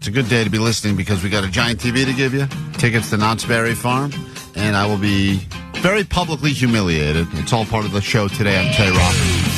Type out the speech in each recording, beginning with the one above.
It's a good day to be listening because we got a giant TV to give you, tickets to Knott's Berry Farm, and I will be very publicly humiliated. It's all part of the show today on KROQ.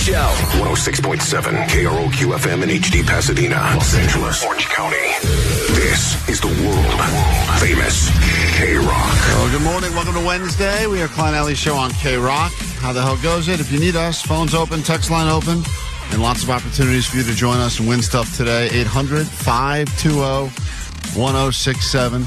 Show. 106.7 KROQ FM in HD Pasadena, Los Angeles, Orange County. This is the world famous KROQ. Well, good morning. Welcome to Wednesday. We are Klein, A.D. Show on KROQ. How the hell goes it? If you need us, phone's open, text line open, and lots of opportunities for you to join us and win stuff today. 800-520-1067.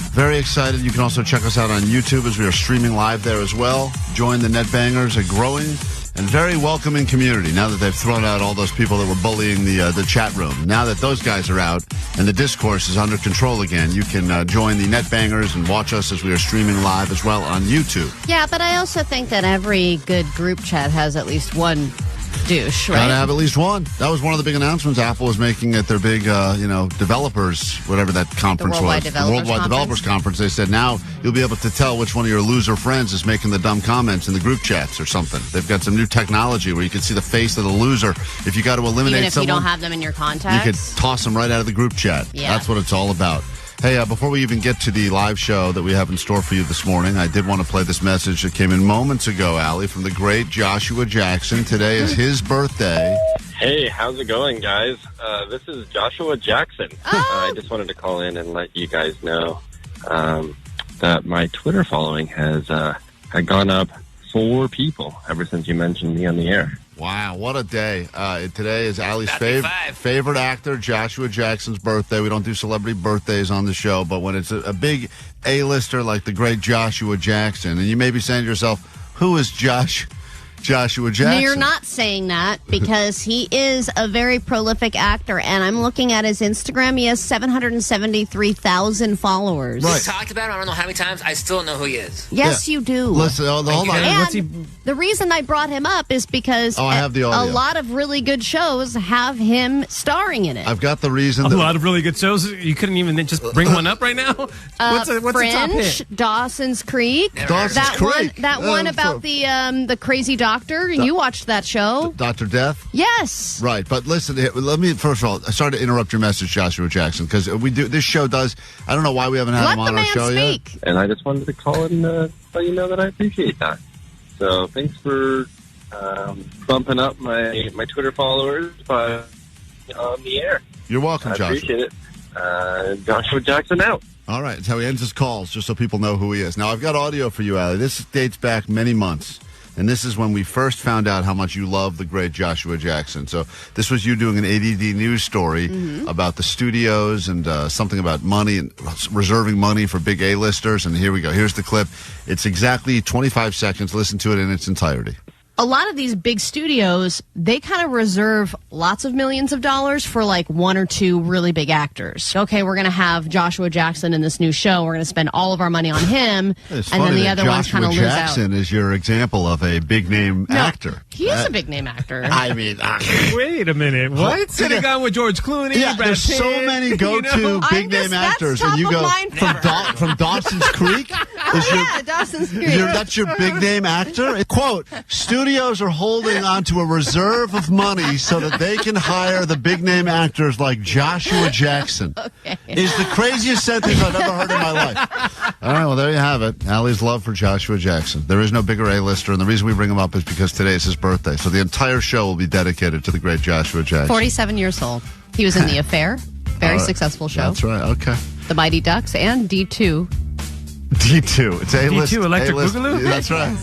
Very excited. You can also check us out on YouTube as we are streaming live there as well. Join the NetBangers, a growing and very welcoming community now that they've thrown out all those people that were bullying the chat room. Now that those guys are out and the discourse is under control again, you can join the NetBangers and watch us as we are streaming live as well on YouTube. Yeah, but I also think that every good group chat has at least one douche, right? Gotta have at least one. That was one of the big announcements Apple was making at their big, developers, whatever that conference was. The Worldwide Developers Conference. They said now you'll be able to tell which one of your loser friends is making the dumb comments in the group chats or something. They've got some new technology where you can see the face of the loser. If you got to eliminate Even if someone, you don't have them in your contacts, you could toss them right out of the group chat. Yeah. That's what it's all about. Hey, before we even get to the live show that we have in store for you this morning, I did want to play this message that came in moments ago, Allie, from the great Joshua Jackson. Today is his birthday. Hey, how's it going, guys? This is Joshua Jackson. I just wanted to call in and let you guys know that my Twitter following has had gone up 4 people ever since you mentioned me on the air. Wow, what a day. Today is Allie's favorite actor, Joshua Jackson's birthday. We don't do celebrity birthdays on the show, but when it's a big A-lister like the great Joshua Jackson, and you may be saying to yourself, who is Joshua Jackson? No, you're not saying that because he is a very prolific actor, and I'm looking at his Instagram. He has 773,000 followers. Right. We talked about him I don't know how many times. I still don't know who he is. Yes, you do. Listen, hold on. And the reason I brought him up is because I have the audio. A lot of really good shows have him starring in it. I've got the reason. A lot of really good shows. You couldn't even just bring one up right now? What's a top hit? Dawson's Creek. That one about the crazy doctor. You watched that show. Dr. Death? Yes. Right, but listen, let me, first of all, sorry to interrupt your message, Joshua Jackson, because this show does, I don't know why we haven't had him on our show yet. And I just wanted to call and let you know that I appreciate that. So thanks for bumping up my Twitter followers on the air. You're welcome, Joshua. I appreciate it. Joshua Jackson out. All right, that's how he ends his calls, just so people know who he is. Now, I've got audio for you, Allie. This dates back many months. And this is when we first found out how much you love the great Joshua Jackson. So this was you doing an A.D.D news story about the studios and something about money and reserving money for big A-listers. And here we go. Here's the clip. It's exactly 25 seconds. Listen to it in its entirety. a lot of these big studios, they kind of reserve lots of millions of dollars for like one or two really big actors. Okay, we're going to have Joshua Jackson in this new show. We're going to spend all of our money on him. It's and funny then the that other ones kind of lose out. Joshua Jackson is your example of a big name actor. He is a big name actor. I mean, Wait a minute. What? Sitting on with George Clooney, yeah, Brad there's Pitt, so many go-to big name actors, and you go from Dawson's Creek. Dawson's Creek. That's your big name actor. Quote: studios are holding onto a reserve of money so that they can hire the big name actors like Joshua Jackson. Okay. Is the craziest sentence I've ever heard in my life. All right, well, there you have it. Allie's love for Joshua Jackson. There is no bigger A-lister, and the reason we bring him up is because today is his birthday. So the entire show will be dedicated to the great Joshua Jackson. 47 years old. He was in The Affair. Very successful show. That's right. Okay. The Mighty Ducks and D2. D2. It's A-list. D2, Electric A-list. Boogaloo? That's right.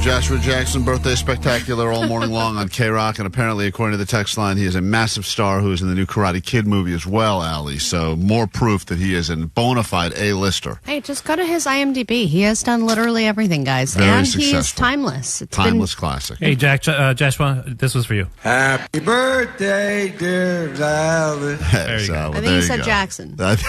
Joshua Jackson birthday spectacular all morning long on KROQ, and apparently, according to the text line, he is a massive star who is in the new Karate Kid movie as well, Allie. So more proof that he is a bona fide A-lister. Hey, just go to his IMDb. He has done literally everything, guys. Very and successful. he is timeless. It's Timeless classic. Hey, Joshua, this was for you. Happy birthday, dear Sally. Hey, you go. Sal, I think there he you said go. Jackson. That's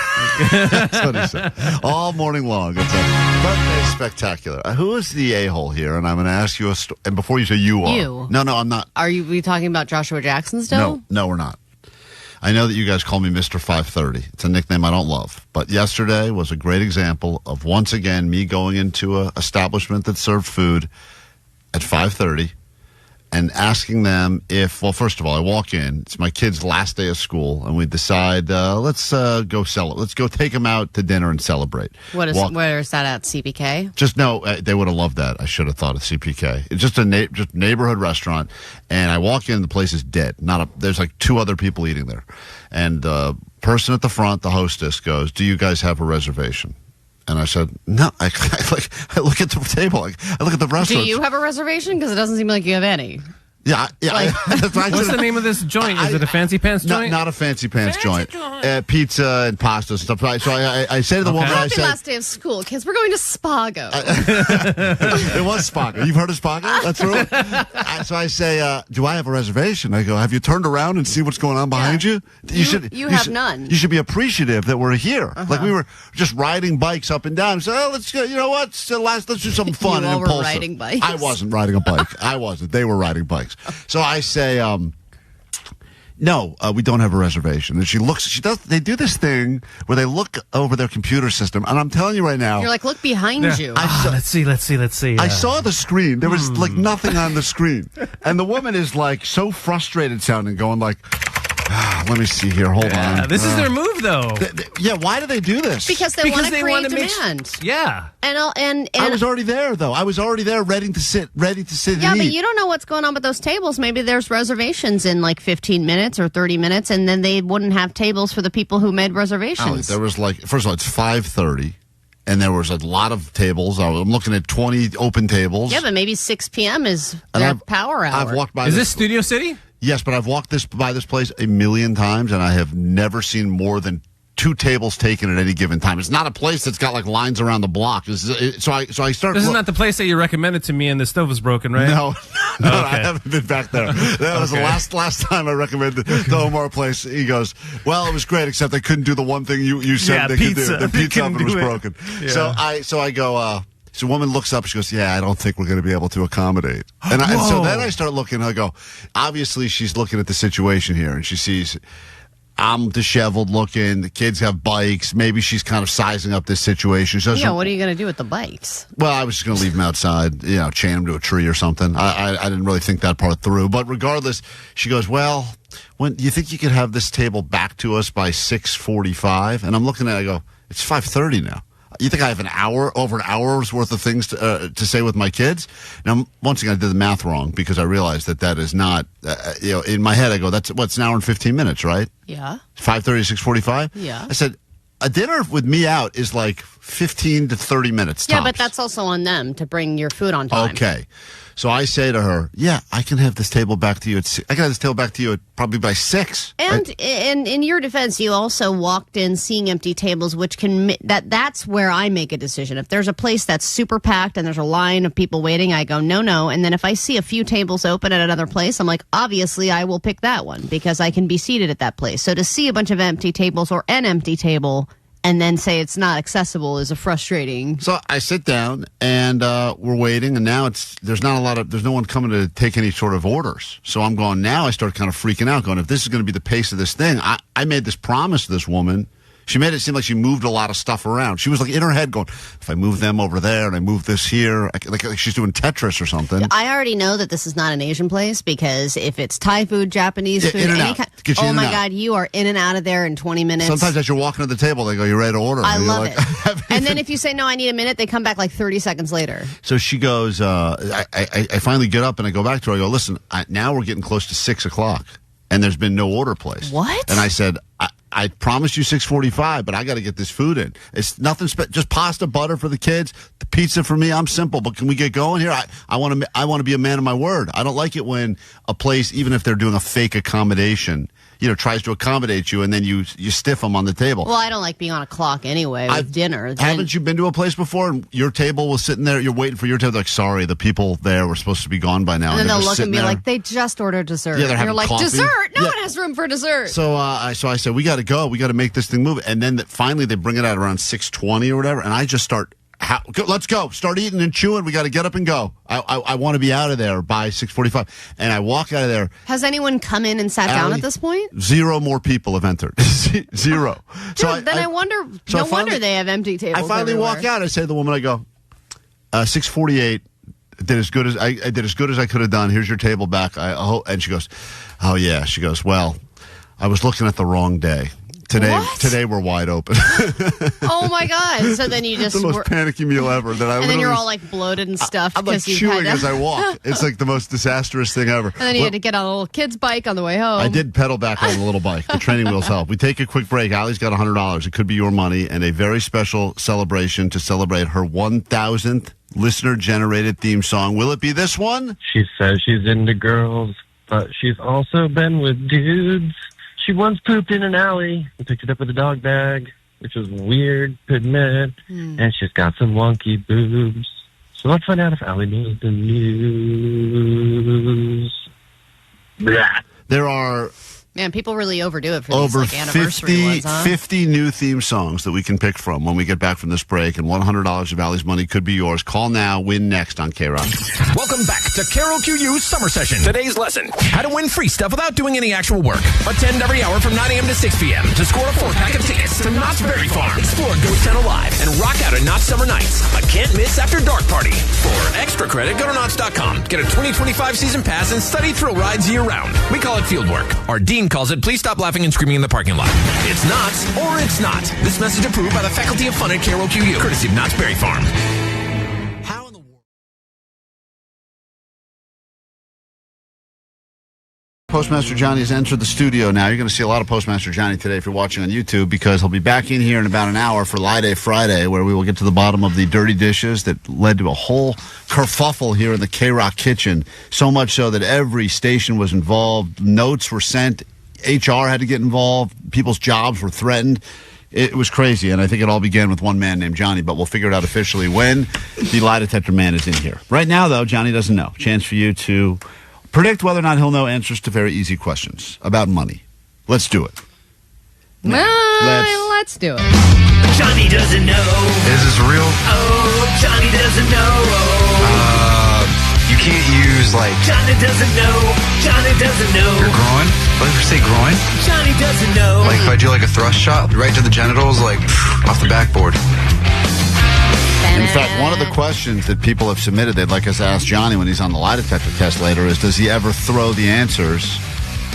what he said. All morning long. It's a birthday spectacular. Who is the a-hole here? And I'm going to ask you a story. And before you say you are. You. No, I'm not. Are we talking about Joshua Jackson still? No, we're not. I know that you guys call me Mr. 530. It's a nickname I don't love. But yesterday was a great example of, once again, me going into an establishment that served food at 5:30 and asking them if, well, first of all, I walk in. It's my kid's last day of school, and we decide, let's go sell it. Let's go take them out to dinner and celebrate. Where is that at, CPK? Just no, they would have loved that. I should have thought of CPK. It's just a just neighborhood restaurant, and I walk in, the place is dead. There's like two other people eating there, and the person at the front, the hostess, goes, "Do you guys have a reservation?" And I said, "No." I look at the table. I look at the restaurant. Do you have a reservation? Because it doesn't seem like you have any. Yeah. What's the name of this joint? Is it a fancy pants joint? Not a fancy pants joint. Pizza and pasta and stuff. So I say to the woman, I Happy say, last day of school, kids. We're going to Spago. it was Spago. You've heard of Spago? That's true. So I say, do I have a reservation? I go, have you turned around and see what's going on behind you? You have none. You should be appreciative that we're here. Like we were just riding bikes up and down. So let's go. You know what? Let's do something fun and all were impulsive. riding bikes? I wasn't riding a bike. I wasn't. They were riding bikes. So I say, no, we don't have a reservation. And she looks, they do this thing where they look over their computer system. And I'm telling you right now. You're like, look behind you. Let's see. I saw the screen. There was like nothing on the screen. And the woman is like so frustrated sounding, going like, let me see here. Hold on. This is their move, though. Why do they do this? Because they want to create demand. Yeah. And I was already there, though. I was already there, ready to sit yeah, and but eat. you don't know what's going on with those tables. Maybe there's reservations in like 15 minutes or 30 minutes, and then they wouldn't have tables for the people who made reservations. There was like, first of all, it's 5:30. And there was a lot of tables. I'm looking at 20 open tables. Yeah, but maybe 6 p.m. is their power hour. I've walked by. Is this Studio City? Yes, but I've walked by this place a million times, and I have never seen more than 2 tables taken at any given time. It's not a place that's got like lines around the block. So I start. This is not the place that you recommended to me, and the stove was broken, right? No, Okay. I haven't been back there. That was the last time I recommended the Omar place. He goes, well, it was great, except they couldn't do the one thing you said they could do. The pizza oven was broken. Yeah. So I go. So a woman looks up. She goes, "Yeah, I don't think we're going to be able to accommodate." And so then I start looking. I go, obviously she's looking at the situation here, and she sees I'm disheveled looking. The kids have bikes. Maybe she's kind of sizing up this situation. She says, what are you going to do with the bikes? Well, I was just going to leave them outside, chain them to a tree or something. I didn't really think that part through. But regardless, she goes, well, when you think you could have this table back to us by 6:45? And I'm looking at it, I go, it's 5:30 now. You think I have over an hour's worth of things to say with my kids? Now, once again, I did the math wrong because I realized that is not, in my head, I go, it's an hour and 15 minutes, right? Yeah. 5:30 to 6:45? Yeah. I said, a dinner with me out is like 15 to 30 minutes tops. Yeah, but that's also on them to bring your food on time. Okay. So I say to her, yeah, I can have this table back to you I can have this table back to you probably by 6. And in your defense, you also walked in seeing empty tables, which that's where I make a decision. If there's a place that's super packed and there's a line of people waiting, I go, no. And then if I see a few tables open at another place, I'm like, obviously I will pick that one because I can be seated at that place. So to see a bunch of empty tables or an empty table and then say it's not accessible is a frustrating. So I sit down and we're waiting, and now there's no one coming to take any sort of orders. So I'm going, now I start kind of freaking out, going, if this is going to be the pace of this thing, I made this promise to this woman. She made it seem like she moved a lot of stuff around. She was like in her head going, if I move them over there and I move this here, like she's doing Tetris or something. I already know that this is not an Asian place because if it's Thai food, Japanese food, oh my God, you are in and out of there in 20 minutes. Sometimes as you're walking to the table, they go, you ready to order? I love it. And then if you say, no, I need a minute, they come back like 30 seconds later. So she goes, I finally get up and I go back to her. I go, listen, now we're getting close to 6 o'clock and there's been no order placed. What? And I said, I promised you 6:45, but I got to get this food in. It's nothing just pasta, butter for the kids, the pizza for me. I'm simple, but can we get going here? I want to be a man of my word. I don't like it when a place, even if they're doing a fake accommodation, tries to accommodate you, and then you stiff them on the table. Well, I don't like being on a clock anyway with dinner. Haven't you been to a place before and your table was sitting there, you're waiting for your table, like, sorry, the people there were supposed to be gone by now. And then they'll look and be like, they just ordered dessert. Yeah, they're having you're like, coffee. Dessert? No one has room for dessert. So I said, we got to go. We got to make this thing move. And then finally they bring it out around 6:20 or whatever, and I just start, let's go. Start eating and chewing. We got to get up and go. I want to be out of there by 6:45. And I walk out of there. Has anyone come in and sat down at this point? 0 more people have entered. 0. Dude, I wonder. No wonder they have empty tables. I finally walk out. I say to the woman, I go, 6:48. I did as good as I could have done. Here's your table back. And she goes, oh yeah. She goes, well, I was looking at the wrong day. Today we're wide open. Oh my God! So then you just the most panicky meal ever. And then you're all like bloated and stuffed. I'm like chewing as I walk. It's like the most disastrous thing ever. And then you had to get on a little kid's bike on the way home. I did pedal back on the little bike. The training wheels help. We take a quick break. Allie's got $100. It could be your money, and a very special celebration to celebrate her 1,000th listener-generated theme song. Will it be this one? She says she's into girls, but she's also been with dudes. She once pooped in an alley and picked it up with a dog bag, which was weird to admit. And she's got some wonky boobs. So let's find out if Allie knows the news. Blah. There are... Man, people really overdo it for over these anniversary ones, huh? 50 new theme songs that we can pick from when we get back from this break, and $100 of Allie's money could be yours. Call now, win next on KROQ. Welcome back to KROQ's Summer Session. Today's lesson, how to win free stuff without doing any actual work. Attend every hour from 9 a.m. to 6 p.m. to score a 4-pack of tickets to Knott's Berry Farm, explore Ghost Town Alive, and rock out at Knott's Summer Nights, a can't-miss after-dark party. For extra credit, go to Knott's.com, get a 2025 season pass, and study thrill rides year-round. We call it field work. Our dean calls it, please stop laughing and screaming in the parking lot. It's Knott's or it's not. This message approved by the Faculty of Fun at KROQ, courtesy of Knott's Berry Farm. How in the world? Postmaster Johnny has entered the studio now. You're going to see a lot of Postmaster Johnny today if you're watching on YouTube, because he'll be back in here in about an hour for Lie Day Friday, where we will get to the bottom of the dirty dishes that led to a whole kerfuffle here in the KROQ kitchen. So much so that every station was involved. Notes were sent. HR had to get involved. People's jobs were threatened. It was crazy, and I think it all began with one man named Johnny, but we'll figure it out officially when the lie detector man is in here. Right now, though, Johnny doesn't know. Chance for you to predict whether or not he'll know answers to very easy questions about money. Let's do it. Let's do it. Johnny doesn't know. Is this real? Oh, Johnny doesn't know. You can't use, like... Johnny doesn't know. Johnny doesn't know. Your groin? What did you say, groin? Johnny doesn't know. Like, if I do, like, a thrust shot right to the genitals, like, off the backboard. In fact, one of the questions that people have submitted they'd like us to ask Johnny when he's on the lie detector test later is, does he ever throw the answers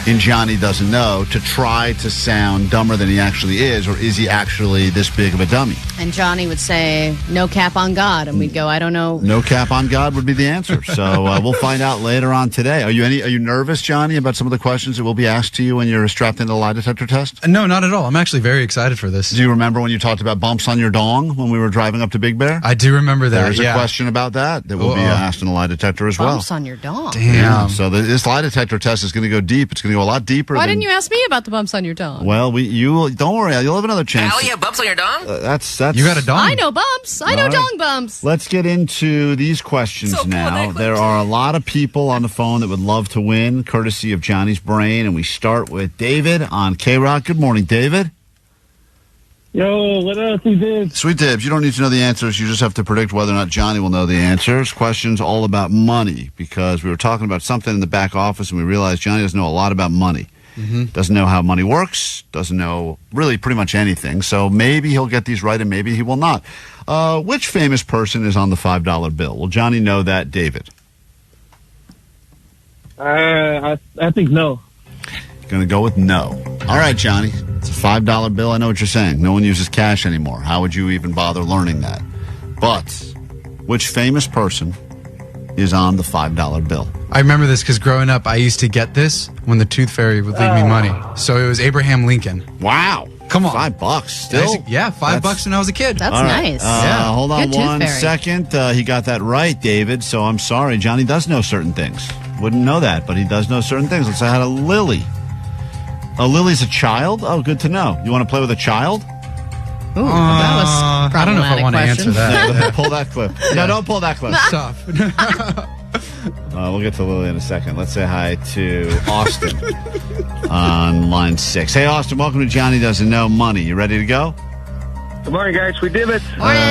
in Johnny Doesn't Know to try to sound dumber than he actually is, or is he actually this big of a dummy? And Johnny would say, no cap on God. And we'd go, I don't know. No cap on God would be the answer. So we'll find out later on today. Are you nervous, Johnny, about some of the questions that will be asked to you when you're strapped into the lie detector test? No, not at all. I'm actually very excited for this. Do you remember when you talked about bumps on your dong when we were driving up to Big Bear? I do remember that. There's a question about that will be asked in the lie detector as well. Bumps on your dong. Damn. Yeah, so this lie detector test is going to go deep. It's going to go a lot deeper. Why didn't you ask me about the bumps on your dong? Well, you don't worry. You'll have another chance. Allie, you have bumps on your dong? That's you got a dong. I know bumps. I know dong bumps. Let's get into these questions now. There are a lot of people on the phone that would love to win, courtesy of Johnny's brain. And we start with David on KROQ. Good morning, David. Yo, what up, Sweet Dibs? Sweet Dibs, you don't need to know the answers. You just have to predict whether or not Johnny will know the answers. Questions all about money, because we were talking about something in the back office, and we realized Johnny doesn't know a lot about money. Doesn't know how money works, doesn't know really pretty much anything. So maybe he'll get these right and maybe he will not. Which famous person is on the $5 bill? Will Johnny know that, David? I think no. Going to go with no. All right, Johnny. It's a $5 bill. I know what you're saying. No one uses cash anymore. How would you even bother learning that? But which famous person is on the $5 bill? I remember this because growing up, I used to get this when the Tooth Fairy would leave me money. So it was Abraham Lincoln. Wow. Come on. $5 still? Yeah, $5 when I was a kid. That's nice. Yeah. Hold on Good one Tooth Fairy. second. He got that right, David. So I'm sorry. Johnny does know certain things. Wouldn't know that, but he does know certain things. Let's say hi to Lily. Oh, Lily's a child? Oh, good to know. You want to play with a child? Ooh, that was I don't know if I want to answer that. Pull that clip. No, don't pull that clip. Stop. We'll get to Lily in a second. Let's say hi to Austin on line 6. Hey, Austin, welcome to Johnny Doesn't Know Money. You ready to go? Good morning, guys. We did it.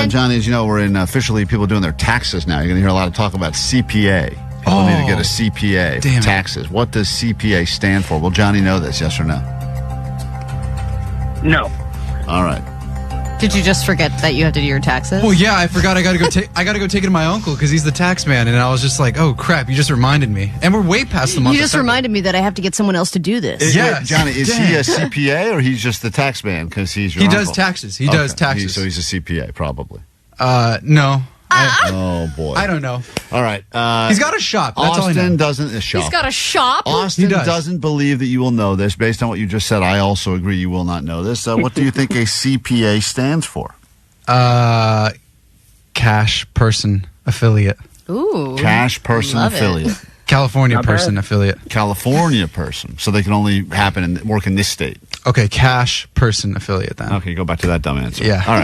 Johnny, as you know, we're in officially people doing their taxes now. You're going to hear a lot of talk about CPA. People need to get a CPA for taxes. What does CPA stand for? Will Johnny know this, yes or no? No. All right. Did you just forget that you have to do your taxes? Well, yeah, I forgot. I got to go take it to my uncle because he's the tax man, and I was just like, "Oh crap!" You just reminded me, and we're way past the month. You just reminded me that I have to get someone else to do this. Yeah, Johnny, is he a CPA or he's just the tax man because he's your He uncle? does taxes. He does taxes. So he's a CPA, probably. No. Oh boy. I don't know. All right. He's got a shop. That's all I know. Austin doesn't a shop. He's got a shop. Austin doesn't believe that you will know this. Based on what you just said, I also agree you will not know this. What do you think a CPA stands for? Cash person affiliate. Ooh. Cash person affiliate. California person affiliate. California person. So they can only happen and work in this state. Okay, cash person affiliate then. Okay, go back to that dumb answer. Yeah. All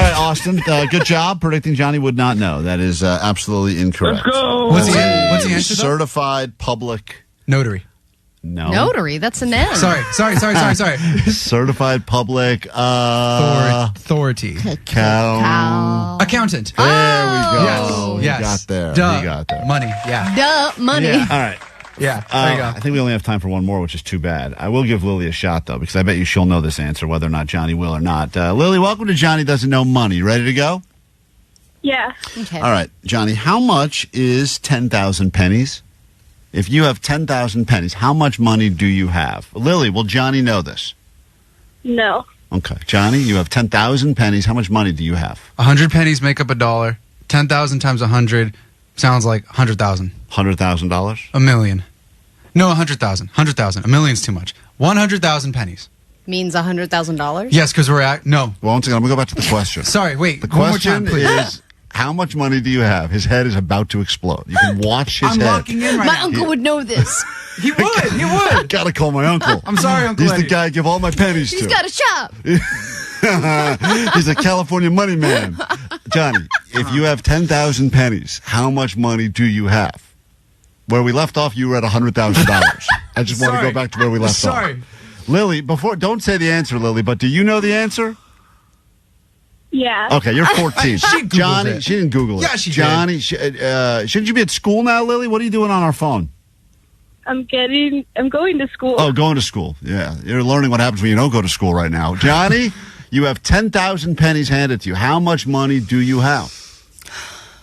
right, Austin. Good job predicting Johnny would not know. That is absolutely incorrect. Let's go. What's the answer though? Certified public notary. No. Notary. That's an N. Sorry. Certified public authority. Accountant. There we go. Yes. You got there. Duh. You got there. Money. Yeah. Duh. Money. Yeah. All right. Yeah. There you go. I think we only have time for one more, which is too bad. I will give Lily a shot, though, because I bet you she'll know this answer, whether or not Johnny will or not. Lily, welcome to Johnny Doesn't Know Money. You ready to go? Yeah. Okay. All right, Johnny, how much is 10,000 pennies? If you have 10,000 pennies, how much money do you have? Lily, will Johnny know this? No. Okay. Johnny, you have 10,000 pennies. How much money do you have? 100 pennies make up $1. 10,000 times 100 sounds like 100,000. $100,000? A million. No, 100,000. 100,000. A million's too much. 100,000 pennies. Means $100,000? Yes, because we're at no. Well, once again, I'm going to go back to the question. Sorry, wait. The one more question time, please. is, how much money do you have? His head is about to explode. You can watch his head. I'm locking in right My now. uncle would know this. He would. He would. Gotta call my uncle. I'm sorry, Uncle He's Eddie. the guy I give all my pennies to. He's got a shop. He's a California money man. Johnny, if you have 10,000 pennies, how much money do you have? Where we left off, you were at $100,000. I just want to go back to where we left off. Sorry. Lily, don't say the answer, Lily, but do you know the answer? Yeah. Okay, you're 14. She Googled Johnny, it. she didn't Google it. Yeah, she did. Johnny, shouldn't you be at school now, Lily? What are you doing on our phone? I'm going to school. Oh, going to school. Yeah, you're learning what happens when you don't go to school right now. Johnny, you have 10,000 pennies handed to you. How much money do you have?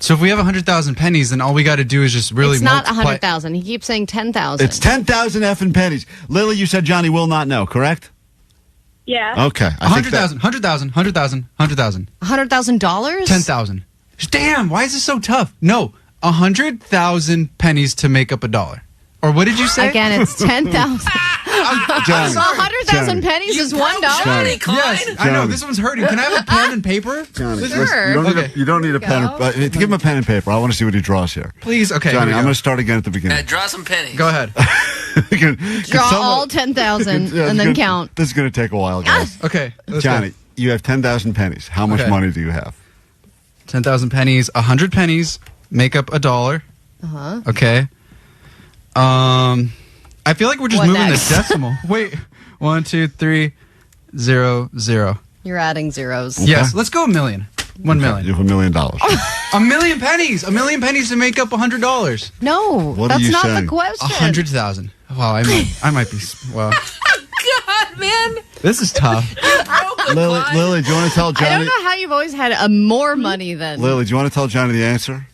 So if we have 100,000 pennies, then all we got to do is just really It's not multiply. 100,000. He keeps saying 10,000. It's 10,000 effing pennies. Lily, you said Johnny will not know, correct? Yeah. Okay. 100,000, 100,000, 100,000, 100,000. $100,000? 10,000. Damn, why is this so tough? No, 100,000 pennies to make up $1. Or what did you say? Again, it's 10,000. Johnny, 100,000 pennies is $1. Johnny, Yes, I know. This one's hurting. Can I have a pen and paper? Johnny, Sure. listen, you don't need a pen. To give him a pen and paper, I want to see what he draws here. Please, okay. Johnny, here we I'm go. going to start again at the beginning. Draw some pennies. Go ahead. Draw all 10,000 and then count. This is going to take a while, guys. Okay. let's Johnny, go. you have 10,000 pennies. How much Okay. money do you have? 10,000 pennies. 100 pennies make up $1. Uh-huh. Okay. I feel like we're just What moving next? the decimal. Wait. 1, 2, 3, 0, 0. You're adding zeros. Yes. Let's go $1 million. 1 million. You have $1 million. A million pennies. A million pennies to make up $100. No, What are that's you not saying? the question. 100,000. Wow, I might be. Well, God, man. this is tough. Lily, do you want to tell I Johnny? don't know how you've always had more money than. Lily, do you want to tell Johnny the answer?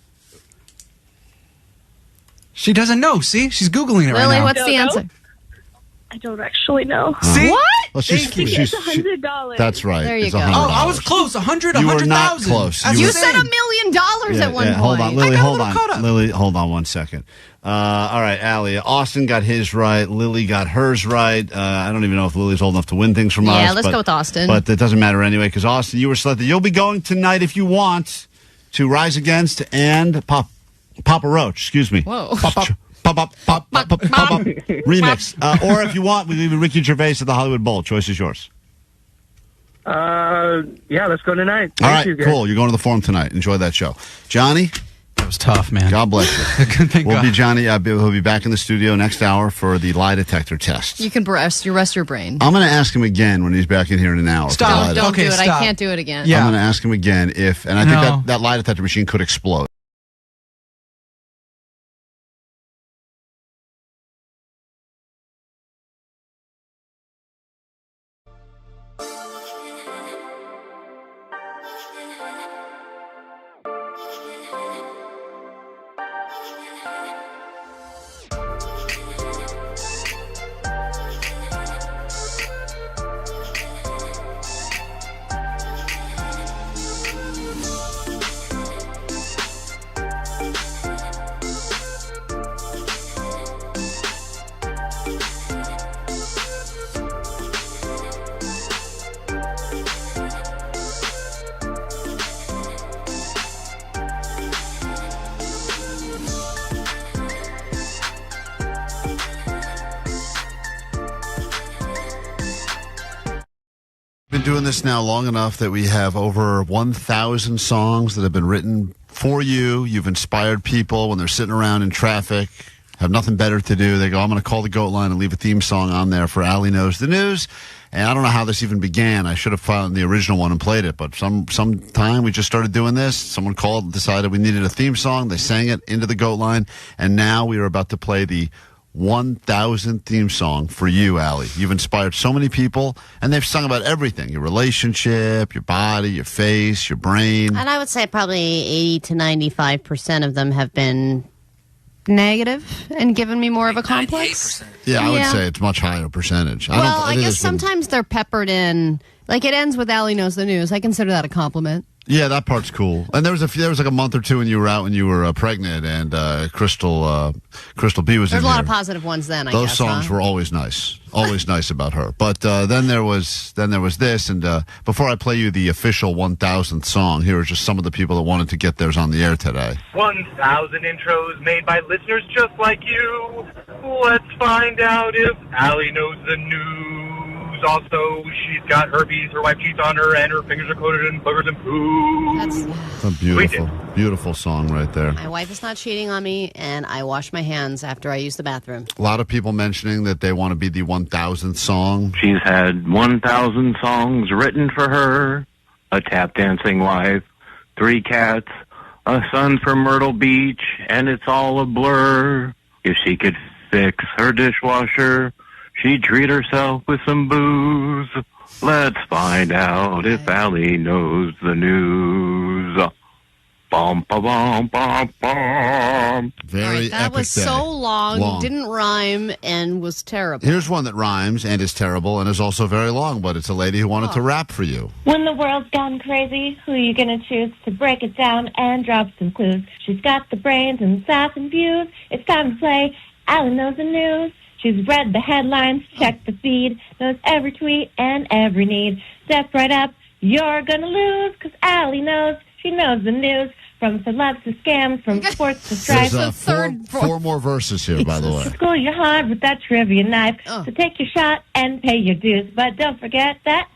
She doesn't know. See, she's googling it right Lily, now. what's the Don't know. answer? I don't actually know. See? What? Well, Thank you. It's $100. That's right. There you It's go. $100. Oh, I was close. 100, You were 100,000. not close. That's You You insane. said $1 million at one point. Hold on, Lily. I got a Hold little caught on, up. Lily. Hold on 1 second. All right, Allie. Austin got his right. Lily got hers right. I don't even know if Lily's old enough to win things from us. Yeah, let's go with Austin. But it doesn't matter anyway because Austin, you were selected. You'll be going tonight if you want to Rise Against and Papa Roach. Excuse me. Whoa. Pop remix. Or if you want, we leave Ricky Gervais at the Hollywood Bowl. Choice is yours. Yeah, let's go tonight. All Thank right, you, guys. cool. You're going to the Forum tonight. Enjoy that show. Johnny? That was tough, man. God bless you. Thank We'll God. be Johnny. He'll be back in the studio next hour for the lie detector test. You can rest your brain. I'm going to ask him again when he's back in here in an hour. for the lie Don't detector. do it. stop. I can't do it again. Yeah. I'm going to ask him again if, and I No. think that lie detector machine could explode. Been doing this now long enough that we have over 1,000 songs that have been written for you. You've inspired people when they're sitting around in traffic, have nothing better to do. They go, I'm going to call the Goat Line and leave a theme song on there for Allie Knows the News. And I don't know how this even began. I should have found the original one and played it. But sometime we just started doing this. Someone called, decided we needed a theme song. They sang it into the Goat Line. And now we are about to play the 1,000th theme song for you, Allie. You've inspired so many people, and they've sung about everything. Your relationship, your body, your face, your brain. And I would say probably 80 to 95% of them have been negative and given me more of a complex. Yeah, I would say it's much higher percentage. Well, I guess it's been- sometimes they're peppered in. Like it ends with Allie Knows the News. I consider that a compliment. Yeah, that part's cool. And there was like a month or two when you were out when you were pregnant, and Crystal B was There's in a lot here. of positive ones then, I Those guess. songs were always nice about her. But then there was this, and before I play you the official 1,000th song, here are just some of the people that wanted to get theirs on the air today. 1,000 intros made by listeners just like you. Let's find out if Allie knows the news. Also, she's got herpes, her wife cheats on her, and her fingers are coated in boogers and poo. It's a beautiful, beautiful song right there. My wife is not cheating on me, and I wash my hands after I use the bathroom. A lot of people mentioning that they want to be the 1,000th song. She's had 1,000 songs written for her, a tap dancing wife, 3 cats, a son from Myrtle Beach, and it's all a blur. If she could fix her dishwasher, she'd treat herself with some booze. Let's find out if Allie knows the news. Bum, ba, bum, bum, bum. Very That epic was day. so long, didn't rhyme, and was terrible. Here's one that rhymes and is terrible and is also very long, but it's a lady who wanted to rap for you. When the world's gone crazy, who you gonna choose to break it down and drop some clues? She's got the brains and sass and views. It's time to play Allie Knows the News. She's read the headlines, checked the feed, knows every tweet and every need. Step right up, you're gonna lose, 'cause Allie knows, she knows the news. From celebs to scams, from sports to strife. There's four more verses here, by the way. School you're hard with that trivia knife. So take your shot and pay your dues. But don't forget that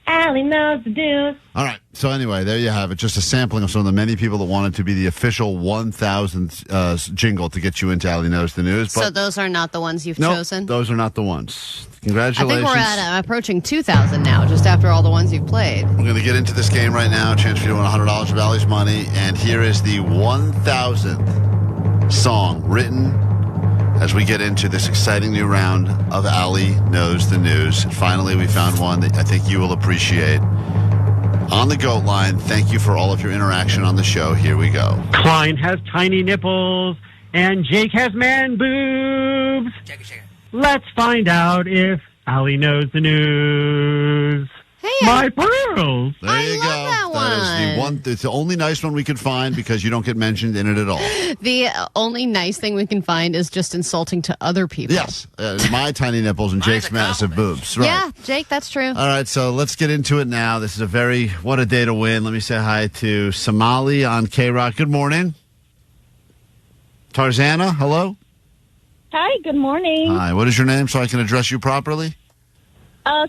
Allie knows the news. All right. So anyway, there you have it. Just a sampling of some of the many people that wanted to be the official 1,000th jingle to get you into Allie Knows the News. So those are not the ones you've Nope, chosen? those are not the ones. I Congratulations. think we're at approaching 2,000 now, just after all the ones you've played. We're going to get into this game right now. Chance for you to win $100 of Allie's money. And here is the 1,000th song written as we get into this exciting new round of Allie Knows the News. Finally, we found one that I think you will appreciate. On the Goat Line, thank you for all of your interaction on the show. Here we go. Klein has tiny nipples, and Jake has man boobs. Let's find out if Allie knows the news. Hey, my pearls. There you go. That is the one. It's the only nice one we could find because you don't get mentioned in it at all. The only nice thing we can find is just insulting to other people. Yes, my tiny nipples and Jake's massive boobs. Right. Yeah, Jake, that's true. All right, so let's get into it now. This is what a day to win. Let me say hi to Somali on KROQ. Good morning. Tarzana, hello. Hi, good morning. Hi, what is your name so I can address you properly?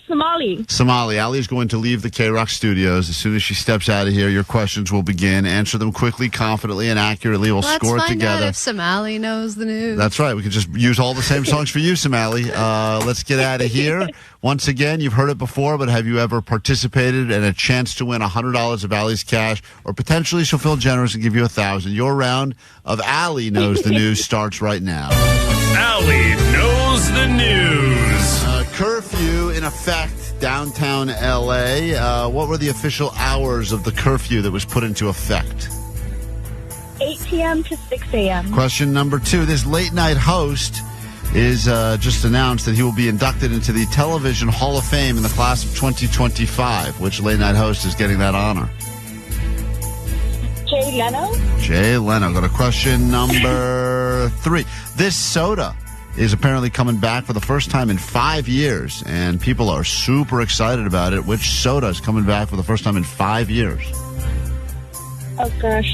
Somali. Somali. Ali is going to leave the KROQ studios. As soon as she steps out of here, your questions will begin. Answer them quickly, confidently, and accurately. We'll score it together. Let's find out if Somali knows the news. That's right. We could just use all the same songs for you, Somali. Let's get out of here. Once again, you've heard it before, but have you ever participated in a chance to win $100 of Ali's cash? Or potentially she'll feel generous and give you $1,000. Your round of Ali Knows the News starts right now. Ali knows the news. Curfew in effect downtown LA. What were the official hours of the curfew that was put into effect? 8 p.m. to 6 a.m. Question number 2. This late night host is just announced that he will be inducted into the Television Hall of Fame in the class of 2025. Which late night host is getting that honor? Jay Leno. Jay Leno. Go to question number 3. This soda is apparently coming back for the first time in 5 years, and people are super excited about it. Which soda is coming back for the first time in 5 years? Oh, gosh.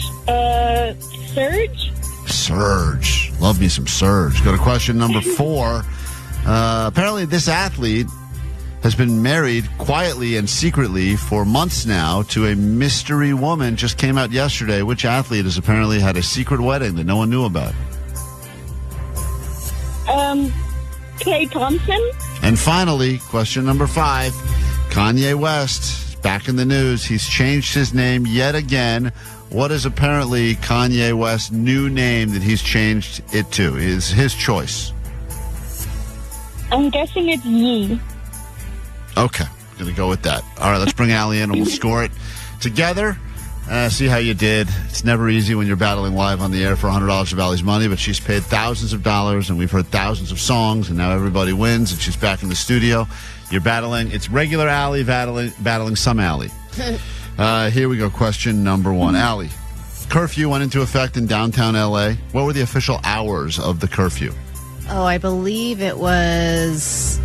Surge? Surge. Love me some Surge. Go to question number 4. Apparently this athlete has been married quietly and secretly for months now to a mystery woman. Just came out yesterday. Which athlete has apparently had a secret wedding that no one knew about? Clay Thompson. And finally, question number 5. Kanye West is back in the news. He's changed his name yet again. What is apparently Kanye West's new name that he's changed it to? Is his choice? I'm guessing it's Yee. Okay, going to go with that. All right, let's bring Allie in and we'll score it together. See how you did. It's never easy when you're battling live on the air for $100 of Allie's money, but she's paid thousands of dollars, and we've heard thousands of songs, and now everybody wins, and she's back in the studio. You're battling. It's regular Allie battling some Allie. Here we go. Question number 1. Allie, curfew went into effect in downtown L.A. What were the official hours of the curfew? Oh, I believe it was...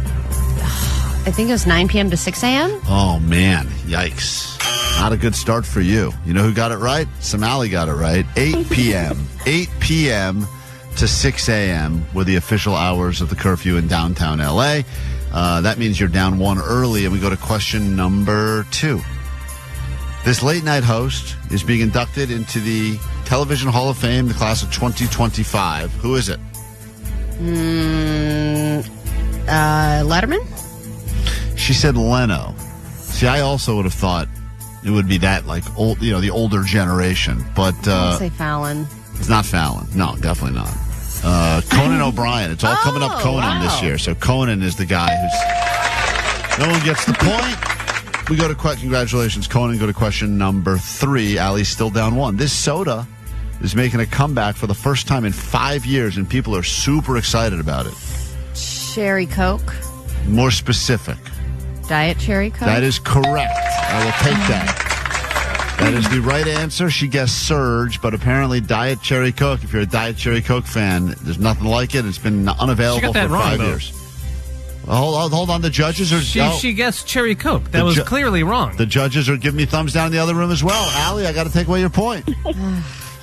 I think it was 9 p.m. to 6 a.m. Oh, man. Yikes. Not a good start for you. You know who got it right? Somali got it right. 8 p.m. 8 p.m. to 6 a.m. were the official hours of the curfew in downtown L.A. That means you're down 1 early, and we go to question number 2. This late-night host is being inducted into the Television Hall of Fame, the class of 2025. Who is it? Letterman? She said Leno. See, I also would have thought it would be that, like, old, the older generation. But I'll say Fallon. It's not Fallon. No, definitely not. Conan O'Brien. It's all coming up Conan this year. So Conan is the guy who's... No one gets the point. We go to congratulations, Conan. Go to question number 3. Allie's still down 1. This soda is making a comeback for the first time in 5 years, and people are super excited about it. Cherry Coke. More specific. Diet Cherry Coke. That is correct. I will take that. That is the right answer. She guessed Surge, but apparently Diet Cherry Coke, if you're a Diet Cherry Coke fan, there's nothing like it. It's been unavailable for 5 years. Well, hold on. The judges are... She guessed Cherry Coke. That was clearly wrong. The judges are giving me thumbs down in the other room as well. Allie, I got to take away your point.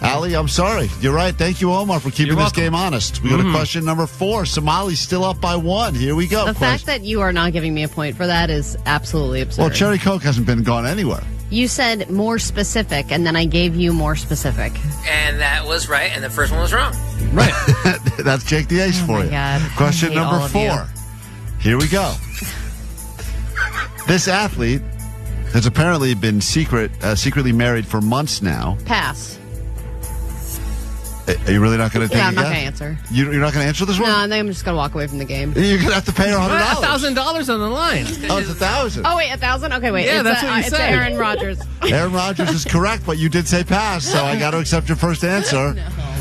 Allie, I'm sorry. You're right. Thank you, Omar, for keeping this game honest. We go to question number 4. Somali's still up by 1. Here we go. The fact that you are not giving me a point for that is absolutely absurd. Well, Cherry Coke hasn't been gone anywhere. You said more specific, and then I gave you more specific. And that was right, and the first one was wrong. Right. That's Jake the Ace for you. God. Question number 4. Here we go. This athlete has apparently been secretly married for months now. Pass. Are you really not going to take I'm it not yet? going to answer. You're not going to answer this one? No, I think I'm just going to walk away from the game. You're going to have to pay her $100. $1,000 on the line. Oh, it's $1,000. Oh, wait, $1,000? Okay, wait. Yeah, that's what you it's said. Aaron Rodgers. Aaron Rodgers is correct, but you did say pass, so I got to accept your first answer.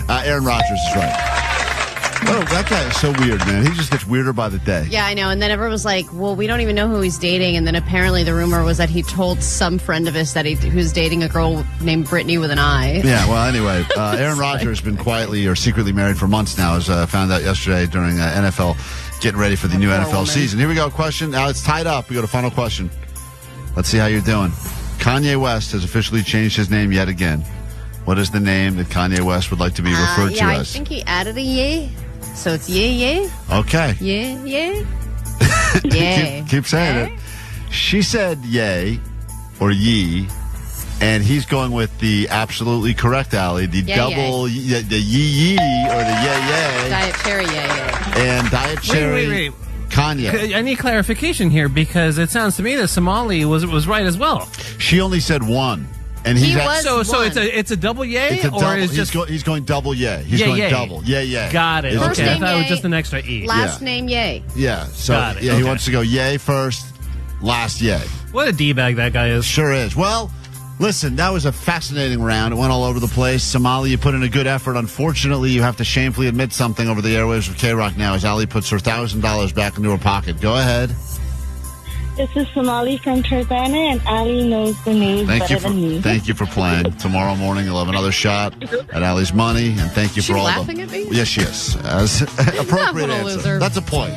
Aaron Rodgers is right. Oh, that guy is so weird, man. He just gets weirder by the day. Yeah, I know. And then everyone was like, well, we don't even know who he's dating. And then apparently the rumor was that he told some friend of his that who's dating a girl named Brittany with an I. Yeah, well, anyway, Aaron Rodgers has been quietly or secretly married for months now, as found out yesterday during NFL, getting ready for the new NFL season. Here we go. Question. Now it's tied up. We go to final question. Let's see how you're doing. Kanye West has officially changed his name yet again. What is the name that Kanye West would like to be referred to I as? think he added a yay. So it's yay. Okay. Yay. Yay. Keep saying it. She said yay or ye, and he's going with the absolutely correct, Allie. The double, the yee or the yay. Diet cherry yay. And diet cherry. Wait. Kanye. I need clarification here because it sounds to me that Somali was right as well. She only said one. And he was so it's a double yay, it's a or double, is just he's going double yay. He's going double. Yay. Got it. First Okay, I name thought it was yay, just an extra e. Last name yay. Yeah. So Got it. he wants to go yay first, last yay. What a d-bag that guy is. Sure is. Well, listen, that was a fascinating round. It went all over the place. Somali, you put in a good effort. Unfortunately, you have to shamefully admit something over the airwaves of KROQ now as Ali puts her $1,000 back into her pocket. Go ahead. This is Somali from Tarzana, and Ali knows the news better than me. Thank you for playing. Tomorrow morning, you'll have another shot at Ali's money, and thank you for all laughing at me? Yes, she is. As appropriate What a answer. loser. That's a point.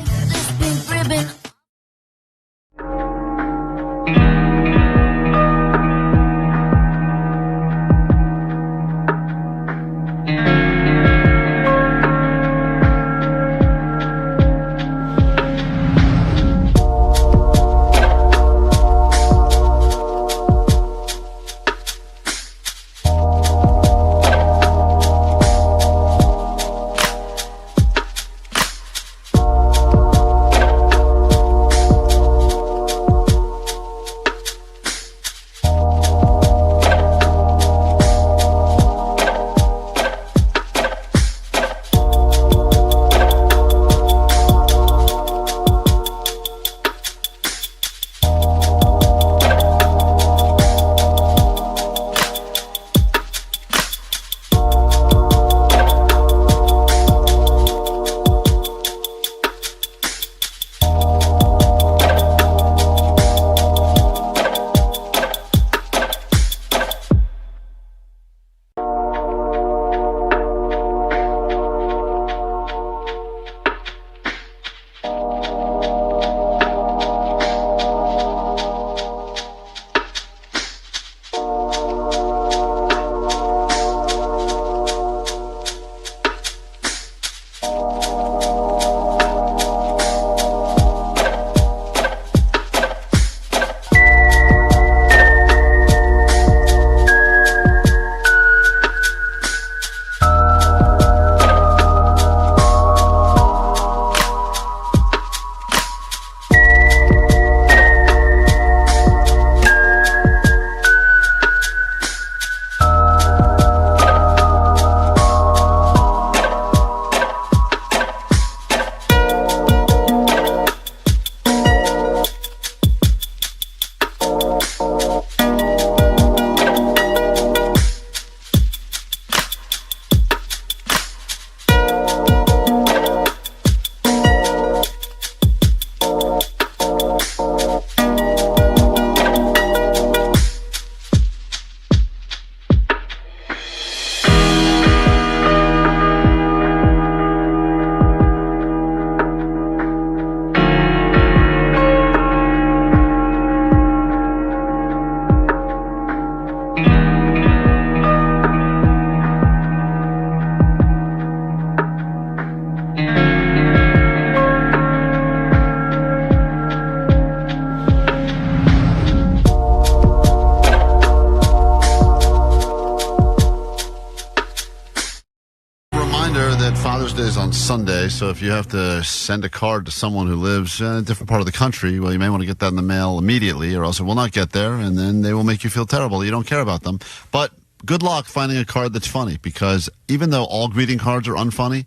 Father's Day is on Sunday, so if you have to send a card to someone who lives in a different part of the country, well, you may want to get that in the mail immediately, or else it will not get there, and then they will make you feel terrible. You don't care about them. But good luck finding a card that's funny, because even though all greeting cards are unfunny,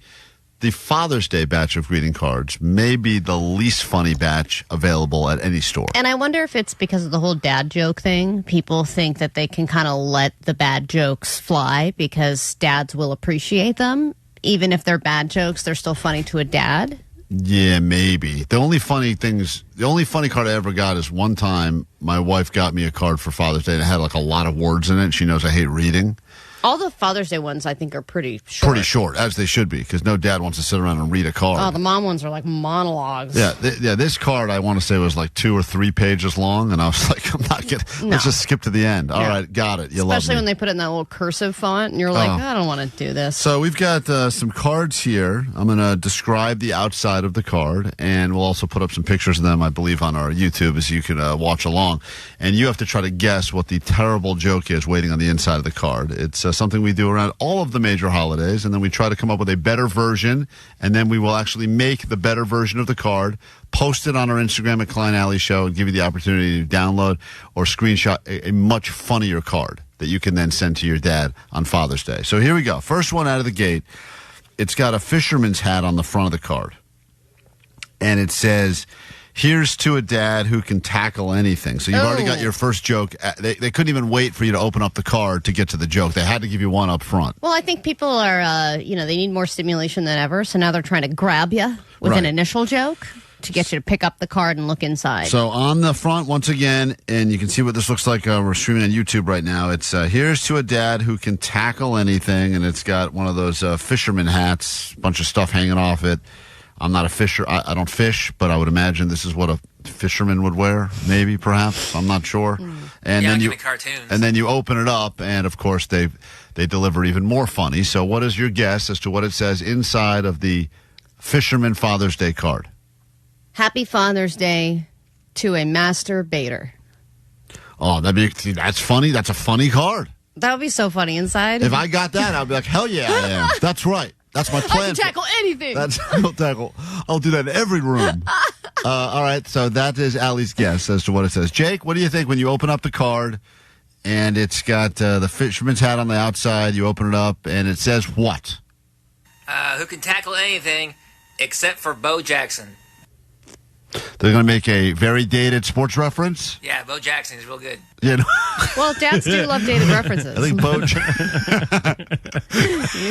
the Father's Day batch of greeting cards may be the least funny batch available at any store. And I wonder if it's because of the whole dad joke thing. People think that they can kind of let the bad jokes fly because dads will appreciate them. even if they're bad jokes, they're still funny to a dad? Yeah, maybe. The only funny card I ever got is one time my wife got me a card for Father's Day and it had like a lot of words in it. She knows I hate reading. All the Father's Day ones, I think, are pretty short. Pretty short, as they should be, because no dad wants to sit around and read a card. Oh, the mom ones are like monologues. Yeah, this card, I want to say, was like 2 or 3 pages long, and I was like, I'm not getting... No. Let's just skip to the end. All right, got it. You love me. Especially when they put it in that little cursive font, and you're like, I don't want to do this. So we've got some cards here. I'm going to describe the outside of the card, and we'll also put up some pictures of them, I believe, on our YouTube, as you can watch along. And you have to try to guess what the terrible joke is waiting on the inside of the card. It's something we do around all of the major holidays, and then we try to come up with a better version, and then we will actually make the better version of the card, post it on our Instagram at Klein All.y Show, and give you the opportunity to download or screenshot a much funnier card that you can then send to your dad on Father's Day. So here we go. First one out of the gate. It's got a fisherman's hat on the front of the card, and it says, "Here's to a dad who can tackle anything." So you've already got your first joke. They couldn't even wait for you to open up the card to get to the joke. They had to give you one up front. Well, I think people are, they need more stimulation than ever. So now they're trying to grab you with an initial joke to get you to pick up the card and look inside. So on the front, once again, and you can see what this looks like. We're streaming on YouTube right now. It's "Here's to a dad who can tackle anything," and it's got one of those fisherman hats, bunch of stuff hanging off it. I'm not a fisher. I don't fish, but I would imagine this is what a fisherman would wear, maybe, perhaps. I'm not sure. And then you open it up, and of course they deliver even more funny. So what is your guess as to what it says inside of the Fisherman Father's Day card? Happy Father's Day to a masturbator. Oh, that's funny. That's a funny card. That would be so funny inside. If I got that, I'd be like, hell yeah, I am. That's right. That's my plan. I can tackle anything. I'll do that in every room. All right, so that is Allie's guess as to what it says. Jake, what do you think when you open up the card and it's got the fisherman's hat on the outside? You open it up and it says what? Who can tackle anything except for Bo Jackson. They're going to make a very dated sports reference? Yeah, Bo Jackson is real good. Yeah. Well, dads do love dated references. I think Bo You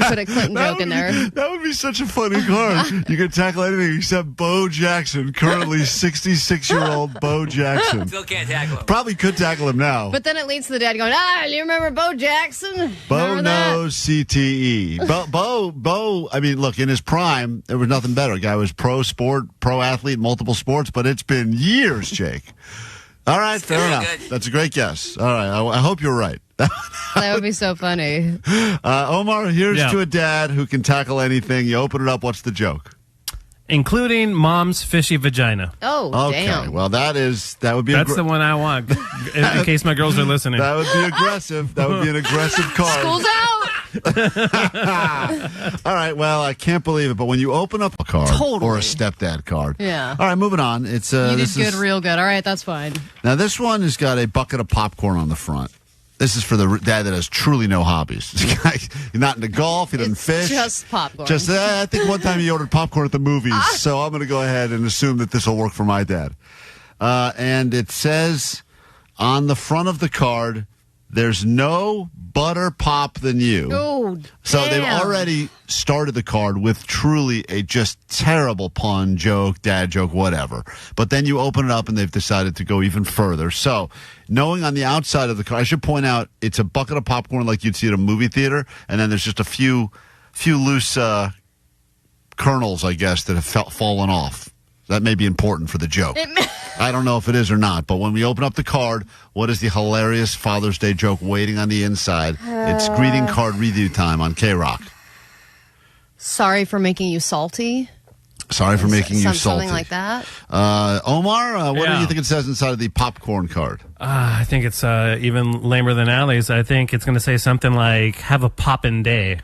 put a Clinton joke in there. That would be such a funny card. You could tackle anything except Bo Jackson, currently 66-year-old Bo Jackson. Still can't tackle him. Probably could tackle him now. But then it leads to the dad going, you remember Bo Jackson? Bo knows CTE. Bo, I mean, look, in his prime, there was nothing better. Guy was pro athlete, multiple sports, but it's been years, Jake. All right, fair enough. Good. That's a great guess. All right, I hope you're right. That would be so funny. Omar, here's to a dad who can tackle anything. You open it up, what's the joke? Including mom's fishy vagina. Oh, okay. Damn. Well, that would be That's the one I want, in case my girls are listening. That would be aggressive. That would be an aggressive card. School's out! All right, well, I can't believe it, but when you open up a card or a stepdad card. Yeah. All right, moving on. It's you did good, real good. All right, that's fine. Now, this one has got a bucket of popcorn on the front. This is for the dad that has truly no hobbies. He's not into golf. He doesn't fish. Just popcorn. I think one time he ordered popcorn at the movies. So I'm going to go ahead and assume that this will work for my dad. And it says on the front of the card, "There's no butter pop than you." Oh, so they've already started the card with truly a just terrible pun, joke, dad joke, whatever. But then you open it up and they've decided to go even further. So knowing on the outside of the card, I should point out it's a bucket of popcorn like you'd see at a movie theater, and then there's just a few loose kernels, I guess, that have fallen off. That may be important for the joke. I don't know if it is or not, but when we open up the card, what is the hilarious Father's Day joke waiting on the inside? It's greeting card review time on KROQ. Sorry for making you salty. Sorry for making you salty. Something like that. Omar, what do you think it says inside of the popcorn card? I think it's even lamer than Allie's. I think it's going to say something like, "Have a poppin' day."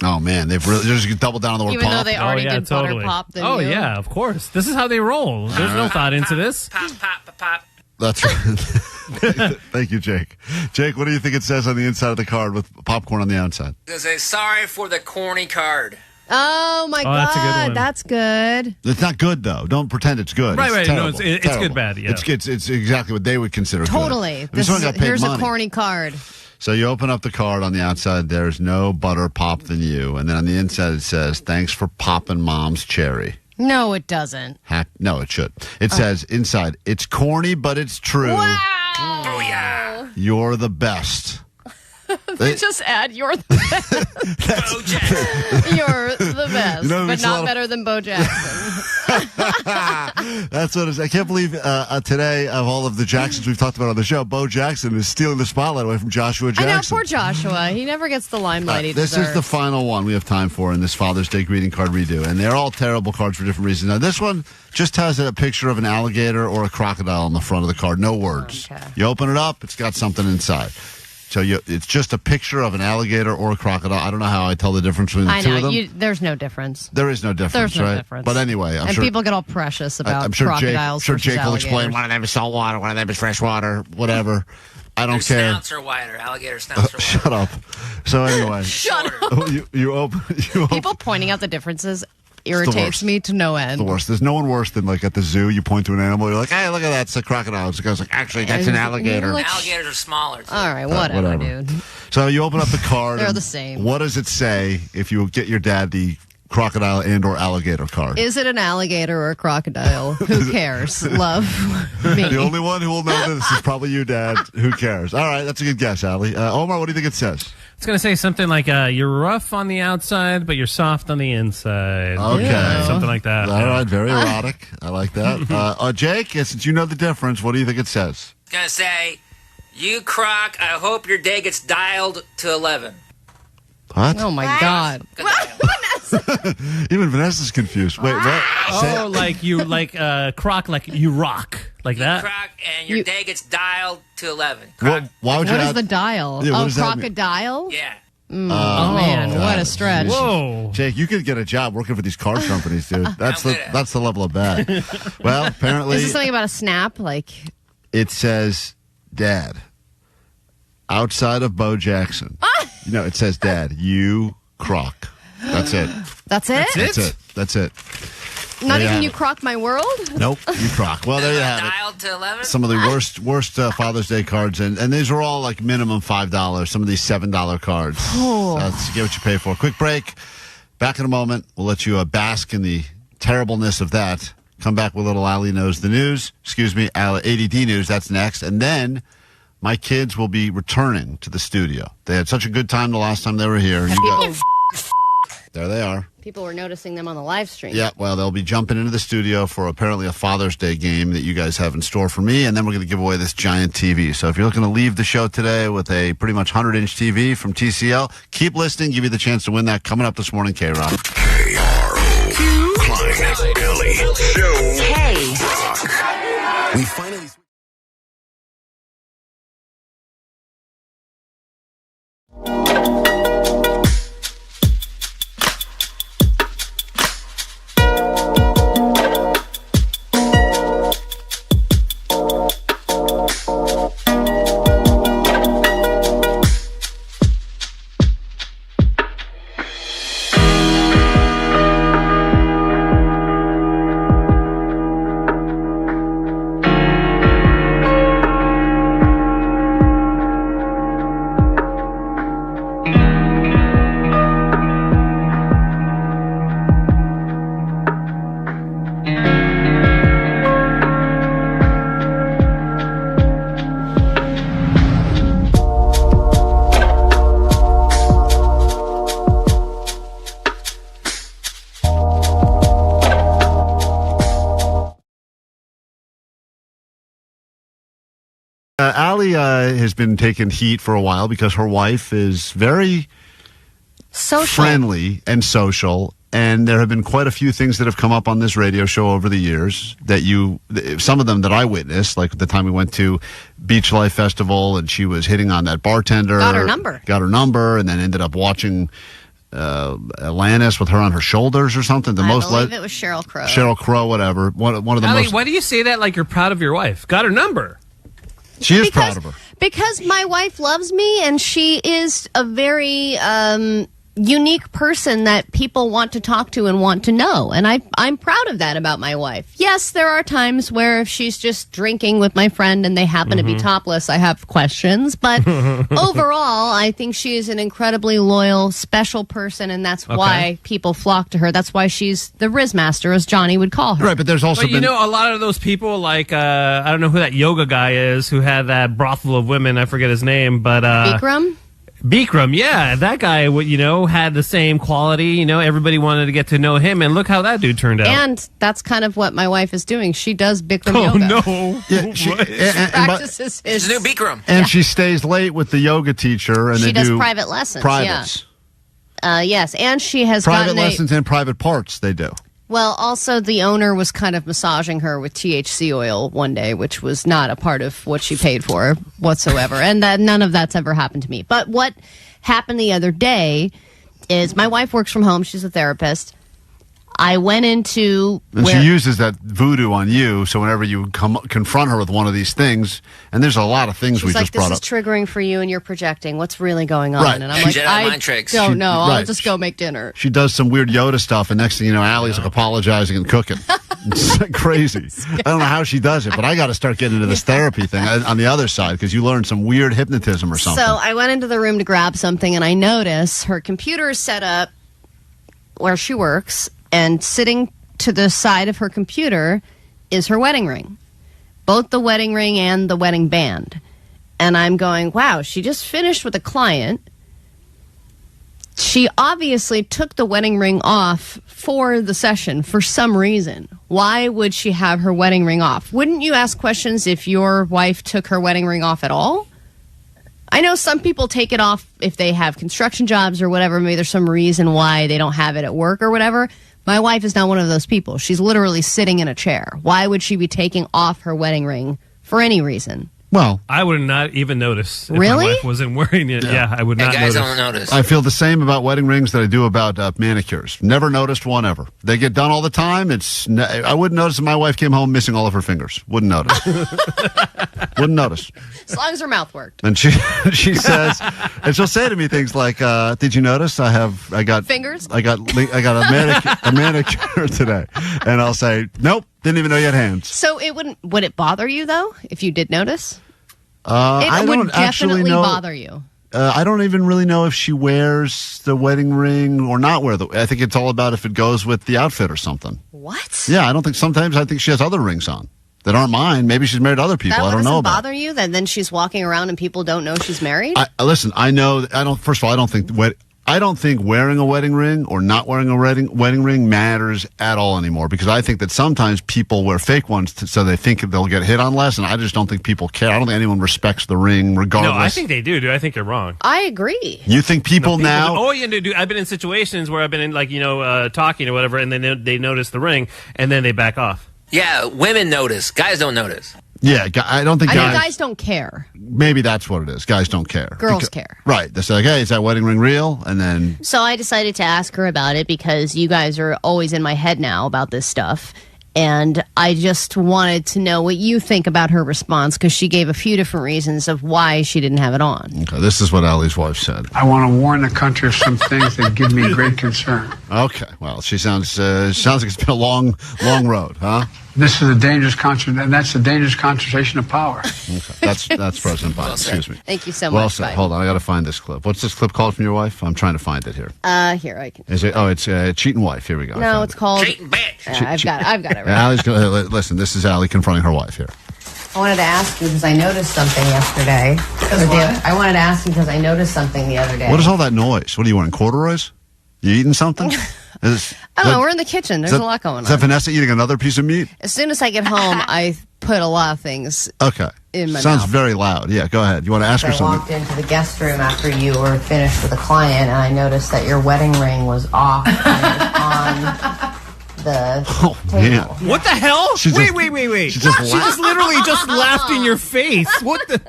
Oh, man, they're just doubled down on the word Even pop. though they already did butter pop. Yeah, of course. This is how they roll. There's no thought into this. Pop. That's right. Thank you, Jake. Jake, what do you think it says on the inside of the card with popcorn on the outside? It says, "Sorry for the corny card." Oh, my God. That's a good one. That's good. It's not good, though. Don't pretend it's good. Right. It's No, terrible. it's good bad, yeah. It's exactly what they would consider Totally. good. Here's a corny card. So you open up the card on the outside. There's no butter pop than you. And then on the inside it says, thanks for popping Mom's cherry. No, it doesn't. No, it should. It says inside, it's corny, but it's true. Wow. Oh, yeah. You're the best. They just add, you're the best. You're the best, but not better than Bo Jackson. That's what it is. I can't believe today, of all of the Jacksons we've talked about on the show, Bo Jackson is stealing the spotlight away from Joshua Jackson. I know, poor Joshua. He never gets the limelight he This deserves. is the final one we have time for in this Father's Day greeting card redo. And they're all terrible cards for different reasons. Now, this one just has a picture of an alligator or a crocodile on the front of the card. No words. Okay. You open it up, it's got something inside. So it's just a picture of an alligator or a crocodile. I don't know how I tell the difference between the two of them. There's no difference. There is no difference, There's no right? difference. But anyway, I'm sure people get all precious about I'm sure crocodiles. Jake will explain. One of them is saltwater, one of them is freshwater, whatever. I don't care. Snouts are wider. Alligator snouts are wider. Shut up. So anyway, Shut up. You open. People pointing out the differences irritates me to no end. The worst. There's no one worse than like at the zoo. You point to an animal. You're like, hey, look at that. It's a crocodile. The guy's like, actually, that's an alligator. Alligators are smaller, too. All right, whatever, dude. So you open up the card. They're the same. What does it say if you get your dad the crocodile and or alligator card? Is it an alligator or a crocodile? Who cares? Love me. The only one who will know this is probably you, Dad. Who cares? All right, that's a good guess, Allie. Omar, what do you think it says? It's going to say something like, you're rough on the outside, but you're soft on the inside. Okay. Yeah, something like that. All right, very erotic. I like that. Jake, since you know the difference, what do you think it says? It's going to say, you croc, I hope your day gets dialed to 11. What? Oh, my God. Even Vanessa's confused. Wait, what? Oh, like you, croc, like you rock. Like that? Croc, and your day gets dialed to 11. Why would you What is the dial? Yeah, what oh, does that mean? crocodile? Yeah. Oh, man, what a stretch. Whoa. Jake, you could get a job working for these card companies, dude. That's the level of bad. Well, apparently... Is this something about a snap? It says, Dad, outside of Bo Jackson. It says, Dad, you croc. That's it. That's it? That's it. Not even you croc my world? Nope, you croc. Well, there you have it. Dialed to 11? Some of the worst Father's Day cards, and these are all like minimum $5. Some of these $7 cards. That's get what you pay for. Quick break. Back in a moment. We'll let you bask in the terribleness of that. Come back with a little Allie Knows the News. Excuse me, ADD News. That's next. And then my kids will be returning to the studio. They had such a good time the last time they were here. There they are. People were noticing them on the live stream. Yeah, well, they'll be jumping into the studio for apparently a Father's Day game that you guys have in store for me, and then we're going to give away this giant TV. So if you're looking to leave the show today with a pretty much 100-inch TV from TCL, keep listening. Give you the chance to win that coming up this morning, KROQ. KROQ. Klein, Ellie, Show, Hey. Rock. We finally... Allie has been taking heat for a while because her wife is very friendly and social, and there have been quite a few things that have come up on this radio show over the years that some of them that I witnessed, like the time we went to Beach Life Festival and she was hitting on that bartender. Got her number, and then ended up watching Atlantis with her on her shoulders or something. I believe it was Cheryl Crow. Cheryl Crow, whatever. One of the Allie, most... why do you say that like you're proud of your wife? Got her number. She is proud of her. Because my wife loves me, and she is a very unique person that people want to talk to and want to know. And I'm proud of that about my wife. Yes, there are times where if she's just drinking with my friend and they happen to be topless, I have questions. But overall, I think she is an incredibly loyal, special person, and that's why people flock to her. That's why she's the Riz Master, as Johnny would call her. Right, but there's also you know, a lot of those people, like, I don't know who that yoga guy is who had that brothel of women. I forget his name, but... Bikram, yeah. That guy, you know, had the same quality. You know, everybody wanted to get to know him, and look how that dude turned out. And that's kind of what my wife is doing. She does Bikram yoga. Oh, no. Yeah, she practices his... She's a new Bikram. And she stays late with the yoga teacher. And she they does do private lessons. Privates. Yeah. Yes, and she has private lessons and private parts they do. Well, also the owner was kind of massaging her with THC oil one day, which was not a part of what she paid for whatsoever. And that none of that's ever happened to me. But what happened the other day is my wife works from home. She's a therapist. I went into... And she uses that voodoo on you, so whenever you confront her with one of these things, and there's a lot of things we just brought up. This is triggering for you and you're projecting. What's really going on? Right. And I'm like, I don't know. I'll just go make dinner. She does some weird Yoda stuff, and next thing you know, Allie's like apologizing and cooking. It's like crazy. I don't know how she does it, but I got to start getting into this therapy thing on the other side, because you learned some weird hypnotism or something. So I went into the room to grab something, and I noticed her computer is set up where she works, and sitting to the side of her computer is her wedding ring. Both the wedding ring and the wedding band. And I'm going, wow, she just finished with a client. She obviously took the wedding ring off for the session for some reason. Why would she have her wedding ring off? Wouldn't you ask questions if your wife took her wedding ring off at all? I know some people take it off if they have construction jobs or whatever. Maybe there's some reason why they don't have it at work or whatever. My wife is not one of those people. She's literally sitting in a chair. Why would she be taking off her wedding ring for any reason? Well, I would not even notice if really? my wife wasn't wearing it. Yeah, I would not guys notice. don't notice. I feel the same about wedding rings that I do about manicures. Never noticed one ever. They get done all the time. I wouldn't notice if my wife came home missing all of her fingers. Wouldn't notice. Wouldn't notice. As long as her mouth worked. And she says, and she'll say to me things like, "Did you notice I got fingers? I got a manicure today," and I'll say, "Nope, didn't even know you had hands." So would it bother you though if you did notice? I would don't definitely know, bother you. I don't even really know if she wears the wedding ring or not wear the. I think it's all about if it goes with the outfit or something. What? Yeah, I don't think. Sometimes I think she has other rings on that aren't mine. Maybe she's married to other people. I don't know about. That doesn't bother you that then she's walking around and people don't know she's married? Listen, I know. I don't. First of all, I don't think wearing a wedding ring or not wearing a wedding ring matters at all anymore, because I think that sometimes people wear fake ones so they think they'll get hit on less, and I just don't think people care. I don't think anyone respects the ring regardless. No, I think they do, dude. I think you're wrong. I agree. You think people now... Oh, yeah, dude. I've been in situations where I've been in, like, talking or whatever, and then they notice the ring, and then they back off. Yeah, women notice. Guys don't notice. Yeah, I don't think guys don't care. Maybe that's what it is. Guys don't care. Girls care. Right. They're like, hey, is that wedding ring real? And then... So I decided to ask her about it because you guys are always in my head now about this stuff. And I just wanted to know what you think about her response, because she gave a few different reasons of why she didn't have it on. Okay, this is what Allie's wife said. I want to warn the country of some things that give me great concern. Okay, well, she sounds like it's been a long road, huh? This is a dangerous and that's a dangerous concentration of power. Okay, that's President Biden. Excuse me. Thank you so much. Well said. Hold on, I got to find this clip. What's this clip called from your wife? I'm trying to find it here. Here I can. Is it? Oh, it's cheating wife. Here we go. No, it's called cheating bitch. I've got it. Right. Allie's listen. This is Allie confronting her wife here. I wanted to ask you because I noticed something yesterday. I wanted to ask you because I noticed something the other day. What is all that noise? What are you wearing? Corduroys? You eating something? I don't know. We're in the kitchen. There's a lot going on. Is that Vanessa eating another piece of meat? As soon as I get home, I put a lot of things in my Sounds mouth. very loud. Yeah, go ahead. You want to ask her something? I walked into the guest room after you were finished with a client, and I noticed that your wedding ring was off and it was on the table. Man. What the hell? Wait. She She just literally just laughed in your face. What the?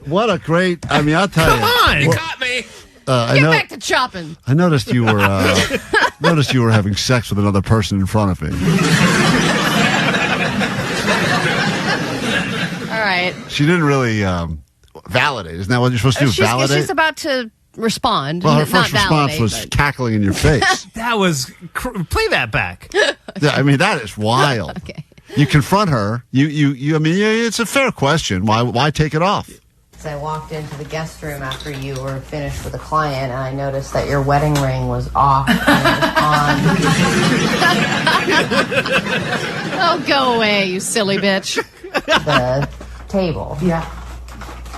What a great... I mean, I'll tell you. Come on. You caught me. Get back to chopping. I noticed you were having sex with another person in front of me. All right. She didn't really validate. Isn't that what you're supposed to do? Validate? She's about to respond. Well, her Not first response validate, was but- cackling in your face. That was play that back. Yeah, I mean, that is wild. Okay. You confront her. I mean, it's a fair question. Why take it off? I walked into the guest room after you were finished with a client, and I noticed that your wedding ring was off and it was on. Oh, go away, you silly bitch. The table. Yeah,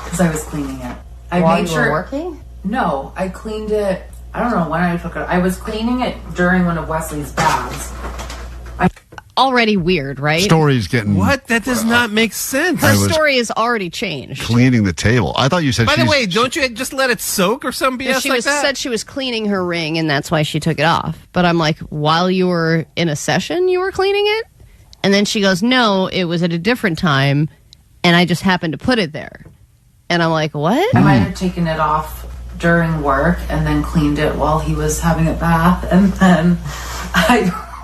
because I was cleaning it. I While made you sure. were working? No, I cleaned it. I don't know when I took it. I was cleaning it during one of Wesley's baths. Already weird, right? Story's getting What? That does not make sense. Her story has already changed. cleaning the table. I thought you said. By the way, don't you just let it soak or some BS She like that? said she was cleaning her ring, and that's why she took it off. But I'm like, while you were in a session, you were cleaning it? And then she goes, no, it was at a different time, and I just happened to put it there. And I'm like, what? I might have taken it off during work and then cleaned it while he was having a bath, and then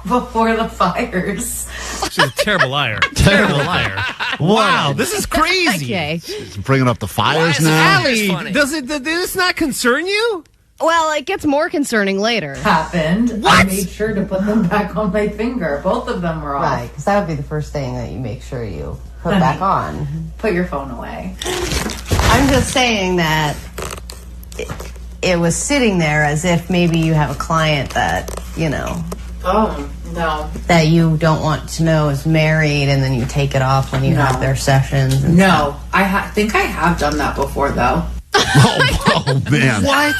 before the fires. She's a terrible liar. Terrible liar. Wow, this is crazy. Okay. She's bringing up the fires now. Allie, does this not concern you? Well, it gets more concerning later. Happened. What? I made sure to put them back on my finger. Both of them were off. Right, because that would be the first thing that you make sure you put back on. Put your phone away. I'm just saying that it was sitting there as if maybe you have a client that, Oh, no. that you don't want to know is married, and then you take it off when you No. have their sessions. And No. I think I have done that before, though. Oh man! What?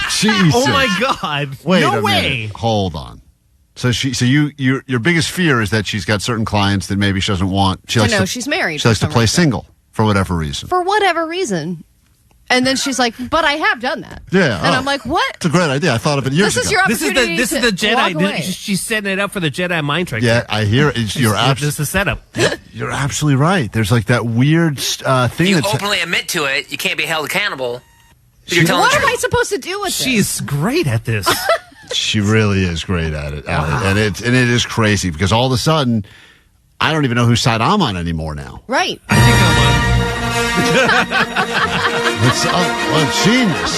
Jesus! Oh my God! Wait no a way! minute. Hold on. So your biggest fear is that she's got certain clients that maybe she doesn't want. She likes to, she's married. She likes to for some play reason. single for whatever reason. For whatever reason. And then she's like, but I have done that. Yeah. And I'm like, what? It's a great idea. I thought of it years This is ago. your opportunity This is the to walk away. Jedi. She's setting it up for the Jedi mind trick. Yeah, I hear it. This is the setup. You're absolutely right. There's like that weird thing You that's openly admit to it, you can't be held accountable. What am I supposed to do with this? She's great at this. She really is great at it, Allie. And it is crazy because all of a sudden, I don't even know whose side I'm on anymore now. Right. I think I'm on. It's genius.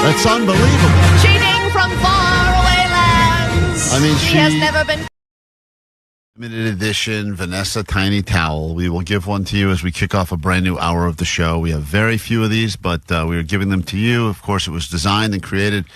That's unbelievable. Cheating from faraway lands. I mean, she has never been. Limited edition Vanessa Tiny Towel. We will give one to you as we kick off a brand new hour of the show. We have very few of these, but we are giving them to you. Of course, it was designed and created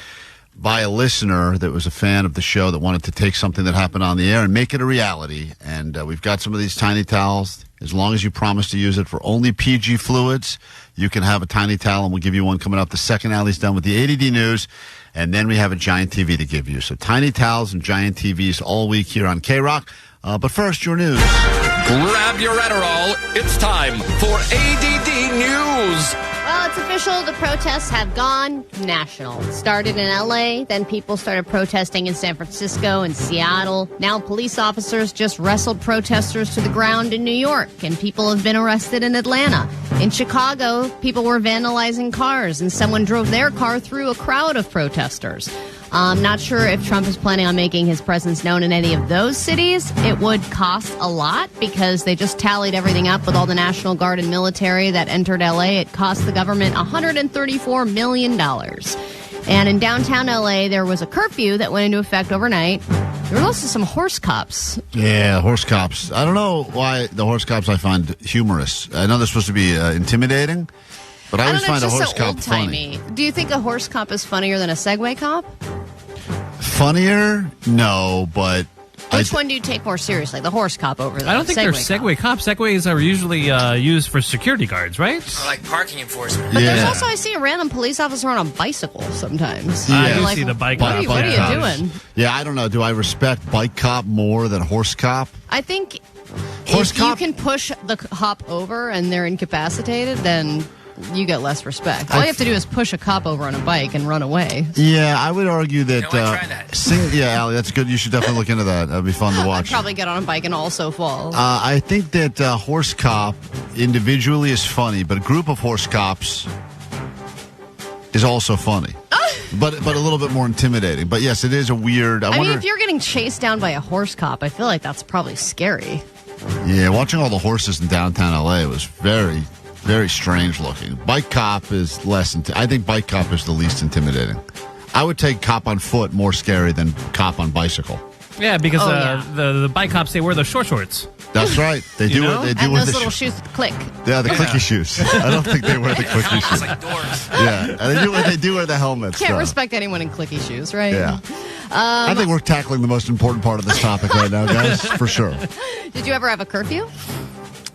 by a listener that was a fan of the show that wanted to take something that happened on the air and make it a reality. And we've got some of these tiny towels. As long as you promise to use it for only PG fluids, you can have a tiny towel, and we'll give you one coming up the second Allie's done with the A.D.D news. And then we have a giant TV to give you. So tiny towels and giant TVs all week here on KROQ. But first, your news. Grab your Adderall. It's time for A.D.D News. Well, it's official. The protests have gone national. It started in L.A., then people started protesting in San Francisco and Seattle. Now police officers just wrestled protesters to the ground in New York, and people have been arrested in Atlanta. In Chicago, people were vandalizing cars, and someone drove their car through a crowd of protesters. I'm not sure if Trump is planning on making his presence known in any of those cities. It would cost a lot because they just tallied everything up with all the National Guard and military that entered L.A. It cost the government $134 million. And in downtown L.A., there was a curfew that went into effect overnight. There were also some horse cops. Yeah, horse cops. I don't know why the horse cops I find humorous. I know they're supposed to be intimidating, but I always find a horse cop funny. Do you think a horse cop is funnier than a Segway cop? Funnier? No, but... Which one do you take more seriously, the horse cop over the I don't think they're Segway cops. Segways are usually used for security guards, right? Or like parking enforcement. But there's also, I see a random police officer on a bicycle sometimes. I You're do like, see the bike What cops. are you doing? Yeah, I don't know. Do I respect bike cop more than horse cop? I think Horse if cop? you can push the cop over and they're incapacitated, then you get less respect. All you have to do is push a cop over on a bike and run away. Yeah, I would argue that... try that. Yeah, Allie, that's good. You should definitely look into that. That'd be fun to I'd watch. probably get on a bike and also fall. I think that horse cop individually is funny, but a group of horse cops is also funny. But a little bit more intimidating. But yes, it is a weird... I mean, if you're getting chased down by a horse cop, I feel like that's probably scary. Yeah, watching all the horses in downtown L.A. was very Very strange looking. Bike cop is less. I think bike cop is the least intimidating. I would take cop on foot more scary than cop on bicycle. Yeah, because the bike cops, they wear those shorts. That's right. They do. They do and wear those the little shoes that click. Yeah, the clicky shoes. I don't think they wear the clicky shoes. Like doors. Yeah, and they do wear the helmets. Can't respect anyone in clicky shoes, right? Yeah. I think we're tackling the most important part of this topic right now, guys, for sure. Did you ever have a curfew?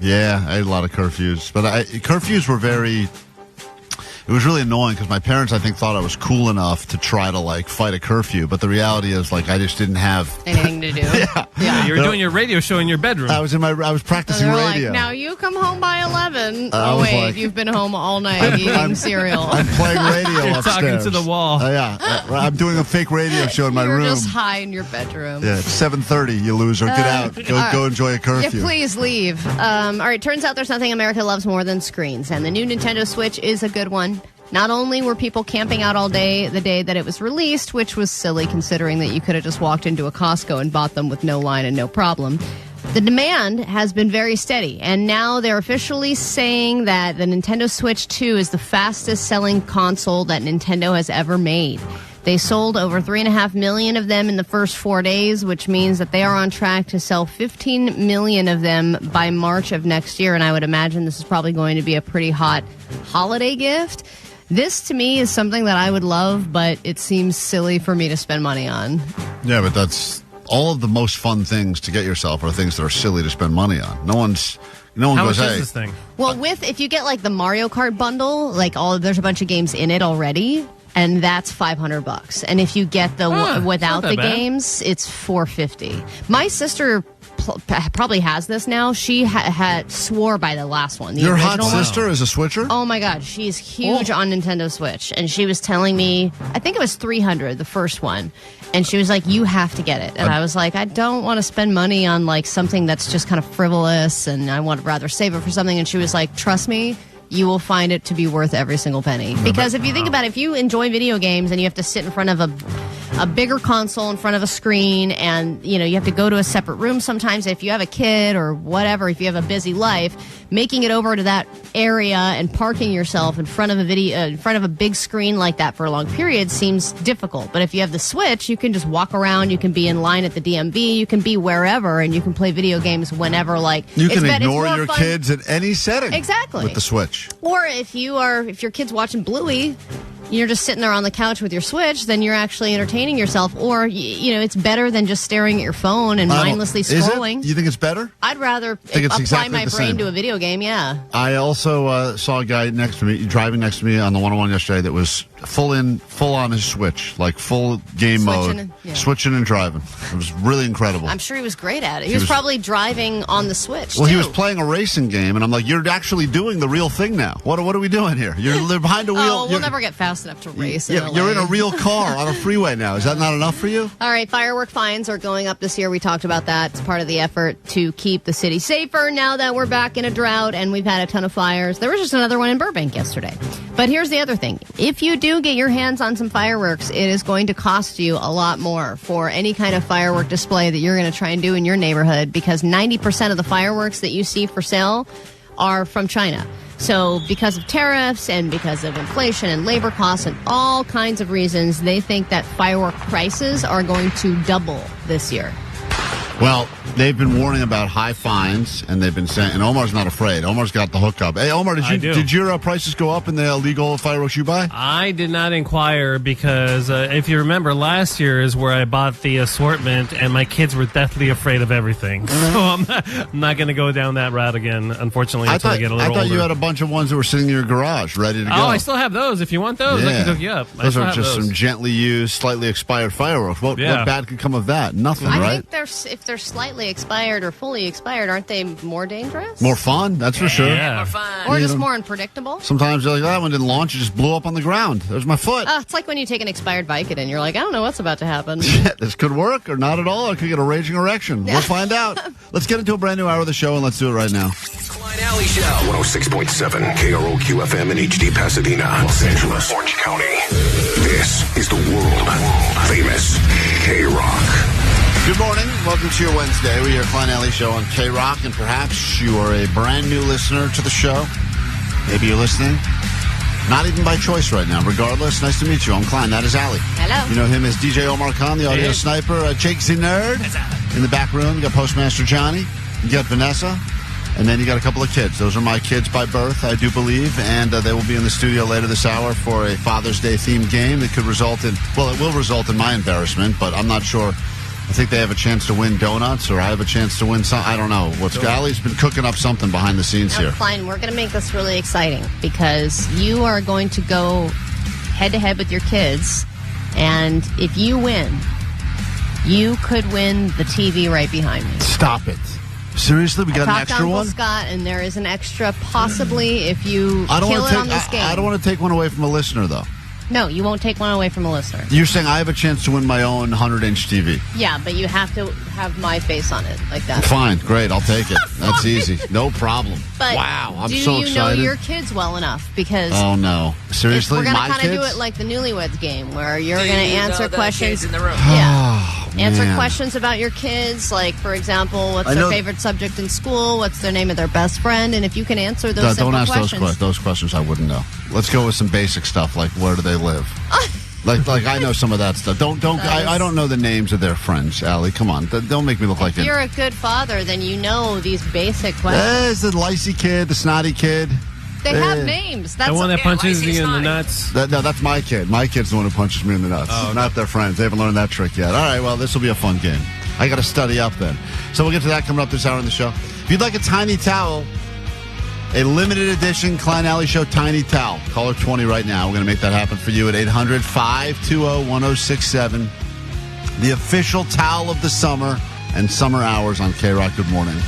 Yeah, I had a lot of curfews, but curfews were very. It was really annoying because my parents, I think, thought I was cool enough to try to like fight a curfew, but the reality is, like, I just didn't have anything to do. Yeah, you were doing your radio show in your bedroom. I was practicing radio. Like, now you come home by 11. Like, you've been home all night eating cereal. I'm playing radio You're upstairs. talking to the wall. I'm doing a fake radio show in my room. You're just high in your bedroom. Yeah, it's 7:30. You loser, get out. Go enjoy a curfew. Yeah, please leave. All right, turns out there's nothing America loves more than screens, and the new Nintendo Switch is a good one. Not only were people camping out all day the day that it was released, which was silly considering that you could have just walked into a Costco and bought them with no line and no problem, the demand has been very steady. And now they're officially saying that the Nintendo Switch 2 is the fastest selling console that Nintendo has ever made. They sold over 3.5 million of them in the first 4 days, which means that they are on track to sell 15 million of them by March of next year. And I would imagine this is probably going to be a pretty hot holiday gift. This, to me, is something that I would love, but it seems silly for me to spend money on. Yeah, but that's all of the most fun things to get yourself are things that are silly to spend money on. No one How goes, much hey. is this thing? Well, if you get like the Mario Kart bundle, there's a bunch of games in it already, and that's $500. And if you get the without the games, it's $450. My sister probably has this now. She had swore by the last one. Your hot sister is a switcher? Oh my God, she's huge on Nintendo Switch, and she was telling me, I think it was $300, the first one, and she was like, "You have to get it." And I was like, "I don't want to spend money on like something that's just kind of frivolous, and I would rather save it for something." And she was like, "Trust me, you will find it to be worth every single penny." Because if you think about it, if you enjoy video games and you have to sit in front of a bigger console in front of a screen, and you have to go to a separate room sometimes, if you have a kid or whatever, if you have a busy life, making it over to that area and parking yourself in front of a big screen like that for a long period seems difficult. But if you have the Switch, you can just walk around, you can be in line at the DMV, you can be wherever, and you can play video games whenever. You can ignore your kids at any setting. Exactly. With the Switch. Or if your kid's watching Bluey, you're just sitting there on the couch with your Switch, then you're actually entertaining yourself. Or, it's better than just staring at your phone and mindlessly scrolling. Is it? You think it's better? I'd rather apply exactly my brain same. to a video game, yeah. I also saw a guy driving next to me on the 101 yesterday that was full on his Switch, like full game mode, switching and driving. It was really incredible. I'm sure he was great at it. He was probably driving on the Switch, Well, he was playing a racing game, and I'm like, you're actually doing the real thing now. What are we doing here? You're behind a wheel. Oh, we'll never get fast enough to race in LA. You're in a real car on a freeway now. Is that not enough for you? All right, firework fines are going up this year. We talked about that. It's part of the effort to keep the city safer now that we're back in a drought and we've had a ton of fires. There was just another one in Burbank yesterday. But here's the other thing. If you do get your hands on some fireworks, it is going to cost you a lot more for any kind of firework display that you're going to try and do in your neighborhood, because 90% of the fireworks that you see for sale are from China. So because of tariffs and because of inflation and labor costs and all kinds of reasons, they think that firework prices are going to double this year. Well, they've been warning about high fines, and they've been saying, and Omar's not afraid. Omar's got the hookup. Hey, Omar, did your prices go up in the illegal fireworks you buy? I did not inquire because if you remember, last year is where I bought the assortment, and my kids were deathly afraid of everything. So I'm not going to go down that route again, unfortunately, until I get a little older. I thought you had a bunch of ones that were sitting in your garage ready to go. Oh, I still have those. If you want those, I can hook you up. Those are just some gently used, slightly expired fireworks. What bad could come of that? Nothing, right? I think if they're slightly expired or fully expired, aren't they more dangerous? More fun, that's for sure. Yeah, more fun. Or just more unpredictable? Sometimes you're like, that one didn't launch, it just blew up on the ground. There's my foot. It's like when you take an expired Vicodin and you're like, I don't know what's about to happen. This could work or not at all. I could get a raging erection. We'll find out. Let's get into a brand new hour of the show, and let's do it right now. Klein Alley Show. 106.7 KROQ FM in HD Pasadena, Los Angeles, Orange County. This is the world famous KROQ. Good morning. Welcome to your Wednesday. We are Klein Alley Show on KROQ, and perhaps you are a brand new listener to the show. Maybe you're listening. Not even by choice right now. Regardless, nice to meet you. I'm Klein. That is Ali. Hello. You know him as DJ Omar Khan, the audio sniper. Jake Z Nerd in the back room. You got Postmaster Johnny. You got Vanessa. And then you got a couple of kids. Those are my kids by birth, I do believe. And they will be in the studio later this hour for a Father's Day themed game that could result in, well, it will result in my embarrassment, but I'm not sure. I think they have a chance to win donuts, or I have a chance to win some. I don't know. Ali's been cooking up something behind the scenes here. Klein, we're going to make this really exciting because you are going to go head-to-head with your kids, and if you win, you could win the TV right behind me. Stop it. Seriously? We got an extra one? Scott, and there is an extra possibly if you kill it on this game. I don't want to take one away from a listener, though. No, you won't take one away from a listener. You're saying I have a chance to win my own 100-inch TV? Yeah, but you have to have my face on it like that. Fine, great, I'll take it. That's easy, no problem. But wow, I'm so excited. Do you know your kids well enough? Because oh no, seriously, we're gonna kind of do it like the Newlyweds game, where you're going to answer questions in the room. Yeah. Answer man. questions about your kids, like, for example, what's their favorite subject in school, what's their name of their best friend, and if you can answer those simple questions. Don't ask those questions, I wouldn't know. Let's go with some basic stuff, like where do they live? like I know some of that stuff. I don't know the names of their friends, Allie. Come on, don't make me look like If you're a good father, then you know these basic questions. There's the licey kid, the snotty kid. They have names. That's the one that punches you in the nuts. No, that's my kid. My kid's the one who punches me in the nuts. Oh, okay. Not their friends. They haven't learned that trick yet. All right, well, this will be a fun game. I got to study up then. So we'll get to that coming up this hour in the show. If you'd like a tiny towel, a limited edition Klein Alley Show tiny towel, caller 20 right now. We're going to make that happen for you at 800-520-1067. The official towel of the summer and summer hours on KROQ. Good morning.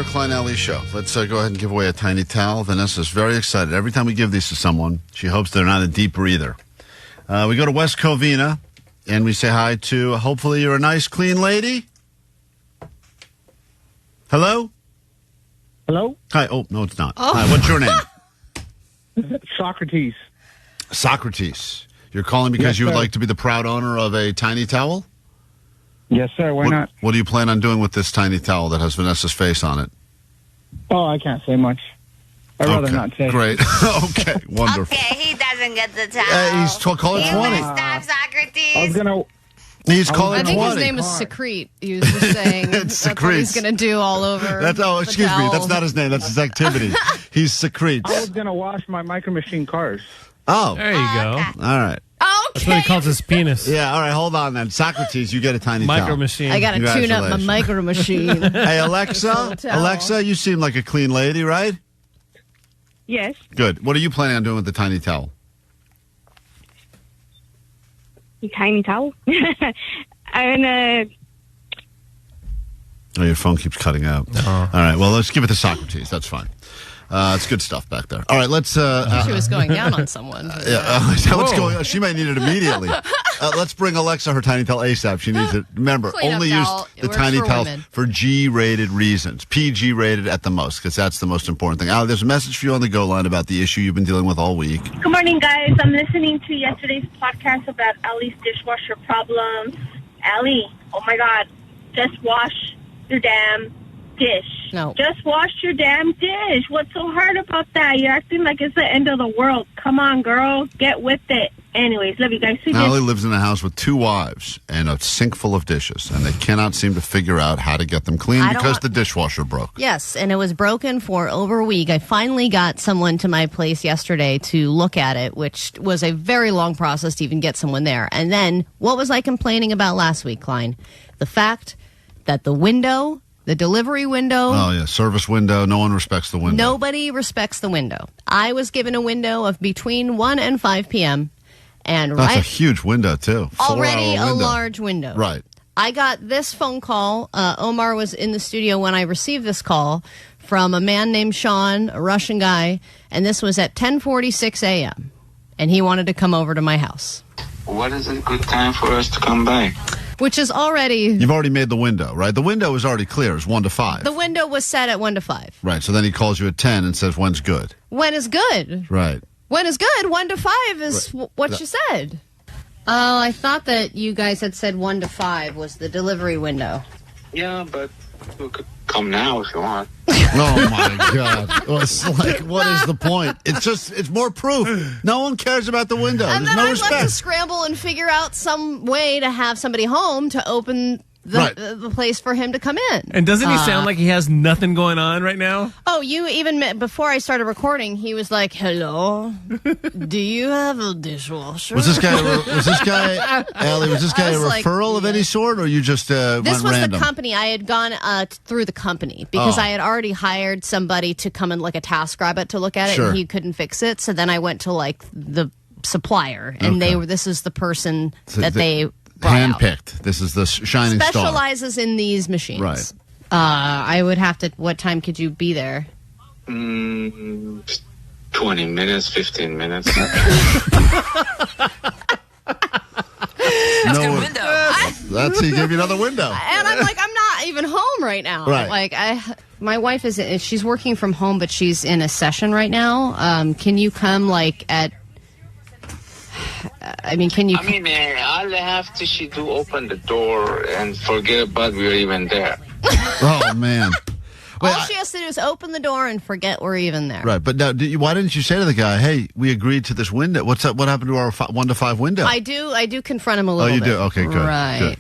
Klein, All.y Show. Let's go ahead and give away a tiny towel. Vanessa's very excited. Every time we give these to someone, she hopes they're not a deep breather. We go to West Covina, and we say hi to, hopefully you're a nice, clean lady. Hello? Hello? Hi. Oh, no, it's not. Hi, what's your name? Socrates. Socrates. You're calling because Yes, you would sir. like to be the proud owner of a tiny towel? Yes, sir. Why not? What do you plan on doing with this tiny towel that has Vanessa's face on it? Oh, I can't say much. I'd rather not say. Great. Okay, wonderful. Okay, he doesn't get the towel. He's caller 20. Stop, Socrates. I was going to... He's caller 20. I think his name is Secrete. He was just saying that's what he's going to do all over. Excuse me. That's not his name. That's his activity. He's Secrete. I was going to wash my Micro Machine cars. Oh. There you go. All right. That's what he calls his penis. Yeah, all right, hold on then. Socrates, you get a tiny Micro towel. machine. I got to tune up my micro machine. Hey, Alexa, you seem like a clean lady, right? Yes. Good. What are you planning on doing with the tiny towel? Tiny towel? I'm gonna... Oh, your phone keeps cutting out. All right, well, let's give it to Socrates. That's fine. It's good stuff back there. All right, let's... she was going down on someone. Yeah, is that what's going on? She might need it immediately. Let's bring Alexa her tiny towel ASAP. She needs it. Remember, Clean only up use towel. It the works tiny for towels women. for G-rated reasons. PG-rated at the most, because that's the most important thing. There's a message for you on the Go line about the issue you've been dealing with all week. Good morning, guys. I'm listening to yesterday's podcast about Allie's dishwasher problems. Allie, oh my God, just wash your damn dish. No. Just wash your damn dish. What's so hard about that? You're acting like it's the end of the world. Come on, girl. Get with it. Anyways, love you guys. See you. Allie lives in a house with 2 wives and a sink full of dishes, and they cannot seem to figure out how to get them clean because the dishwasher broke. Yes, and it was broken for over a week. I finally got someone to my place yesterday to look at it, which was a very long process to even get someone there. And then, what was I complaining about last week, Klein? The fact that the window, the delivery window... Oh, yeah, service window. No one respects the window. Nobody respects the window. I was given a window of between 1 and 5 p.m., and That's a huge window, too. 4-hour already a window. large window. Right. I got this phone call. Omar was in the studio when I received this call from a man named Sean, a Russian guy, and this was at 10:46 a.m., and he wanted to come over to my house. What is a good time for us to come by? Which is already... You've already made the window, right? The window is already clear. It's 1 to 5. The window was set at 1 to 5. Right, so then he calls you at 10 and says, when's good? When is good? Right. When is good? 1 to 5 is what you said. Oh, I thought that you guys had said 1 to 5 was the delivery window. Yeah, but you could come now if you want. Oh, my God. Well, it's like, what is the point? It's more proof. No one cares about the window. And There's then no I'd like to respect. scramble and figure out some way to have somebody home to open the place for him to come in. And doesn't he sound like he has nothing going on right now? Oh, you even before I started recording, he was like, "Hello, do you have a dishwasher?" Was this guy, Allie, was this guy I a was like, referral of any sort, or you just went This was random? the company. I had gone through the company because Oh. I had already hired somebody to come and like a TaskRabbit to look at it, Sure. and he couldn't fix it. So then I went to like the supplier, and this is the person So that they they brought out. handpicked. This is the shining star. Specializes in these machines. Right. I would have to. What time could you be there? 20 minutes, 15 minutes. That's he gave you another window. And I'm like, I'm not even home right now. Right. Like, my wife she's working from home, but she's in a session right now. Can you come like at? Can you? all they have to she do open the door and forget about we're even there. Oh, man. All she has to do is open the door and forget we're even there. Right, but now, why didn't you say to the guy, "Hey, we agreed to this window. What's up? What happened to our 1 to 5 window?" I do confront him a little you bit. do? Okay, good. Right. Good.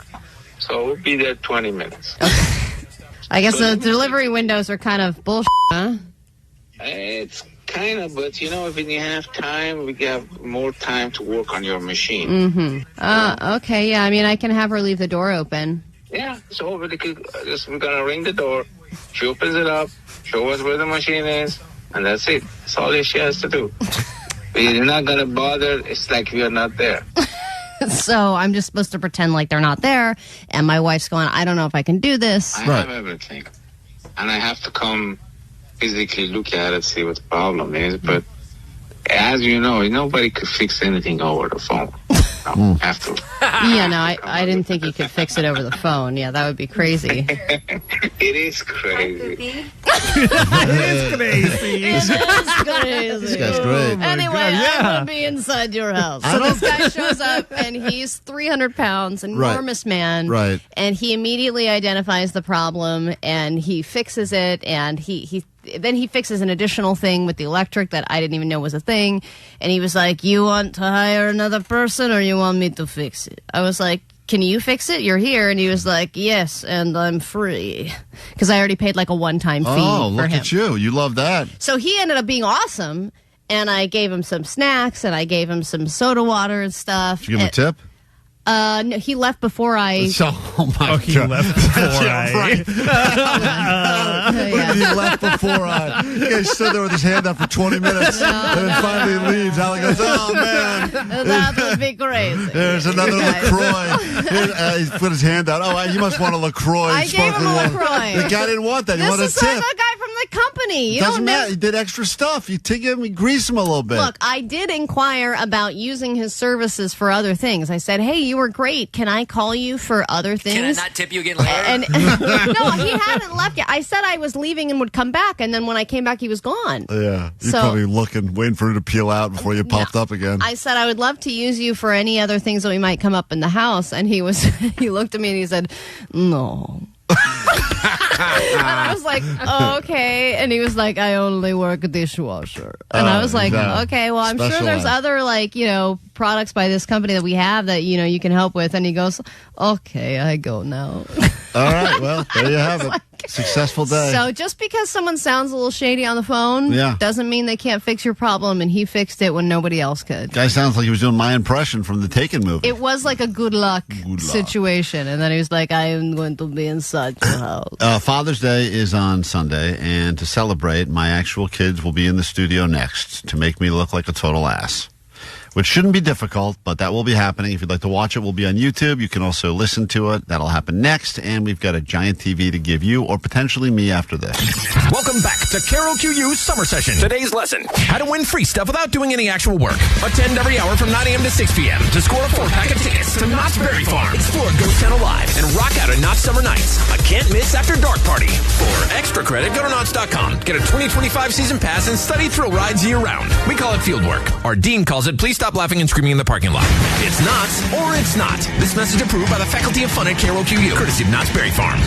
So we'll be there 20 minutes. I guess the delivery windows are kind of bullshit, huh? It's kind of, but when you have time, we have more time to work on your machine. Mm-hmm. Okay, yeah. I can have her leave the door open. Yeah, so we're gonna ring the door. She opens it up, show us where the machine is, and that's it. That's all she has to do. We're not gonna bother. It's like we are not there. So I'm just supposed to pretend like they're not there, and my wife's going, I don't know if I can do this. I have everything. and I have to come physically look at it, see what the problem is. But as you know, nobody could fix anything over the phone. Have to. Yeah, no, I didn't think you could fix it over the phone. Yeah, that would be crazy. It is crazy. It is crazy. It is crazy. This guy's great. Anyway, I will be inside your house. So this guy shows up, and he's 300 pounds, enormous man. Right. And he immediately identifies the problem, and he fixes it, and then he fixes an additional thing with the electric that I didn't even know was a thing. And he was like, you want to hire another person or you want me to fix it? I was like, can you fix it? You're here. And he was like, yes, and I'm free. Because I already paid like a one-time fee for him. Look at you. You love that. So he ended up being awesome. And I gave him some snacks and I gave him some soda water and stuff. Did you give him a tip? No, he left before I... Oh, my God. He left before I... He left before I... He guys stood there with his hand up for 20 minutes, and then finally leaves. Allie goes, oh, man. That would be crazy. There's another LaCroix. He put his hand out. Oh, you must want a LaCroix. I gave him a LaCroix. The guy didn't want that. He wanted a tip. This is a guy from the company. You Doesn't matter. He did extra stuff. You take him, you grease him a little bit. Look, I did inquire about using his services for other things. I said, hey, you were great. Can I call you for other things? Can I not tip you again later? And no, he hadn't left yet. I said I was leaving and would come back, and then when I came back, he was gone. Yeah, you're probably looking, waiting for it to peel out before you popped up again. I said I would love to use you for any other things that we might come up in the house, and he looked at me and he said, no. And I was like, okay. And he was like, I only work a dishwasher. And I was like, okay, well, I'm sure there's other, products by this company that we have that, you can help with. And he goes, okay, I go now. All right, well, there you have it. Successful day. So just because someone sounds a little shady on the phone doesn't mean they can't fix your problem, and he fixed it when nobody else could. Guy sounds like he was doing my impression from the Taken movie. It was like a good luck situation, and then he was like, I am going to be inside your house. Father's Day is on Sunday, and to celebrate, my actual kids will be in the studio next to make me look like a total ass. Which shouldn't be difficult, but that will be happening. If you'd like to watch it, we'll be on YouTube. You can also listen to it. That'll happen next. And we've got a giant TV to give you, or potentially me after this. Welcome back to KROQ Summer Session. Today's lesson, how to win free stuff without doing any actual work. Attend every hour from 9 a.m. to 6 p.m. to score a 4-pack of tickets to Knott's Berry Farm. Explore Ghost Town Alive and rock out at Knott's Summer Nights, a can't-miss after dark party. For extra credit, go to Knott's.com. Get a 2025 season pass and study thrill rides year-round. We call it field work. Our dean calls it please stop laughing and screaming in the parking lot. It's Knott's or it's not. This message approved by the Faculty of Fun at KROQ, courtesy of Knott's Berry Farm.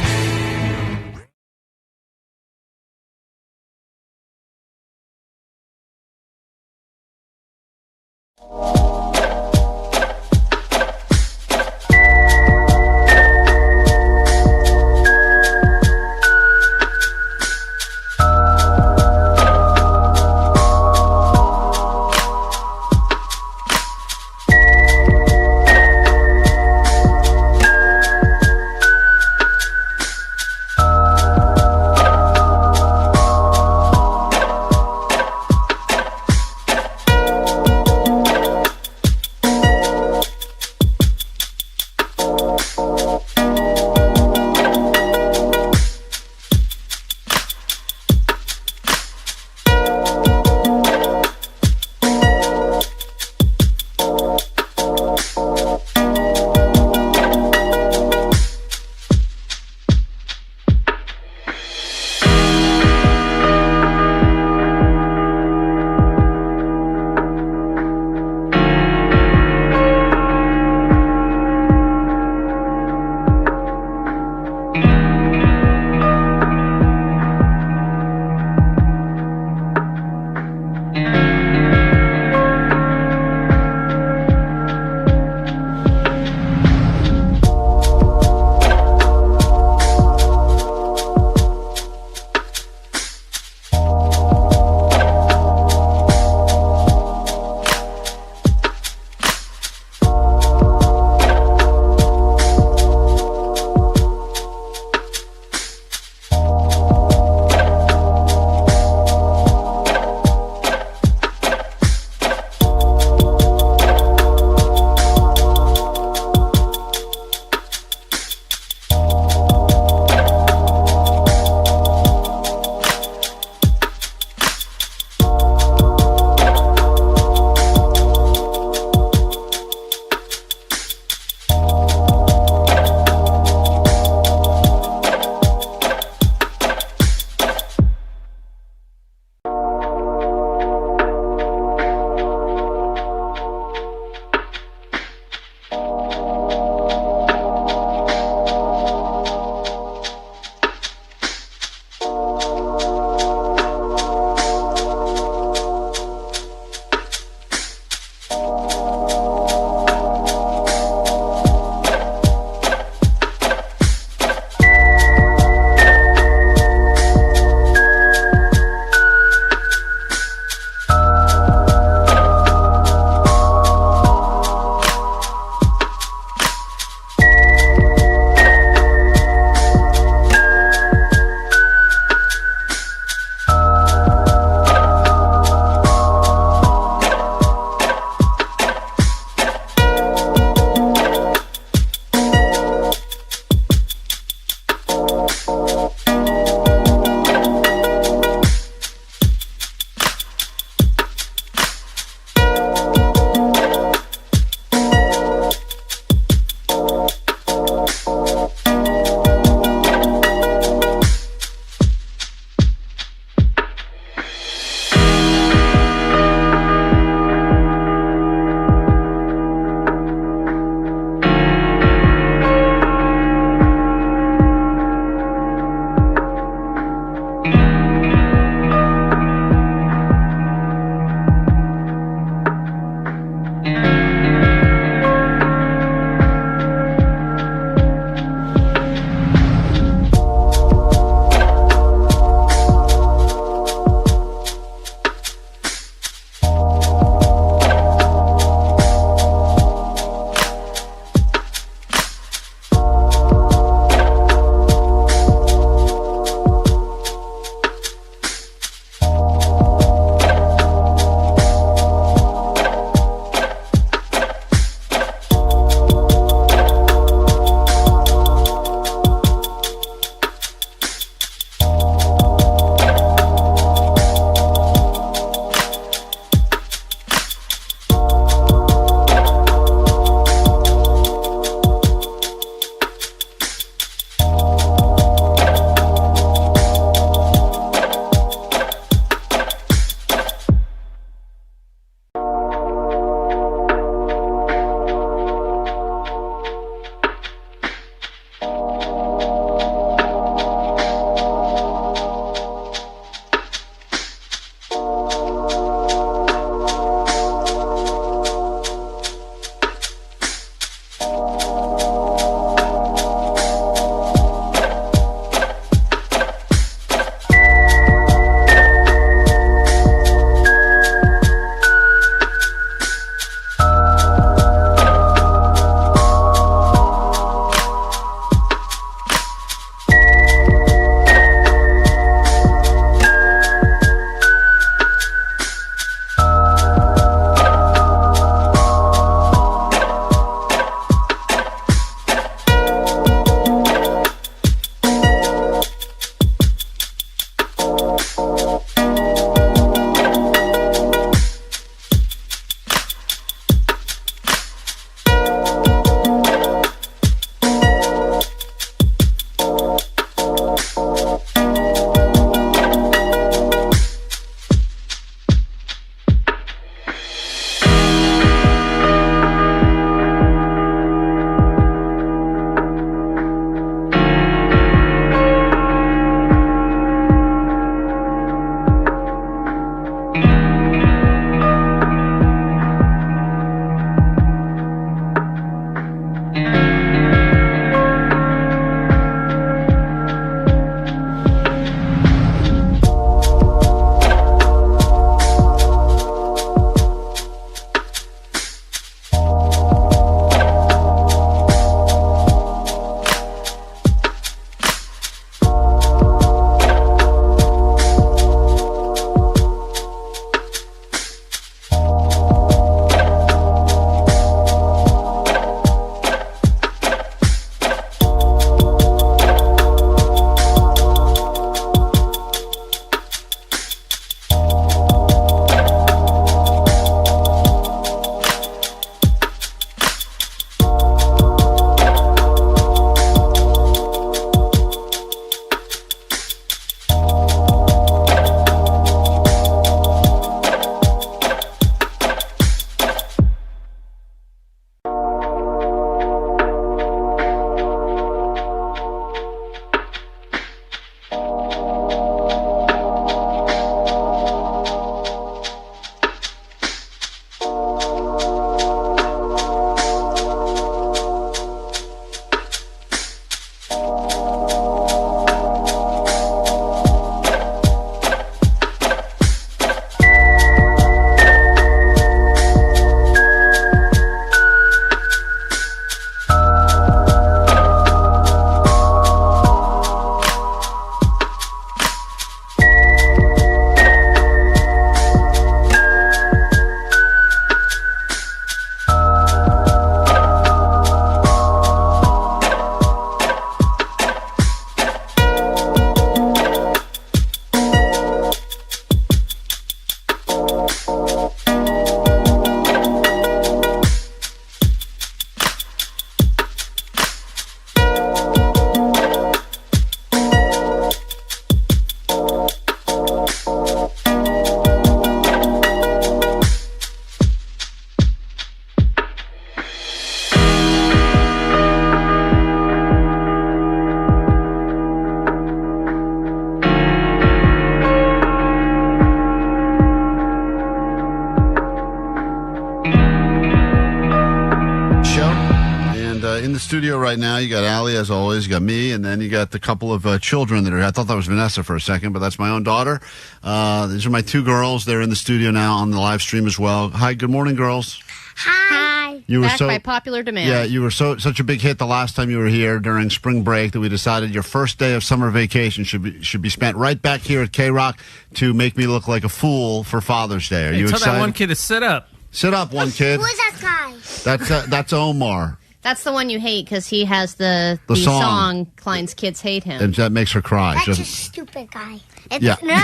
in the studio right now, you got Allie, as always. You got me, and then you got the couple of children that are. I thought that was Vanessa for a second, but that's my own daughter. These are my two girls. They're in the studio now on the live stream as well. Hi, good morning, girls. Hi. You were Back by popular demand. Yeah, you were such a big hit the last time you were here during spring break that we decided your first day of summer vacation should be spent right back here at KROQ to make me look like a fool for Father's Day. Are you excited? Tell that one kid to sit up. Sit up, one kid. Who is that guy? That's Omar. That's the one you hate because he has the song. Klein's Kids Hate Him. And that makes her cry. That's a stupid guy. Yeah. No,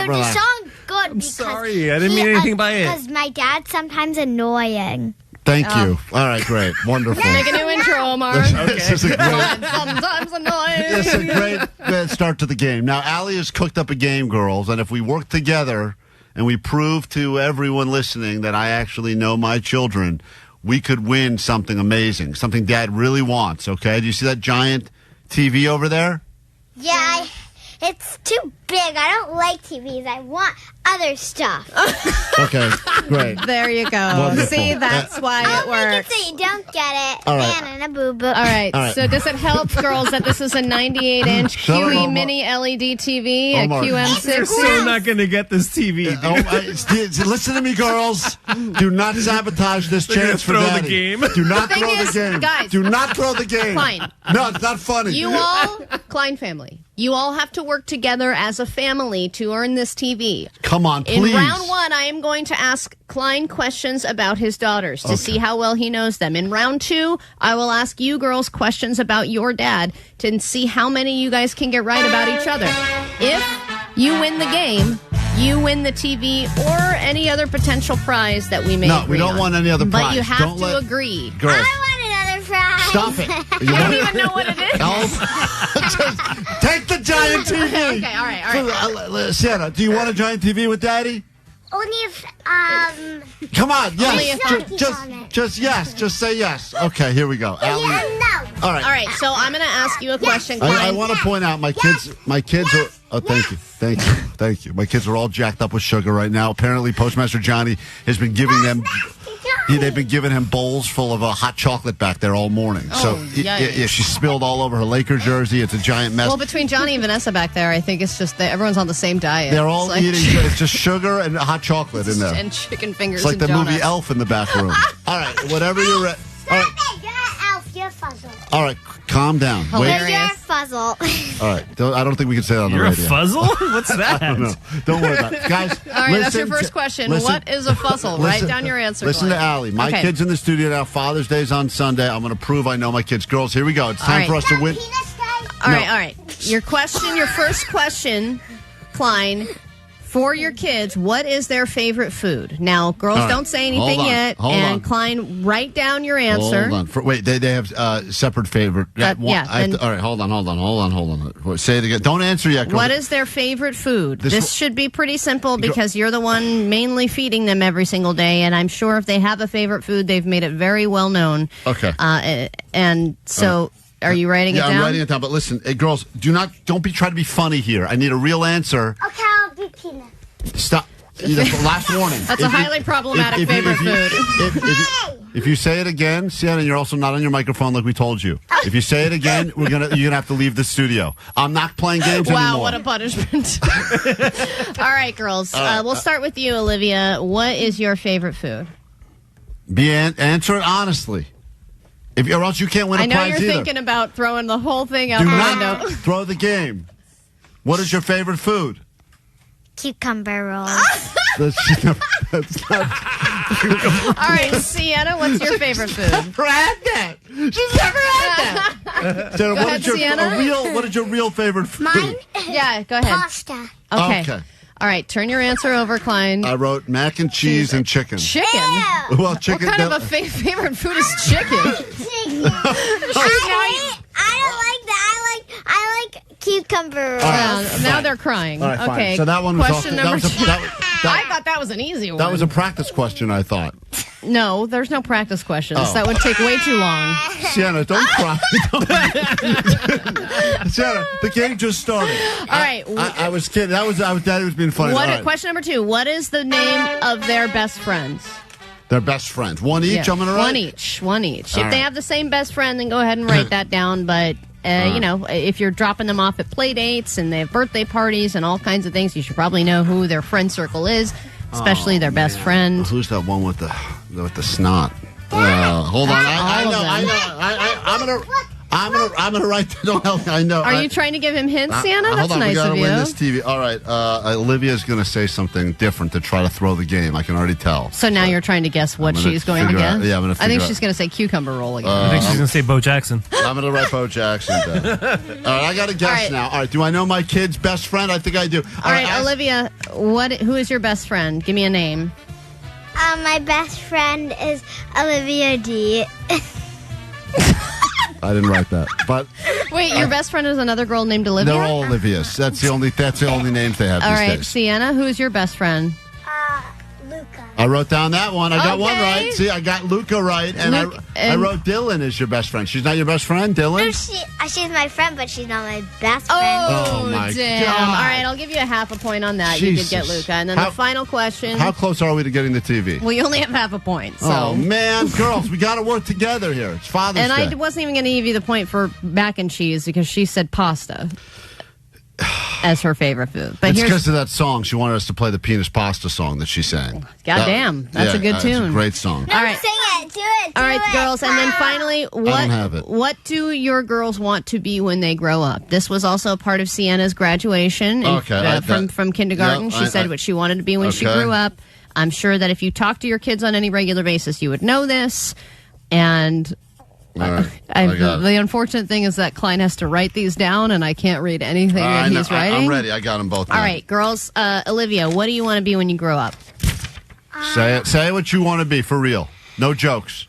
the song's good. I'm sorry, I didn't mean anything by it. Because my dad's sometimes annoying. Thank you. All right, great. Wonderful. Make a new intro, Omar. This is a great, Sometimes annoying. this is a great start to the game. Now, Allie has cooked up a game, girls, and if we work together and we prove to everyone listening that I actually know my children, we could win something amazing, something Dad really wants, okay? Do you see that giant TV over there? Yeah, it's too big. I don't like TVs. I want other stuff. Okay, great. There you go. Wonderful. See, that's why it works. So you don't get it. All right. And a boo-boo. All right. All right. So does it help, girls, that this is a 98-inch Shut up, QE Omar. mini LED TV, Omar. a QM6? You're so not going to get this TV, dude. Listen to me, girls. Do not sabotage this They're chance for gonna throw Daddy. the game. Do not The thing throw is, the game. guys- Do not throw the game. Klein. No, it's not funny. You all, Klein family, you all have to work together as a family to earn this TV. Come on, In please. round one, I am going to ask Klein questions about his daughters to see how well he knows them. In round two, I will ask you girls questions about your dad to see how many you guys can get right about each other. If you win the game, you win the TV or any other potential prize that we may No, agree we don't on. want any other prize. But you have Don't to let- agree. Girls. I want another prize. Stop it. You don't even know what it is. Just take the giant TV. Okay, all right. Sienna, do you want a giant TV with Daddy? Only if, Come on, Only yes. if Just yes. Just say yes. Okay, here we go. Allie. no. All right. All right, so I'm going to ask you a question, I Klein. want to point out my kids are. Oh, thank you. My kids are all jacked up with sugar right now. Apparently, Postmaster Johnny has been giving them. They've been giving him bowls full of hot chocolate back there all morning. So yikes. she spilled all over her Laker jersey. It's a giant mess. Well, between Johnny and Vanessa back there, I think it's just that everyone's on the same diet. They're all It's like- eating. It's just sugar and hot chocolate in there. and chicken fingers. It's like and the donuts. movie Elf in the back room. All right, whatever you're ready. All right, You're fuzzle. all right, calm down. Wait. You're fuzzle. All right, I don't think we can say that on the You're a radio. fuzzle? What's that? I don't know. Don't worry about it. Guys, All right, that's your listen first to- question. listen- What is a fuzzle? Write down your answer. Listen to Glenn. Allie. My Okay. kid's in the studio now. Father's Day's on Sunday. I'm going to prove I know my kids. Girls, here we go. It's time right. for us to win. All right. Your first question, Klein, for your kids, what is their favorite food? Now, girls, All right. don't say anything Hold on. yet. Hold and on. Klein, write down your answer. Hold on. Wait, they have separate favorite. But, yeah, I have to- all right, hold on. Say it again. Don't answer yet. Girls. What is their favorite food? This This should be pretty simple because you're the one mainly feeding them every single day, and I'm sure if they have a favorite food, they've made it very well known. Okay. And so, are you writing it down? I'm writing it down. But listen, hey, girls, don't try to be funny here. I need a real answer. Okay, I'll do peanut. Stop. Last warning. That's a highly problematic favorite food. If you say it again, Sienna, you're also not on your microphone like we told you. If you say it again, you're gonna have to leave the studio. I'm not playing games Wow, anymore. what a punishment. All right, girls. We'll start with you, Olivia. What is your favorite food? Answer it honestly. Or else you can't win a I know prize you're either. thinking about throwing the whole thing out Do the not window. throw the game. What is your favorite food? Cucumber rolls. That's not. All right, Sienna, what's your favorite food? Never had that. She's never had that. Sienna, Go ahead, Sienna. what is your real favorite food? Mine? Yeah, go ahead. Pasta. Okay. All right, turn your answer over, Klein. I wrote mac and cheese and chicken. Chicken? Well, chicken. What kind of a favorite food is chicken? I don't like that. I like cucumber rolls. Now they're crying. All right, fine. Okay. So that one was question off. number That was two. that I thought that was an easy one. That was a practice question, I thought. No, there's no practice questions. Oh. That would take way too long. Sienna, don't cry. Sienna, the game just started. All right. I was kidding. Daddy was being funny. What? All right. Question number two. What is the name of their best friends? Their best friend. One each, I'm going to write? One each. All If they right. have the same best friend, then go ahead and write that down. But, you know, if you're dropping them off at play dates and they have birthday parties and all kinds of things, you should probably know who their friend circle is, especially their best friend. Who's that one with the snot? Hold on. I'm gonna write. Don't help me. I know. Are you trying to give him hints, Sienna? That's hold on, nice we gotta of you. win this TV. All right. Olivia's gonna say something different to try to throw the game. I can already tell. So now you're trying to guess what she's going to figure guess? out- yeah, I'm gonna I think figure she's out. going to say cucumber roll again. I think she's going to say Bo Jackson. I'm gonna write Bo Jackson down. All right, I got to guess All right. now. All right. Do I know my kid's best friend? I think I do. All right, Olivia, who is your best friend? Give me a name. My best friend is Olivia D. I didn't write that, but Wait, your best friend is another girl named Olivia? they're all Olivias. That's the only names they have All these right, days. Sienna, who's your best friend? I wrote down that one. I got one Okay. right. See, I got Luca right, and I wrote Dylan as your best friend. She's not your best friend, Dylan? No, she's my friend, but she's not my best friend. Oh, my damn. God. All right, I'll give you a half a point on that. You did get Jesus. Luca. And then How- the final question. How close are we to getting the TV? Well, you only have half a point. So. Oh, man. Girls, we got to work together here. It's Father's And Day. I wasn't even going to give you the point for mac and cheese because she said pasta as her favorite food. But it's here's because of that song. She wanted us to play the penis pasta song that she sang. goddamn, that's a good tune. It's a great song. No, All right. sing it. Do it. All right, girls, and then finally, don't have it. what do your girls want to be when they grow up? This was also a part of Sienna's graduation Okay, from kindergarten. Yep, She said what she wanted to be when she Okay. grew up. I'm sure that if you talk to your kids on any regular basis, you would know this. And All right. I got it. the unfortunate thing is that Klein has to write these down, and I can't read anything that he's writing. I'm ready. I got them both. All now. right, girls. Olivia, what do you want to be when you grow up? Say it. Say what you want to be for real. No jokes.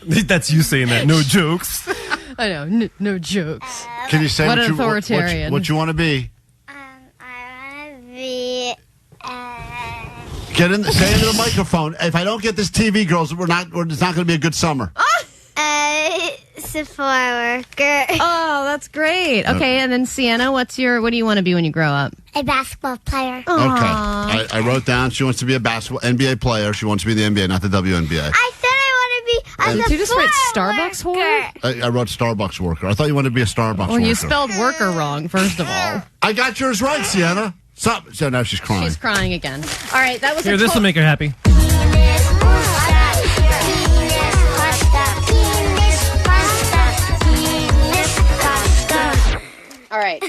That's you saying that. No jokes. I know, no jokes. Can you say What what, an you, authoritarian. what you want to be? I want to be. Get in. Say into the microphone. If I don't get this TV, girls, it's not going to be a good summer. Sephora worker. Oh, that's great. Okay, and then Sienna, what do you want to be when you grow up? A basketball player. Okay. I wrote down she wants to be a basketball NBA player. She wants to be in the NBA, not the WNBA. I said I want to be Did you just write Starbucks whore? I wrote Starbucks worker. I thought you wanted to be a Starbucks Well, worker. you spelled worker wrong, first of all. I got yours right, Sienna. Stop. So now she's crying. She's crying again. All right, that was Here, this will make her happy. All right.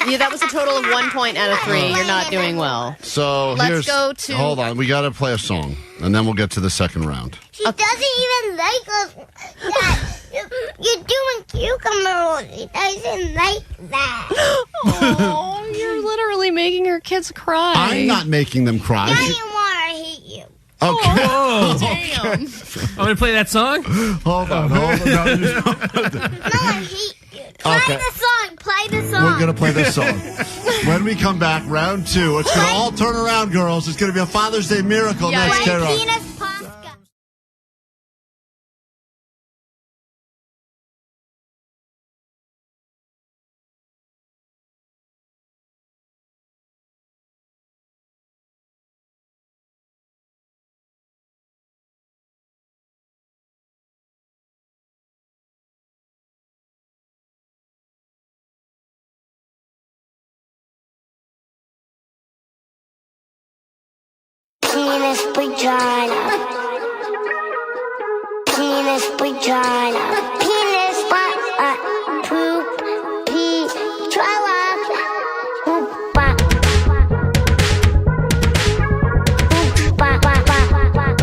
Yeah, that was a total of 1 point out of 3. You're not doing well. So Let's go to- Hold on. We got to play a song, and then we'll get to the second round. She doesn't even like us. You're doing cucumber rolls. She doesn't like that. Oh, you're literally making her kids cry. I'm not making them cry. Yeah, you are. I hate you. Okay. Oh, damn. I'm going to play that song? Hold on. No, I hate you. Play Okay. the song. Play the song. We're going to play this song. When we come back, round 2, it's going to all turn around, girls. It's going to be a Father's Day miracle next, Play KROQ. penis pasta. Penis vagina. Penis vagina. Penis poop pee trailer. Hoopa. Hoopa.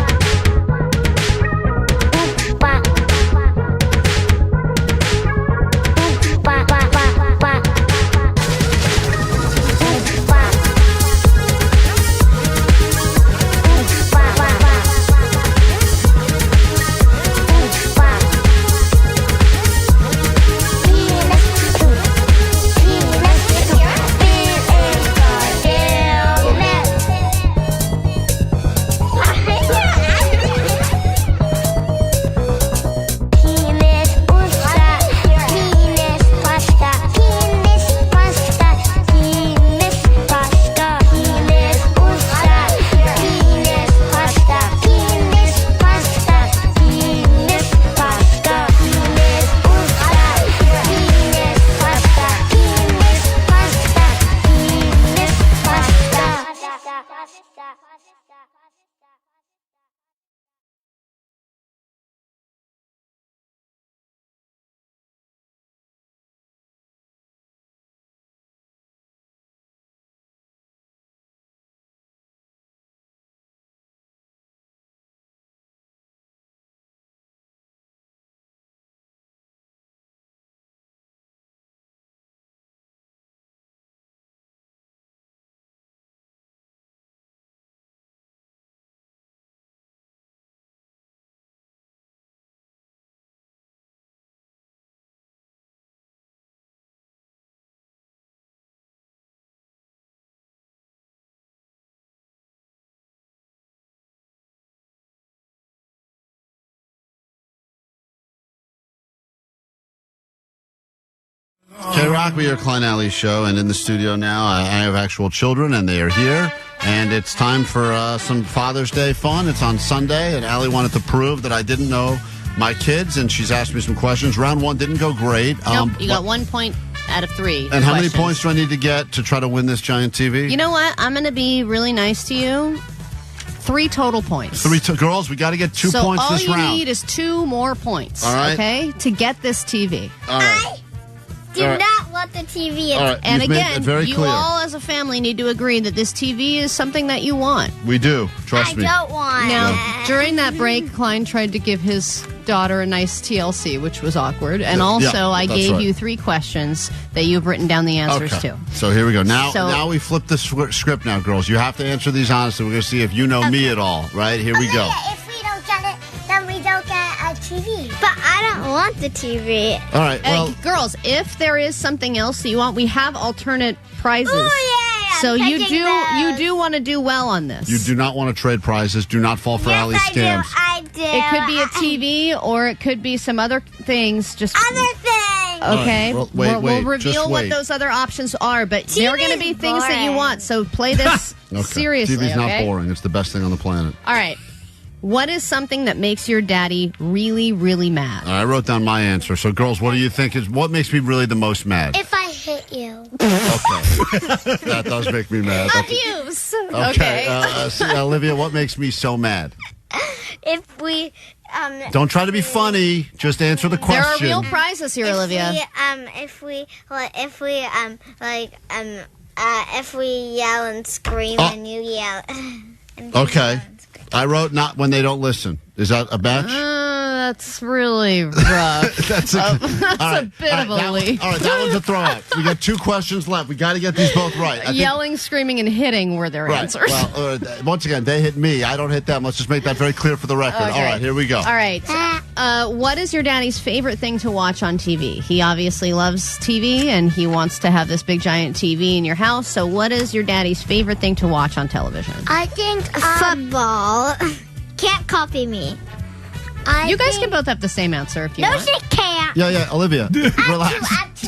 KROQ, we are Klein, A.D Show, and in the studio now, I have actual children, and they are here. And it's time for some Father's Day fun. It's on Sunday, and Allie wanted to prove that I didn't know my kids, and she's asked me some questions. Round one didn't go great. Nope, you got 1 point out of 3. And how many points do I need to get to try to win this giant TV? You know what? I'm going to be really nice to you. 3 total points. Girls, we got to get 2 points this round. So all you need is 2 more points, all right, okay, to get this TV. All right. Do not want the TV. Right. And again, you clear. all as a family need to agree that this TV is something that you want. We do. Trust me. I don't want Now, during that break, Klein tried to give his daughter a nice TLC, which was awkward. And also, I gave you 3 questions that you've written down the answers to. So here we go. Now we flip the script now, girls. You have to answer these honestly. We're going to see if you know me at all, right? Here we go. If we don't get it, then we don't get a TV. But I don't want the TV. All right, well. Girls, if there is something else that you want, we have alternate prizes. Oh, yeah. So you do want to do well on this. You do not want to trade prizes. Do not fall for Allie's scams. I do. It could be a TV or it could be some other things. Just other things. Okay. Right, we'll reveal what those other options are, but they're going to be things that you want. So play this seriously. TV's not boring. It's the best thing on the planet. All right. What is something that makes your daddy really, really mad? I wrote down my answer. So, girls, what do you think what makes me really the most mad? If I hit you. Okay. That does make me mad. Abuse. Okay. See, Olivia, what makes me so mad? If we... Don't try to be funny. Just answer the question. There are real prizes here, Olivia. If we yell and scream and you yell... Okay. I wrote not when they don't listen. Is that a batch? That's really rough. That's a bit of a leap. All right, that one's a throw out. We got 2 questions left. We got to get these both right. Yelling, screaming, and hitting were their answers. Well, once again, they hit me. I don't hit them. Let's just make that very clear for the record. Okay. All right, here we go. All right. What is your daddy's favorite thing to watch on TV? He obviously loves TV, and he wants to have this big, giant TV in your house. So what is your daddy's favorite thing to watch on television? I think football. Can't copy me. You guys can both have the same answer if you want. No, she can't. Yeah, Olivia. Relax.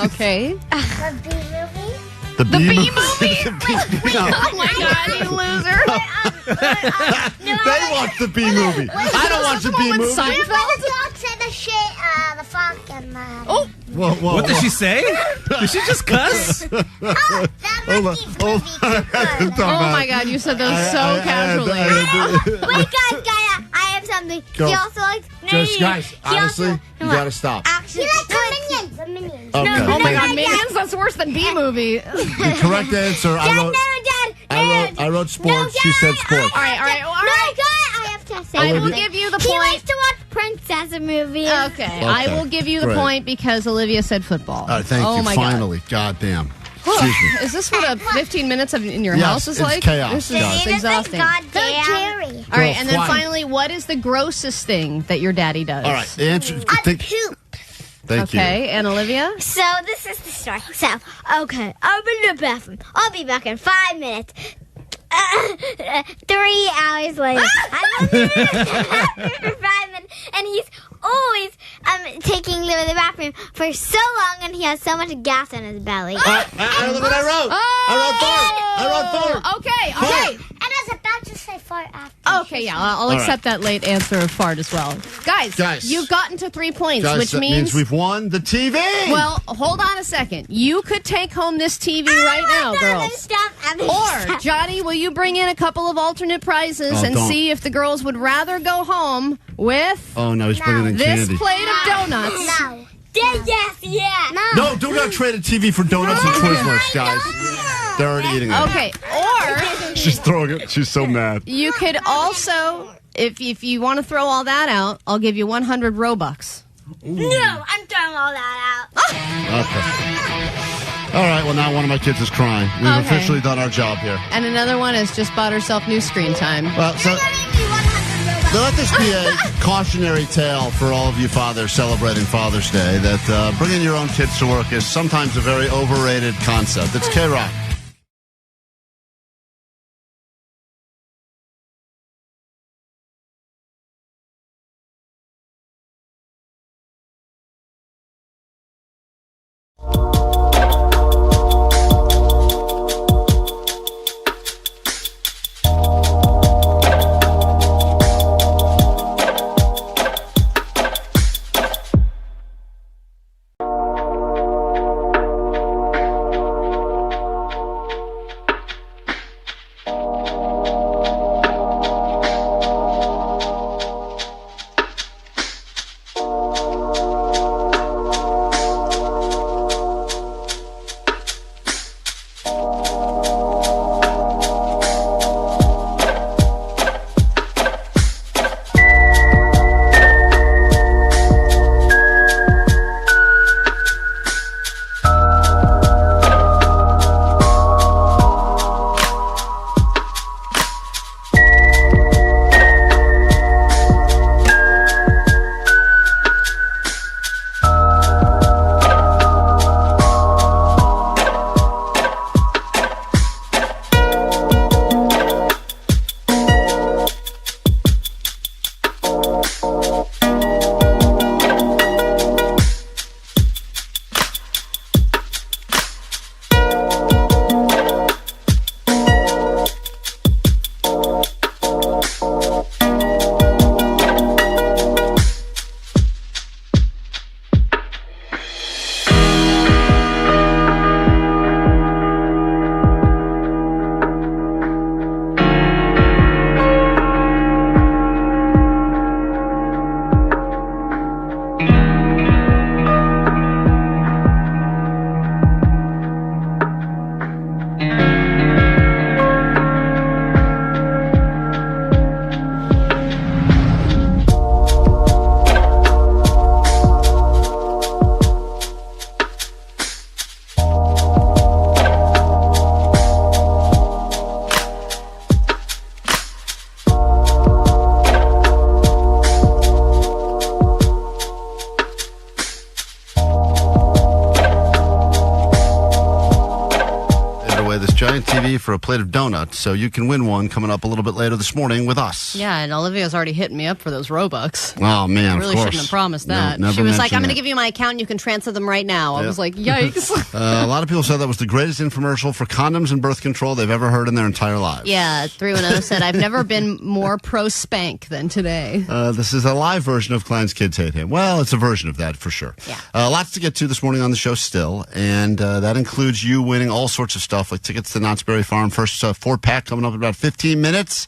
Okay. The B movie? The B movie? Oh my God, you loser. They watch the B movie. I don't watch the B movie. The dog said the shit, the fuck, and the... Oh. Whoa. What did she say? Did she just cuss? That must be pretty good. Oh my God, you said those so casually. Wait, guys, I have something. Go. He also likes... Guys, honestly, you gotta stop. Actually, he likes the Minions. Okay. Oh my God, Minions? That's worse than B movie. The correct answer, I wrote sports. She said sports. All right. I have to say. I will give you the point. He likes to watch princess movies. Okay. I will give you the point because Olivia said football. All right, thank you. My Finally. God damn. Excuse me. Is this what 15 minutes in your house is it's like? chaos. This is exhausting. Jerry. All right, and then finally, what is the grossest thing that your daddy does? All right, the answer. Poop. Thank you. Okay, and Olivia? So this is the story. So, okay, I'm in the bathroom. I'll be back in 5 minutes. 3 hours later, I'm in the bathroom for 5 minutes, and he's always taking the bathroom for so long, and he has so much gas in his belly. Look what I wrote. I wrote fart. Okay. And I was about to say fart after. Okay, yeah, I'll accept that late answer of fart as well. Guys, you've gotten to 3 points, which that means we've won the TV. Well, hold on a second. You could take home this TV right now, girls. Or, Johnny, will you bring in a couple of alternate prizes and see if the girls would rather go home with... Oh, no, he's bringing in this candy. plate of donuts. No. Yes. No, do not trade a TV for donuts and Twizzlers, guys. They're already eating it. Okay, or... She's throwing it. She's so mad. You could also, if you want to throw all that out, I'll give you 100 Robux. Ooh. No, I'm throwing all that out. Okay. All right, well, now one of my kids is crying. We've officially done our job here. And another one has just bought herself new screen time. Well, so let this be a cautionary tale for all of you fathers celebrating Father's Day that bringing your own kids to work is sometimes a very overrated concept. It's KROQ. giant TV for a plate of donuts, so you can win one coming up a little bit later this morning with us. Yeah, and Olivia's already hitting me up for those Robux. Oh, man, I really of course. shouldn't have promised that. No, she was like, I'm going to it. give you my account and you can transfer them right now. I was like, yikes. A lot of people said that was the greatest infomercial for condoms and birth control they've ever heard in their entire lives. Yeah, 310 said, I've never been more pro-spank than today. This is a live version of Klein's Kids Hate Him. Well, it's a version of that for sure. Yeah. Lots to get to this morning on the show still, and that includes you winning all sorts of stuff, like tickets to Knott's Berry Farm, first 4-pack coming up in about 15 minutes.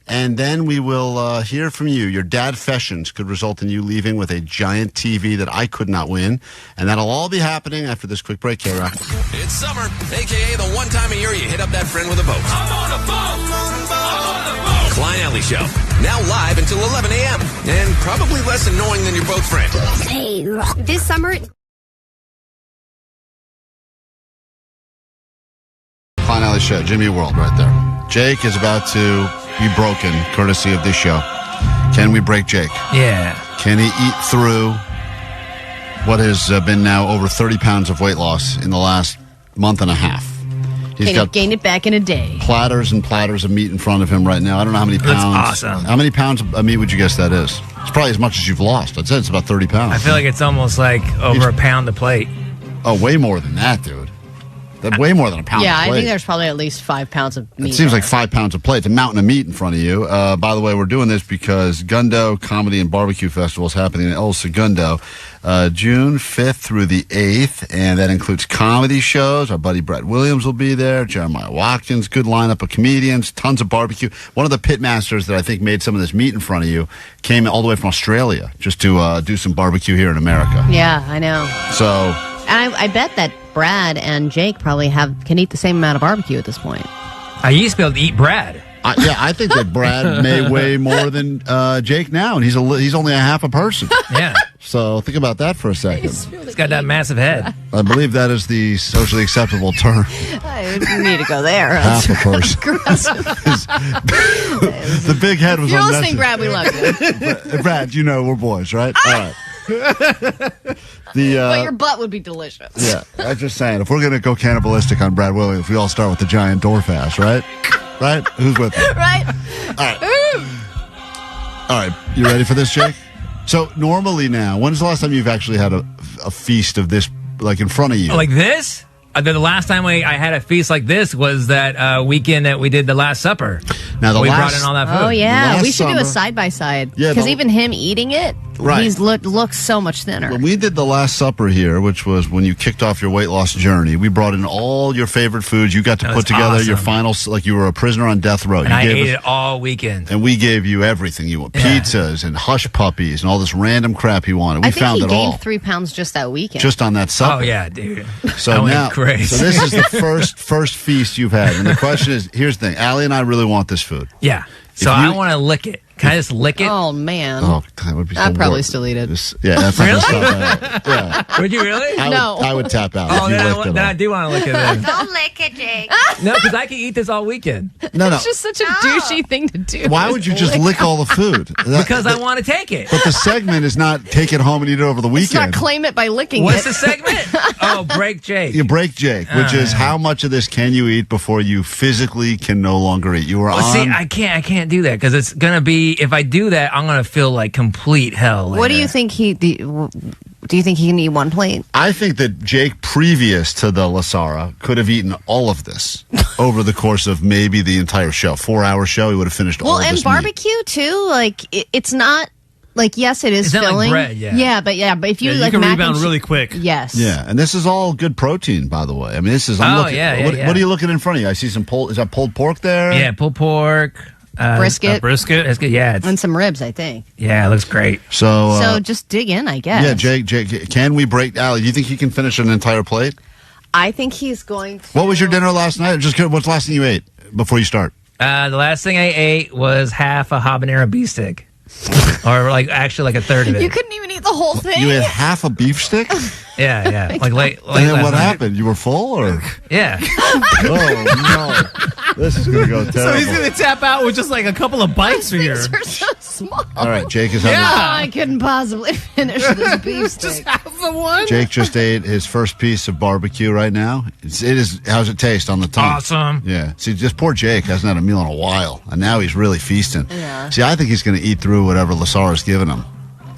And then we will hear from you. Your dad fashions could result in you leaving with a giant TV that I could not win. And that'll all be happening after this quick break, KROQ. It's summer, a.k.a. the one time a year you hit up that friend with a boat. I'm on a boat! I'm on a boat! Klein, A.D.D Show. Now live until 11 a.m. And probably less annoying than your boat friend. Hey, this summer... Klein, A.D.D Show, Jimmy World right there. Jake is about to be broken, courtesy of this show. Can we break Jake? Yeah. Can he eat through what has been now over 30 pounds of weight loss in the last month and a half? He's got gained it back in a day. platters and platters of meat in front of him right now. I don't know how many pounds. That's awesome. How many pounds of meat would you guess that is? It's probably as much as you've lost. I'd say it's about 30 pounds. I feel like it's almost like over a pound a plate. Oh, way more than that, dude. That's way more than a pound Yeah, a plate. I think there's probably at least 5 pounds of meat. It seems like 5 pounds of plate. It's a mountain of meat in front of you. By the way, we're doing this because Gundo Comedy and Barbecue Festival is happening in El Segundo, June 5th through the 8th, and that includes comedy shows. Our buddy Brett Williams will be there, Jeremiah Watkins, good lineup of comedians, tons of barbecue. One of the pit masters that I think made some of this meat in front of you came all the way from Australia just to do some barbecue here in America. Yeah, I know. So... And I bet that Brad and Jake probably can eat the same amount of barbecue at this point. I used to be able to eat Brad. I think that Brad may weigh more than Jake now, and he's only a half a person. Yeah. So think about that for a second. He's got that massive head. I believe that is the socially acceptable term. I need to go there. Half a person. The big head was You're unnecessary. listening, Brad. We love you. Brad, you know we're boys, right? All right. But your butt would be delicious. Yeah, I'm just saying, if we're going to go cannibalistic on Brad Williams, we all start with the giant dwarf ass, right? Right? Who's with me? Right? All right. You ready for this, Jake? So normally now, when's the last time you've actually had a feast of this, like in front of you? Like this? The last time I had a feast like this was that weekend that we did the Last Supper. Now we brought in all that food. Oh, yeah. We should do summer- a side-by-side. Yeah, Because but- even him eating it, Right. he's looks so much thinner. When we did the Last Supper here, which was when you kicked off your weight loss journey, we brought in all your favorite foods. You got to That put was together your awesome. final, like you were a prisoner on death row. And I ate it all weekend. And we gave you everything you want. Pizzas and hush puppies and all this random crap you wanted. We I think found he it gained all. 3 pounds just that weekend. Just on that supper. Oh, yeah, dude. So I went now, crazy. so this is the first feast you've had. And the question is, here's the thing. Allie and I really want this food. Yeah. So I want to lick it. Can I just lick it? Oh, man. Oh, that would be so I'd probably worth- still eat it. Yeah, that's not Really? gonna stop out. Yeah. Would you really? I would tap out Oh, if you then, licked it then all. I do want to lick it then. Don't lick it, Jake. No, because I can eat this all weekend. No, It's just such a douchey thing to do. Why would you just lick all the food? Because I want to take it. But the segment is not take it home and eat it over the It's not weekend. claim it by licking What's it. the segment? Oh, break Jake. You break Jake, which is how much of this can you eat before you physically can no longer eat? You were Well, on. see, I can't do that because it's gonna be. If I do that, I'm gonna feel like complete hell. What do later. you think do you think he can eat one plate? I think that Jake, previous to the Lasara, could have eaten all of this over the course of maybe the entire show. 4-hour show, he would have finished all Well, of and this meat. barbecue too. Like it's not like yes, it is It's not like filling. bread, yeah. but if you Yeah, you like can mac rebound and really quick. Yes. Yeah, and this is all good protein, by the way. I mean, this is. I'm Oh, looking, yeah, what, yeah. what are you looking in front of you? I see some is that pulled pork there? Yeah, pulled pork, Brisket. brisket. Yeah, And some ribs, I think. yeah, it looks great. So, So just dig in, I guess. yeah, Jake, can we break? Allie, do you think he can finish an entire plate? I think he's going to. What was your dinner last night? What's the last thing you ate before you start? The last thing I ate was half a habanero beef stick, or actually a third of it. You couldn't even eat the whole thing. You ate half a beef stick? Yeah. And then what happened? You were full, or? Yeah. Oh no, this is gonna go terrible. So he's going to tap out with just like a couple of bites for here. These are so small. All right, Jake is Yeah. Oh, I couldn't possibly finish this beef stick. Just half the one. Jake just ate his first piece of barbecue right now. It is. How's it taste on the tongue? Awesome. Yeah. See, just poor Jake hasn't had a meal in a while, and now he's really feasting. Yeah. See, I think he's going to eat through whatever Lasara's giving him.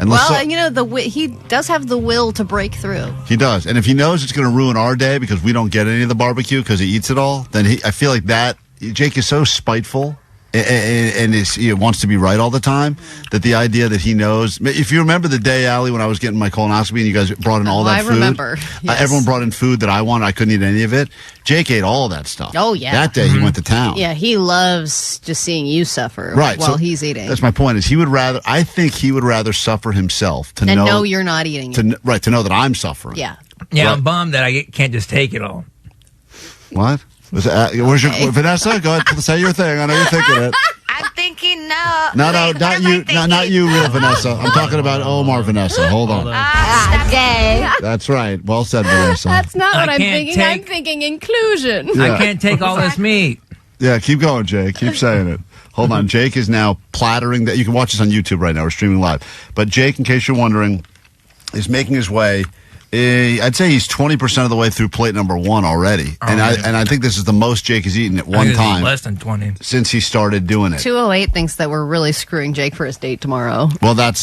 And Well, you know, he does have the will to break through. he does. And if he knows it's going to ruin our day because we don't get any of the barbecue because he eats it all, then I feel like that Jake is so spiteful and he wants to be right all the time that the idea that he knows. If you remember the day, Allie, when I was getting my colonoscopy and you guys brought in all that food. I remember. Yes. Everyone brought in food that I wanted. I couldn't eat any of it. Jake ate all that stuff. Oh, yeah. That day he went to town. Yeah, he loves just seeing you suffer Right, while so he's eating. That's my point. Is I think he would rather suffer himself to and know know you're not eating it. to know that I'm suffering. Yeah. Yeah, Right. I'm bummed that I can't just take it all. What? Where's your Vanessa? Go ahead, say your thing. I know you're thinking it. I'm thinking no. No, not you. Not you, real Vanessa. I'm talking about Omar Vanessa. Hold on. Okay. That's right. Well said, Vanessa. That's not what I I'm can't thinking. I'm take- thinking inclusion. Yeah. I can't take all this meat. Yeah, keep going, Jake. Keep saying it. Hold on. Jake is now plattering that. You can watch this on YouTube right now. We're streaming live. But Jake, in case you're wondering, is making his way. I'd say he's 20% of the way through plate number 1 already. And I think this is the most Jake has eaten at one time. Less than 20. Since he started doing it. 208 thinks that we're really screwing Jake for his date tomorrow. Well, that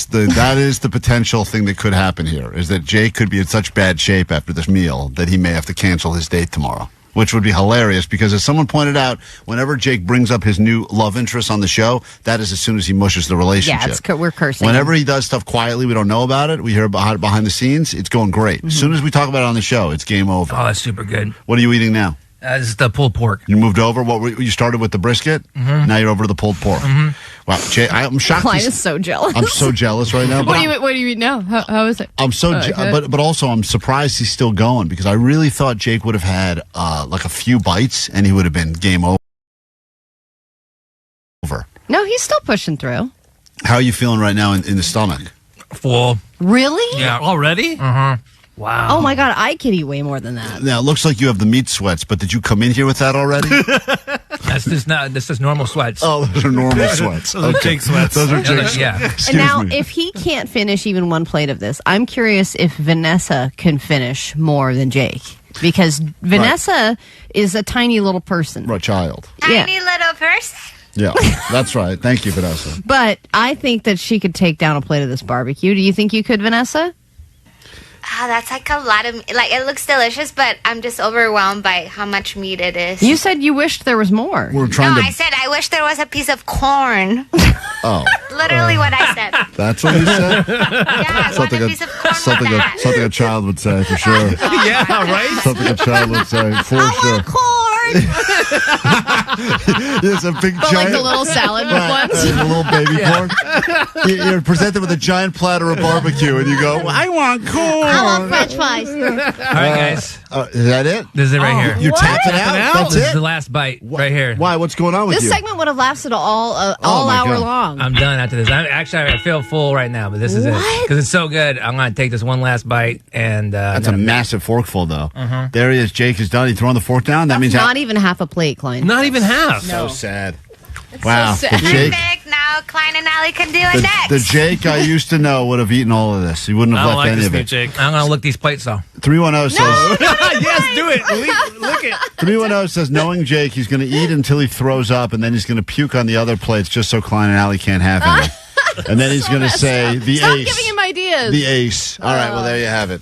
is the potential thing that could happen here, is that Jake could be in such bad shape after this meal that he may have to cancel his date tomorrow, which would be hilarious because, as someone pointed out, whenever Jake brings up his new love interest on the show, that is as soon as he mushes the relationship. Yeah, we're cursing. Whenever he does stuff quietly, we don't know about it. We hear about it behind the scenes. It's going great. As soon as we talk about it on the show, it's game over. Oh, that's super good. What are you eating now? This is the pulled pork. You moved over. You started with the brisket. Mm-hmm. Now you're over to the pulled pork. Mm-hmm. Wow, Jay, I'm shocked. Klein is so jealous. I'm so jealous right now. What do you eat now? How is it? I'm so, but also I'm surprised he's still going because I really thought Jake would have had like a few bites and he would have been game over. No, he's still pushing through. How are you feeling right now in the stomach? Full. Really? Yeah. Already? Uh-huh. Wow. Oh my God, I could eat way more than that. Now it looks like you have the meat sweats, but did you come in here with that already? This is normal sweats. Oh, those are normal sweats. Those are Jake sweats. Those are Jake sweats. Yeah. And now, if he can't finish even one plate of this, I'm curious if Vanessa can finish more than Jake. Because Vanessa is a tiny little person. Right, child. Tiny little person. Yeah, that's right. Thank you, Vanessa. But I think that she could take down a plate of this barbecue. Do you think you could, Vanessa? Oh, that's like a lot of like it looks delicious, but I'm just overwhelmed by how much meat it is. You said you wished there was more. We're trying no, to. I said I wish there was a piece of corn. Oh. Literally what I said. That's what you said? Yeah, something a piece of corn something a child would say, for sure. Yeah, right? Something a child would say, for sure. Corn! There's a big but giant. like the little salad ones? The little baby corn. You're presented with a giant platter of barbecue, and you go, I want corn. I want French fries. All right, guys. Is that it? This is it right here. You're tapping out? That's This is it? the last bite right here. Why? What's going on with This you? segment would have lasted all my hour God. long. I'm done after this. I feel full right now, but this is it. Because it's so good. I'm going to take this one last bite. And That's a massive forkful, though. Uh-huh. There he is. Jake is done. He throwing the fork down. That means not even half a plate, Klein. Not even half. So sad. Wow. so sad. The Jake, Perfect. Now Klein and Allie can do it next. the Jake I used to know would have eaten all of this. He wouldn't I have don't left like any this of new it. Jake. I'm going to lick these plates, though. 310 says. Yes, do it. Look it. 310 says, knowing Jake, he's going to eat until he throws up, and then he's going to puke on the other plates just so Klein and Allie can't have any. And then he's going to say, the Stop ace. giving him ideas. The ace. All right, well, there you have it.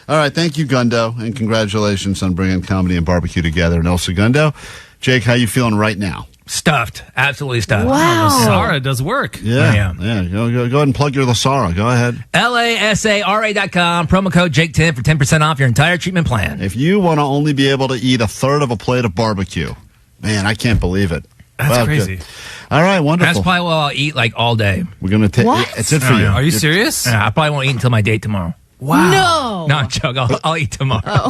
All right, thank you, Gundo, and congratulations on bringing comedy and barbecue together. And also, Gundo, Jake, how you feeling right now? Stuffed. Absolutely stuffed. Wow. Sarah does work. Yeah. Go ahead and plug your Lasara. Go ahead. LASARA.com. Promo code Jake10 for 10% off your entire treatment plan. If you want to only be able to eat a third of a plate of barbecue, man, I can't believe it. That's crazy. Good. All right, wonderful. That's probably what I'll eat like all day. We're going to take it's it for you. Are you serious? Yeah, I probably won't eat until my date tomorrow. Wow. No, I'm joking. I'll eat tomorrow.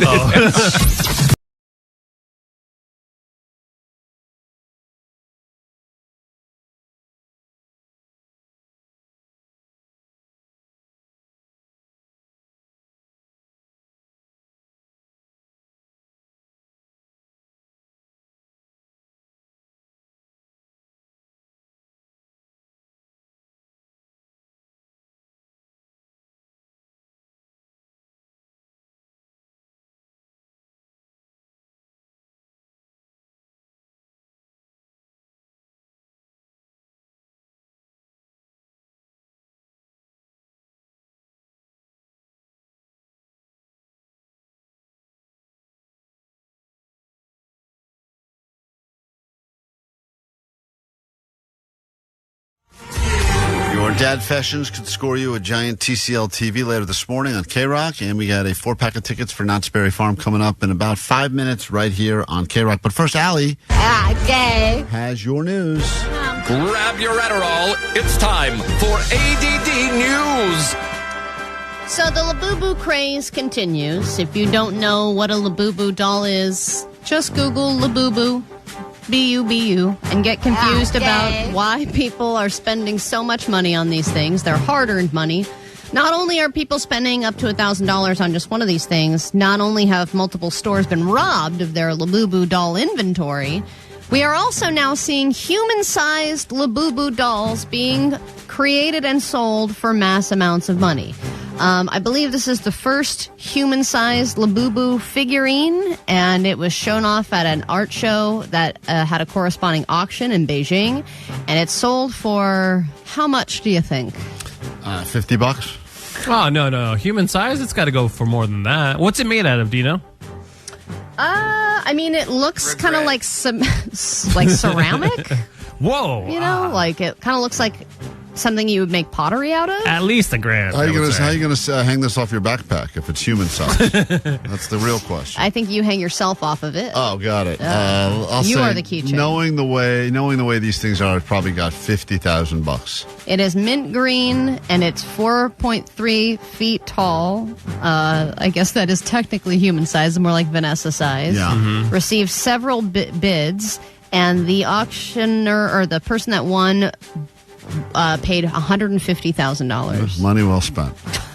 Dad Fashions could score you a giant TCL TV later this morning on KROQ, and we got a 4-pack of tickets for Knott's Berry Farm coming up in about 5 minutes right here on KROQ. But first, Allie has your news. Grab your Adderall. It's time for A.D.D. News. So the LAbubu craze continues. If you don't know what a LAbubu doll is, just Google LAbubu. B-U-B-U, and get confused about why people are spending so much money on these things. They're hard-earned money. Not only are people spending up to $1,000 on just one of these things, not only have multiple stores been robbed of their LAbubu doll inventory, we are also now seeing human-sized LAbubu dolls being created and sold for mass amounts of money. I believe this is the first human-sized LAbubu figurine, and it was shown off at an art show that had a corresponding auction in Beijing, and it sold for how much do you think? $50. Oh, no. Human size, it's got to go for more than that. What's it made out of? Do you know? I mean, it looks kind of like like ceramic. Whoa. You know, like it kind of looks like something you would make pottery out of? At least $1,000. How are you going to hang this off your backpack if it's human size? That's the real question. I think you hang yourself off of it. Oh, got it. You are the keychain. Knowing the way these things are, it's probably got $50,000. It is mint green, and it's 4.3 feet tall. I guess that is technically human size, more like Vanessa size. Yeah. Mm-hmm. Received several bids, and the auctioneer, or the person that won, paid $150,000. Money well spent.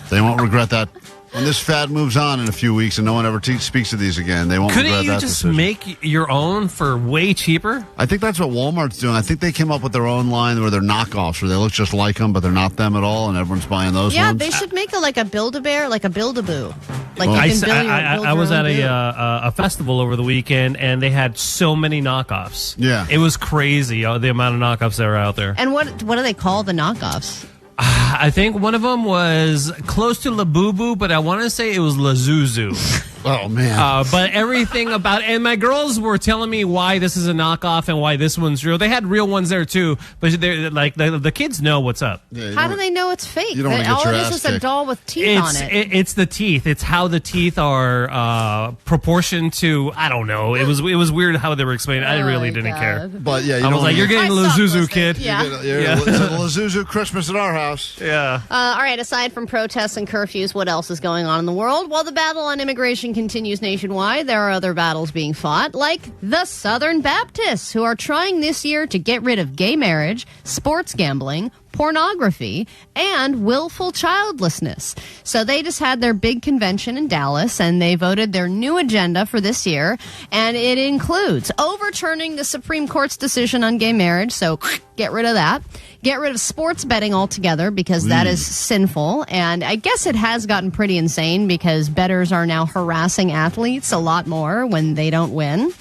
They won't regret that. When this fad moves on in a few weeks and no one ever speaks of these again, they won't regret that. Couldn't you just make your own for way cheaper? I think that's what Walmart's doing. I think they came up with their own line where they're knockoffs, where they look just like them, but they're not them at all, and everyone's buying those ones. Yeah, they should make like a Build-A-Bear, like a Build-A-Boo. Like I was at a festival over the weekend, and they had so many knockoffs. Yeah. It was crazy, the amount of knockoffs that were out there. And what do they call the knockoffs? I think one of them was close to LAbubu, but I want to say it was LaZuzu. Oh, man. But everything about... And my girls were telling me why this is a knockoff and why this one's real. They had real ones there, too. But they're like the kids know what's up. Yeah, how do they know it's fake? You don't want to get your ass is a doll with teeth on it. It's the teeth. It's how the teeth are proportioned to... I don't know. It was weird how they were explaining. I really didn't care. But yeah, I was like, you're getting LaZuzu, kid. Yeah. It's a LaZuzu Christmas at our house. Yeah. All right, aside from protests and curfews, what else is going on in the world? While the battle on immigration continues nationwide, there are other battles being fought, like the Southern Baptists, who are trying this year to get rid of gay marriage, sports gambling, pornography, and willful childlessness. So they just had their big convention in Dallas, and they voted their new agenda for this year, and it includes overturning the Supreme Court's decision on gay marriage, so get rid of that. Get rid of sports betting altogether, because that is sinful, and I guess it has gotten pretty insane because bettors are now harassing athletes a lot more when they don't win.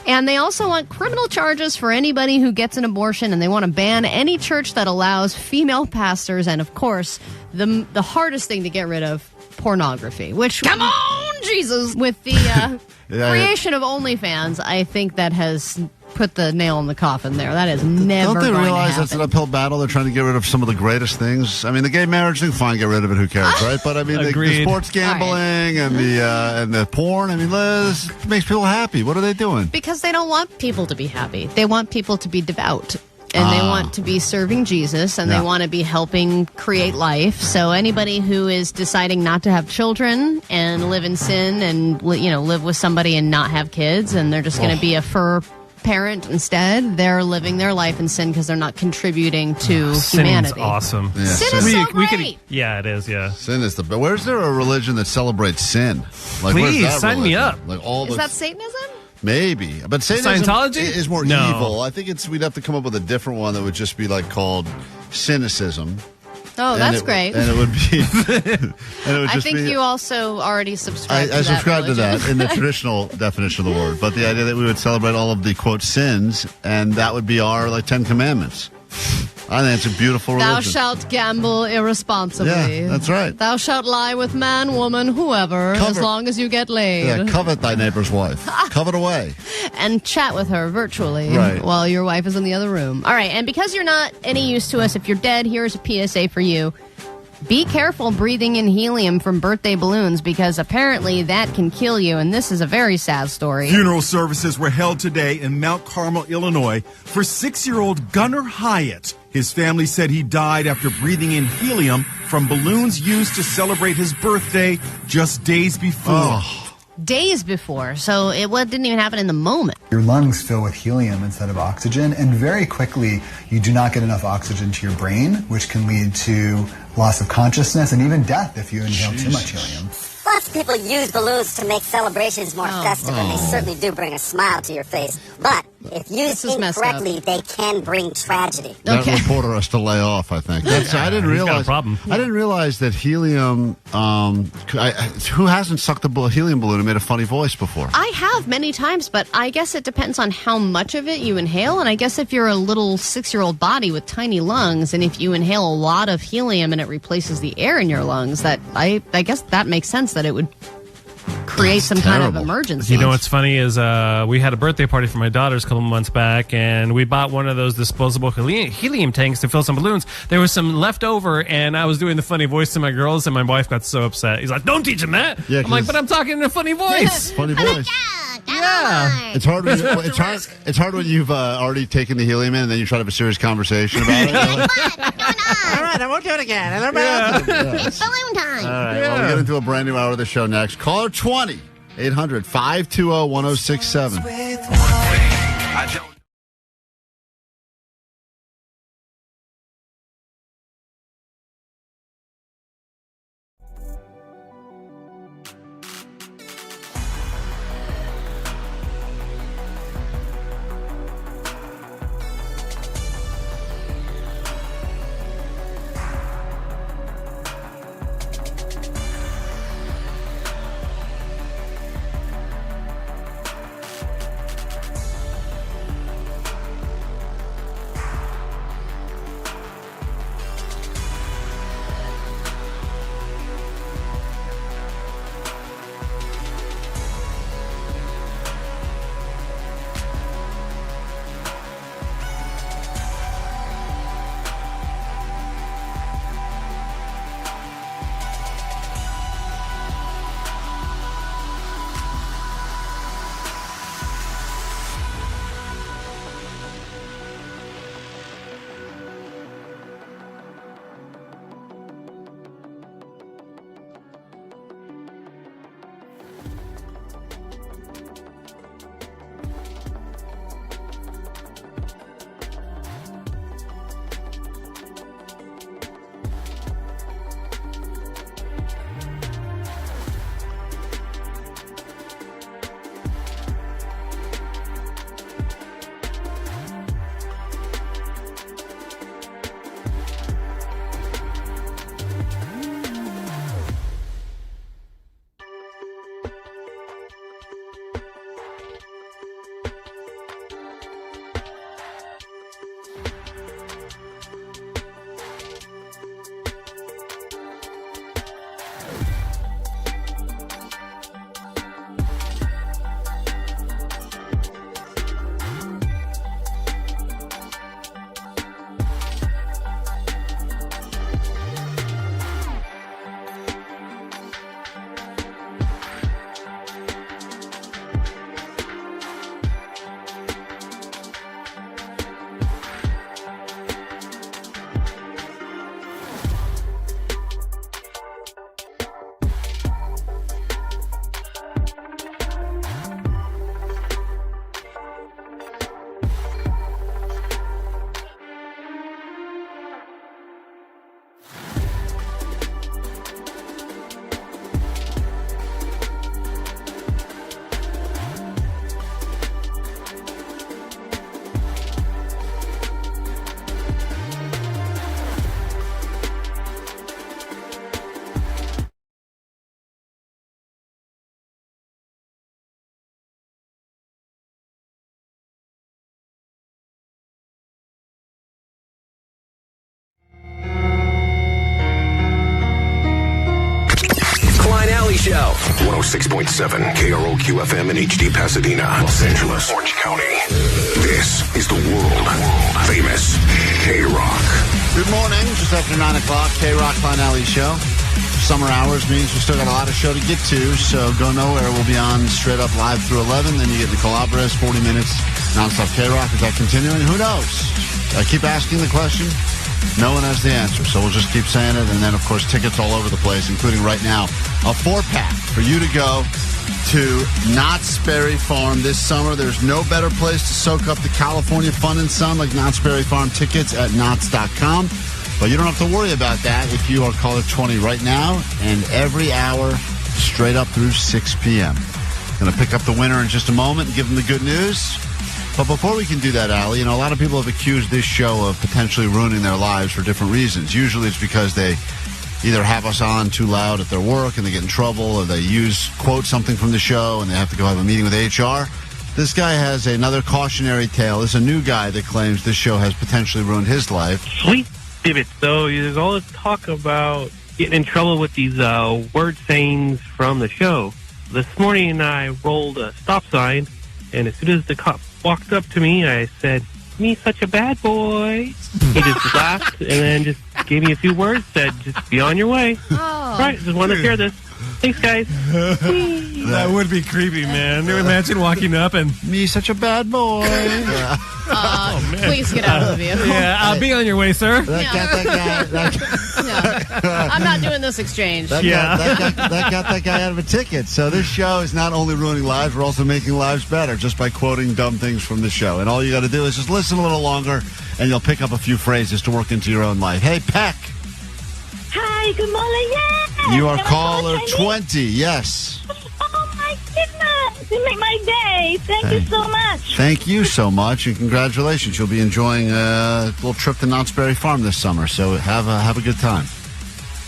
And they also want criminal charges for anybody who gets an abortion, and they want to ban any church that allows female pastors, and of course, the hardest thing to get rid of, pornography, which, come on, Jesus, with the creation of OnlyFans, I think that has put the nail in the coffin there. That is never Don't they going realize to that's an uphill battle? They're trying to get rid of some of the greatest things. I mean, the gay marriage thing, fine, get rid of it. Who cares, right? But I mean, the sports gambling and the porn. I mean, this makes people happy. What are they doing? Because they don't want people to be happy. They want people to be devout. And they want to be serving Jesus, and they want to be helping create life. So anybody who is deciding not to have children and live in sin and live with somebody and not have kids, and they're just going to be a fur parent instead, they're living their life in sin because they're not contributing to humanity. Sin's awesome. Yeah, sin is so great. Yeah, it is. Yeah, sin is the best. Where's there a religion that celebrates sin? Like, please sign me up. Like is that Satanism? Maybe, but Satanism Scientology is more evil. I think we'd have to come up with a different one that would just be like called cynicism. Oh, that's great. And it would be. I think you also already subscribe to that. I subscribe to religion. that in the traditional definition of the word. But the idea that we would celebrate all of the, quote, sins, and that would be our, 10 Commandments. I think it's a beautiful religion. Thou shalt gamble irresponsibly. Yeah, that's right. Thou shalt lie with man, woman, whoever, as long as you get laid. Yeah, covet thy neighbor's wife. Covet away. And chat with her virtually while your wife is in the other room. All right, and because you're not any use to us if you're dead, here's a PSA for you. Be careful breathing in helium from birthday balloons because apparently that can kill you, and this is a very sad story. Funeral services were held today in Mount Carmel, Illinois, for 6-year-old Gunnar Hyatt. His family said he died after breathing in helium from balloons used to celebrate his birthday just days before. Days before, so it didn't even happen in the moment. Your lungs fill with helium instead of oxygen, and very quickly you do not get enough oxygen to your brain, which can lead to loss of consciousness and even death if you inhale too much helium. Lots of people use balloons to make celebrations more festive, and they certainly do bring a smile to your face. But if used incorrectly, they can bring tragedy. That reporter has to lay off, I think. I didn't realize. I didn't realize that helium. Who hasn't sucked a helium balloon and made a funny voice before? I have many times, but I guess it depends on how much of it you inhale. And I guess if you're a little 6-year-old body with tiny lungs, and if you inhale a lot of helium and it replaces the air in your lungs, that I guess that makes sense that it would create some kind of emergency. You know what's funny is we had a birthday party for my daughters a couple months back, and we bought one of those disposable helium tanks to fill some balloons. There was some left over, and I was doing the funny voice to my girls, and my wife got so upset. He's like, "Don't teach them that." Yeah, I'm like, "But I'm talking in a funny voice." Funny voice. Yeah, it's hard. It's hard when you've already taken the helium in, and then you try to have a serious conversation about it. All right, I won't do it again. It's balloon time. All right, well, we'll get into a brand new hour of the show next. Caller 20 800-520-1067. Show. 106.7 KROQ FM in HD Pasadena, Los Angeles, Orange County. This is the world famous KROQ. Good morning. Just after 9 o'clock, KROQ Klein, A.D.D Show. Summer hours means we still got a lot of show to get to, so go nowhere. We'll be on straight up live through 11. Then you get Nicole Alvarez, 40 minutes nonstop KROQ. Is that continuing? Who knows? I keep asking the question. No one has the answer, so we'll just keep saying it. And then, of course, tickets all over the place, including right now, a 4-pack for you to go to Knott's Berry Farm this summer. There's no better place to soak up the California fun and sun like Knott's Berry Farm. Tickets at Knotts.com. But you don't have to worry about that if you are caller 20 right now and every hour straight up through 6 p.m. Going to pick up the winner in just a moment and give them the good news. But before we can do that, Allie, a lot of people have accused this show of potentially ruining their lives for different reasons. Usually it's because they either have us on too loud at their work and they get in trouble, or they quote something from the show and they have to go have a meeting with HR. This guy has another cautionary tale. This is a new guy that claims this show has potentially ruined his life. Sweet divot. So there's all this talk about getting in trouble with these word sayings from the show. This morning I rolled a stop sign, and as soon as the cop walked up to me, I said, "Me such a bad boy." He just laughed and then just gave me a few words, said, "Just be on your way." Oh. Right, just wanted to share this. Thanks, guys. That would be creepy, man. Imagine walking up and, "Me such a bad boy." Please get out of the vehicle. Yeah, I'll be on your way, sir. I'm not doing this exchange. That got that guy out of a ticket. So this show is not only ruining lives, we're also making lives better just by quoting dumb things from the show. And all you got to do is just listen a little longer, and you'll pick up a few phrases to work into your own life. Hey, Peck. Hi, good morning. Yeah. You are caller 20. Yes. Oh, my goodness. You make my day. Thank you so much. Thank you so much, and congratulations. You'll be enjoying a little trip to Knott's Berry Farm this summer, so have a good time.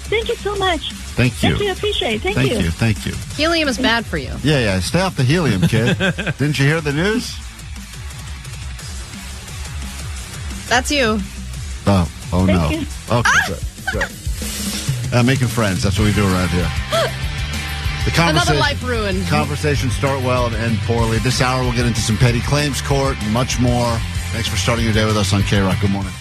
Thank you so much. Thank you. Thank you. Appreciate it. Thank you. Helium is bad for you. Yeah. Stay off the helium, kid. Didn't you hear the news? That's you. Oh no. Thank you. Okay, good. Making friends. That's what we do around here. Another life ruined. Conversations start well and end poorly. This hour we'll get into some petty claims court and much more. Thanks for starting your day with us on KROQ. Good morning.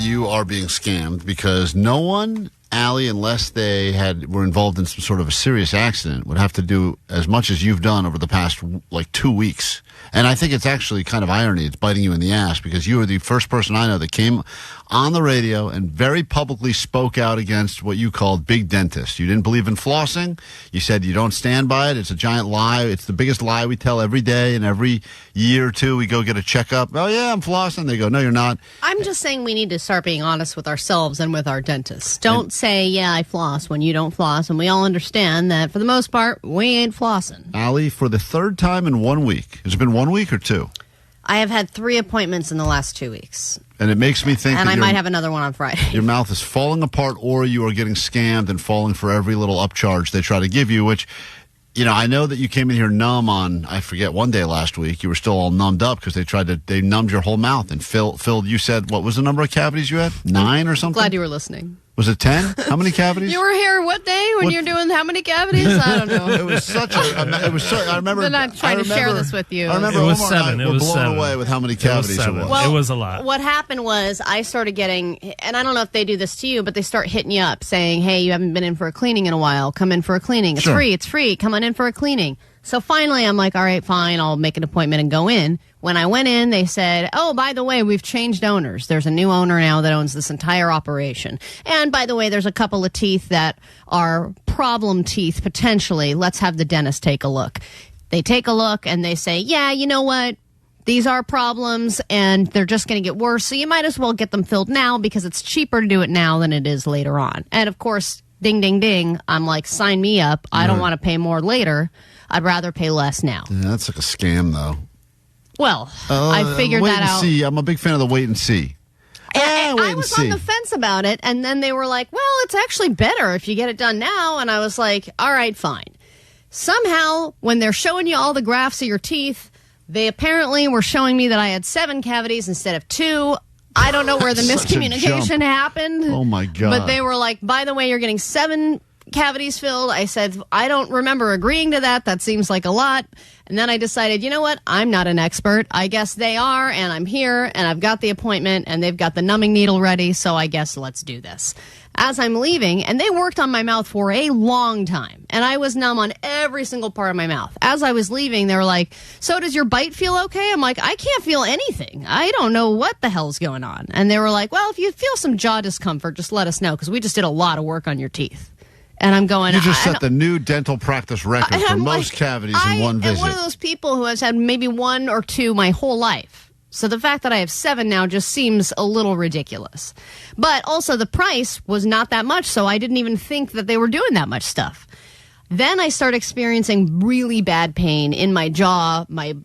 you are being scammed because no one, Allie, unless they were involved in some sort of a serious accident, would have to do as much as you've done over the past, 2 weeks. And I think it's actually kind of irony. It's biting you in the ass because you are the first person I know that came on the radio and very publicly spoke out against what you called big dentists. You didn't believe in flossing. You said you don't stand by it. It's a giant lie. It's the biggest lie we tell every day, and every year or two we go get a checkup. Oh, yeah, I'm flossing. They go, no, you're not. I'm just saying we need to start being honest with ourselves and with our dentists. Don't say, yeah, I floss when you don't floss, and we all understand that for the most part, we ain't flossing. Allie, for the third time in 1 week, has it been 1 week or 2? I have had 3 appointments in the last 2 weeks. And it makes me think and that I might have another one on Friday. Your mouth is falling apart, or you are getting scammed and falling for every little upcharge they try to give you, which, I know that you came in here numb on, I forget, one day last week. You were still all numbed up because they numbed your whole mouth and filled, you said, what was the number of cavities you had? 9 or something? Glad you were listening. Was it 10? How many cavities? You were here what day when you're doing how many cavities? I don't know. It was such a. I remember. I'm not trying to share this with you. I remember it was Omar 7. and I It were was blown 7. away with how many cavities it was. Well, it was a lot. What happened was I started getting, and I don't know if they do this to you, but they start hitting you up saying, hey, you haven't been in for a cleaning in a while. Come in for a cleaning. It's free. It's free. Come on in for a cleaning. So finally, I'm like, all right, fine. I'll make an appointment and go in. When I went in, they said, oh, by the way, we've changed owners. There's a new owner now that owns this entire operation. And by the way, there's a couple of teeth that are problem teeth, potentially. Let's have the dentist take a look. They take a look and they say, yeah, you know what? These are problems and they're just going to get worse. So you might as well get them filled now because it's cheaper to do it now than it is later on. And of course, ding, ding, ding. I'm like, sign me up. I don't want to pay more later. I'd rather pay less now. Yeah, that's like a scam, though. Well, I figured that out. See. I'm a big fan of the wait and see. And I was on the fence about it, and then they were like, well, it's actually better if you get it done now. And I was like, all right, fine. Somehow, when they're showing you all the graphs of your teeth, they apparently were showing me that I had 7 cavities instead of 2. I don't know where the miscommunication happened. Oh, my God. But they were like, by the way, you're getting 7 cavities filled. I said, I don't remember agreeing to that. That seems like a lot. And then I decided, you know what? I'm not an expert. I guess they are, and I'm here, and I've got the appointment, and they've got the numbing needle ready, so I guess let's do this. As I'm leaving, and they worked on my mouth for a long time, and I was numb on every single part of my mouth. As I was leaving, they were like, so does your bite feel okay? I'm like, I can't feel anything. I don't know what the hell's going on. And they were like, well, if you feel some jaw discomfort, just let us know, because we just did a lot of work on your teeth. And I'm going, you just set the new dental practice record for most cavities in one visit. I'm one of those people who has had maybe 1 or 2 my whole life. So the fact that I have 7 now just seems a little ridiculous. But also the price was not that much, so I didn't even think that they were doing that much stuff. Then I start experiencing really bad pain in my jaw. My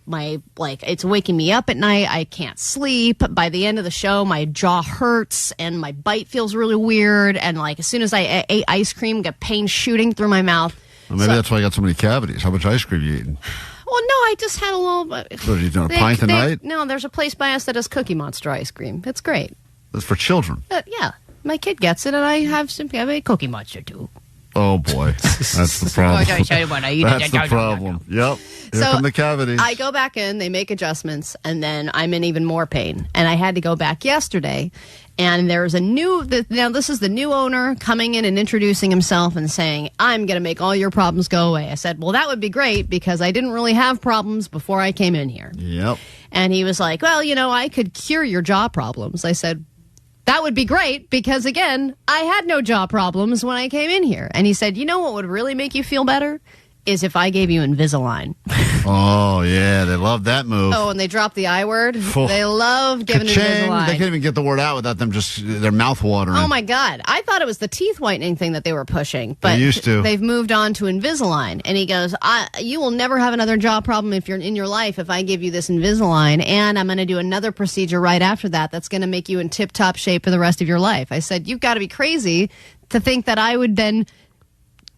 it's waking me up at night. I can't sleep. By the end of the show, my jaw hurts and my bite feels really weird. And like as soon as I ate ice cream, I got pain shooting through my mouth. Well, maybe that's why I got so many cavities. How much ice cream you eating? Well, no, I just had a little. What are you doing? A pint a night? No, there's a place by us that does Cookie Monster ice cream. It's great. That's for children. Yeah, my kid gets it, and I have a Cookie Monster too. Oh, boy. That's the problem. That's the problem. Yep. Here come the cavities. I go back in, they make adjustments, and then I'm in even more pain. And I had to go back yesterday, and there's a now this is the new owner coming in and introducing himself and saying, I'm going to make all your problems go away. I said, well, that would be great because I didn't really have problems before I came in here. Yep. And he was like, well, I could cure your jaw problems. I said, that would be great because, again, I had no jaw problems when I came in here. And he said, you know what would really make you feel better? Is if I gave you Invisalign. Oh, yeah. They love that move. Oh, and they drop the I word. They love giving Invisalign. They can't even get the word out without them just their mouth watering. Oh, my God. I thought it was the teeth whitening thing that they were pushing. But they used to. They've moved on to Invisalign. And he goes, you will never have another jaw problem if you're in your life if I give you this Invisalign. And I'm going to do another procedure right after that that's going to make you in tip-top shape for the rest of your life. I said, you've got to be crazy to think that I would then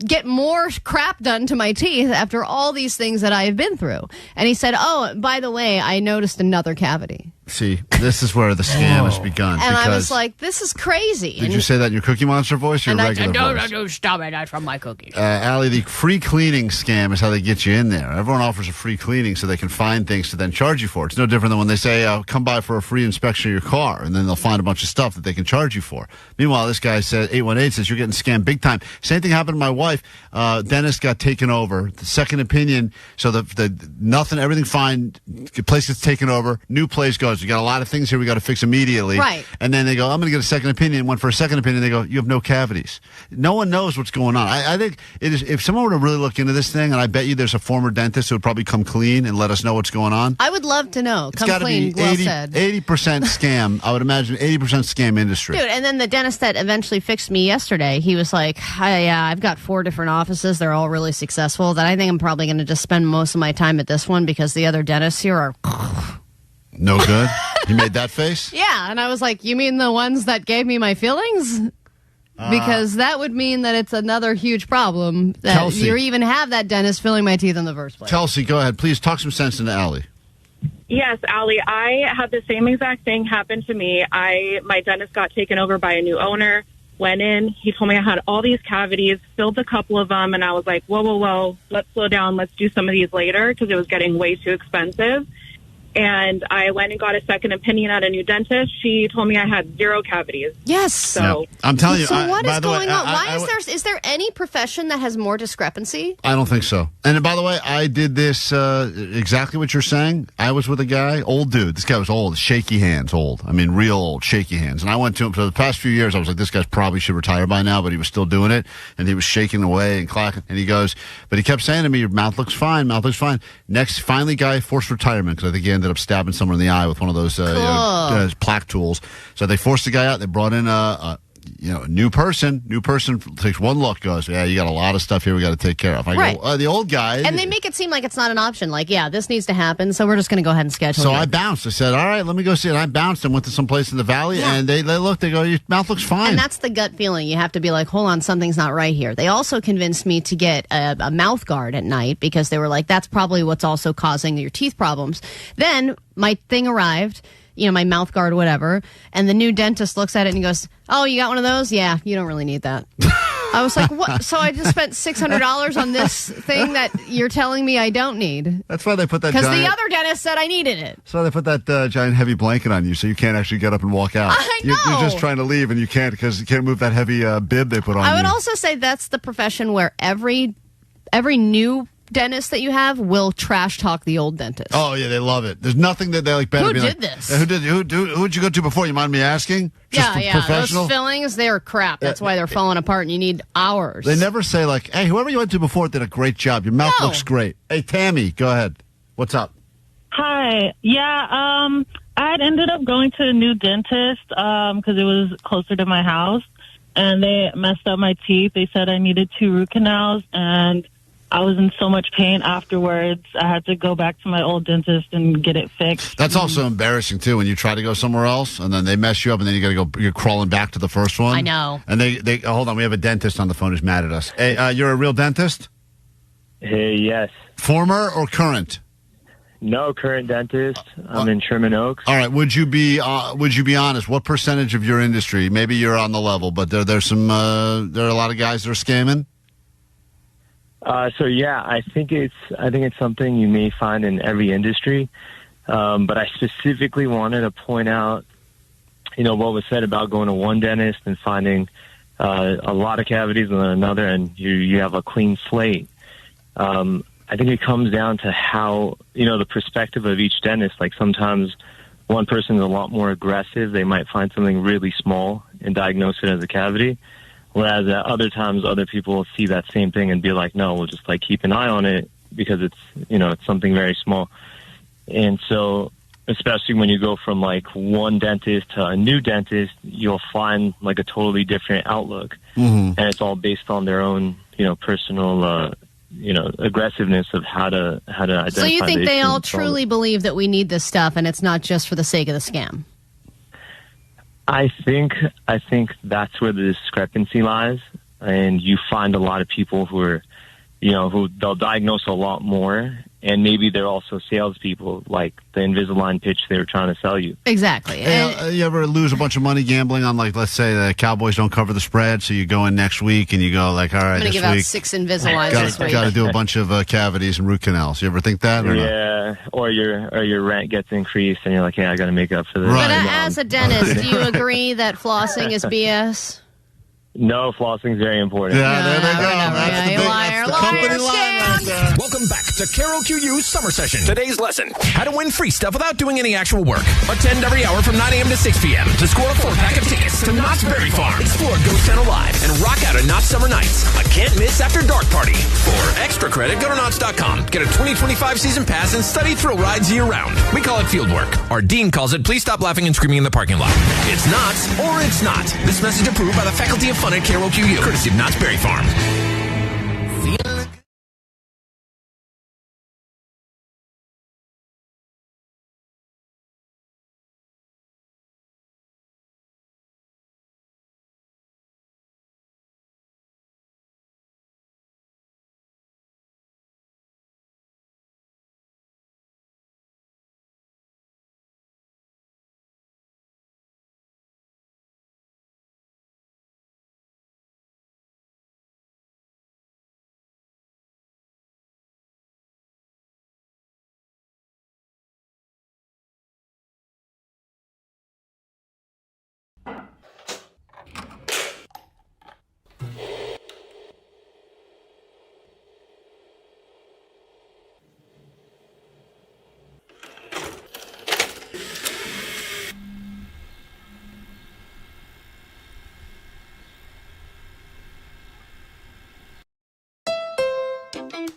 get more crap done to my teeth after all these things that I have been through. And he said, oh, by the way, I noticed another cavity. See, this is where the scam has begun. And I was like, this is crazy. Did you say that in your Cookie Monster voice or your regular voice? No, stop it. That's from my cookies. Allie, the free cleaning scam is how they get you in there. Everyone offers a free cleaning so they can find things to then charge you for. It's no different than when they say, come by for a free inspection of your car, and then they'll find a bunch of stuff that they can charge you for. Meanwhile, this guy said, 818 says, you're getting scammed big time. Same thing happened to my wife. Dentist got taken over. The second opinion, so everything fine. The place gets taken over. New place goes, we got a lot of things here we got to fix immediately. Right. And then they go, I'm going to get a second opinion. Went for a second opinion. They go, you have no cavities. No one knows what's going on. I think it is, if someone were to really look into this thing, and I bet you there's a former dentist who would probably come clean and let us know what's going on. I would love to know. It's got to be 80% scam. I would imagine 80% scam industry. Dude, and then the dentist that eventually fixed me yesterday, he was like, I've got 4 different offices. They're all really successful. That I think I'm probably going to just spend most of my time at this one because the other dentists here are... No good? He made that face? Yeah, and I was like, you mean the ones that gave me my fillings? Because that would mean that it's another huge problem that Kelsey. you even have that dentist filling my teeth in the first place. Kelsey, go ahead. Please talk some sense into Allie. Yes, Allie, I had the same exact thing happen to me. My dentist got taken over by a new owner, went in, he told me I had all these cavities, filled a couple of them, and I was like, whoa, let's slow down, let's do some of these later, because it was getting way too expensive. And I went and got a second opinion at a new dentist. She told me I had 0 cavities. Yes. So I'm telling you. So what is by the way, going on? Is there any profession that has more discrepancy? I don't think so. And by the way, I did this exactly what you're saying. I was with a guy, old dude. This guy was old, shaky hands, old. I mean, real old, shaky hands. And I went to him for the past few years. I was like, this guy probably should retire by now, but he was still doing it. And he was shaking away and clacking. And he goes, but he kept saying to me, your mouth looks fine, mouth looks fine. Next, finally, guy forced retirement because I think he ended up stabbing someone in the eye with one of those plaque tools. So they forced the guy out. They brought in a new person. New person takes one look, goes, yeah, you got a lot of stuff here we got to take care of. I go, the old guy. And they make it seem like it's not an option. Like, yeah, this needs to happen, so we're just going to go ahead and schedule it. So I bounced. I said, all right, let me go see it. I bounced and went to some place in the valley, and they looked. They go, your mouth looks fine. And that's the gut feeling. You have to be like, hold on, something's not right here. They also convinced me to get a mouth guard at night because they were like, that's probably what's also causing your teeth problems. Then my thing arrived, my mouth guard, whatever, and the new dentist looks at it and he goes, oh, you got one of those? Yeah, you don't really need that. I was like, what? So I just spent $600 on this thing that you're telling me I don't need. That's why they put that because the other dentist said I needed it. So they put that giant heavy blanket on you so you can't actually get up and walk out. I know. You're just trying to leave and you can't because you can't move that heavy bib they put on you. I would also say that's the profession where every new dentist that you have will trash talk the old dentist. Oh yeah, they love it. There's nothing that they like better. Who did like, this? Who'd you go to before? You mind me asking? Yeah. Professional? Those fillings, they're crap. That's why they're falling apart, and you need hours. They never say like, "Hey, whoever you went to before did a great job. Your mouth looks great." Hey, Tammy, go ahead. What's up? Hi. Yeah. I had ended up going to a new dentist because it was closer to my house, and they messed up my teeth. They said I needed 2 root canals, and I was in so much pain afterwards. I had to go back to my old dentist and get it fixed. That's also embarrassing, too, when you try to go somewhere else, and then they mess you up, and then you got to go, you're crawling back to the first one. I know. And they hold on, we have a dentist on the phone who's mad at us. Hey, you're a real dentist? Hey, yes. Former or current? No, current dentist. I'm in Sherman Oaks. All right. Would you be honest? What percentage of your industry? Maybe you're on the level, but there are a lot of guys that are scamming. So yeah, I think it's something you may find in every industry. But I specifically wanted to point out, what was said about going to one dentist and finding a lot of cavities and then another, and you have a clean slate. I think it comes down to how, the perspective of each dentist. Like sometimes one person is a lot more aggressive. They might find something really small and diagnose it as a cavity. Whereas at other times, other people will see that same thing and be like, no, we'll just keep an eye on it because it's, it's something very small. And so, especially when you go from one dentist to a new dentist, you'll find a totally different outlook. Mm-hmm. And it's all based on their own, personal, aggressiveness of how to identify. So you think they all truly believe that we need this stuff and it's not just for the sake of the scam? I think that's where the discrepancy lies, and you find a lot of people who are who they'll diagnose a lot more, and maybe they're also salespeople, like the Invisalign pitch they were trying to sell you. Exactly. You ever lose a bunch of money gambling on, like, let's say the Cowboys don't cover the spread, so you go in next week and you go, like, all right, I'm going to give out 6 Invisaligns this week. Got to do a bunch of cavities and root canals. You ever think that? Or yeah, or your rent gets increased, and you're like, yeah, I got to make up for this. Right. But as a dentist, do you agree that flossing is BS? No, flossing is very important. Yeah, there they go. That's the company line right there. Welcome back to KROQ Summer Session. Today's lesson, how to win free stuff without doing any actual work. Attend every hour from 9 a.m. to 6 p.m. to score a 4-pack of tickets to Knott's Berry Farm. Explore Ghost Town Alive and rock out at Knott's Summer Nights, a can't-miss after dark party. For extra credit, go to Knott's.com. Get a 2025 season pass and study thrill rides year-round. We call it field work. Our dean calls it please stop laughing and screaming in the parking lot. It's Knott's or it's not. This message approved by the Faculty of Fun at KROQ, courtesy of Knott's Berry Farm.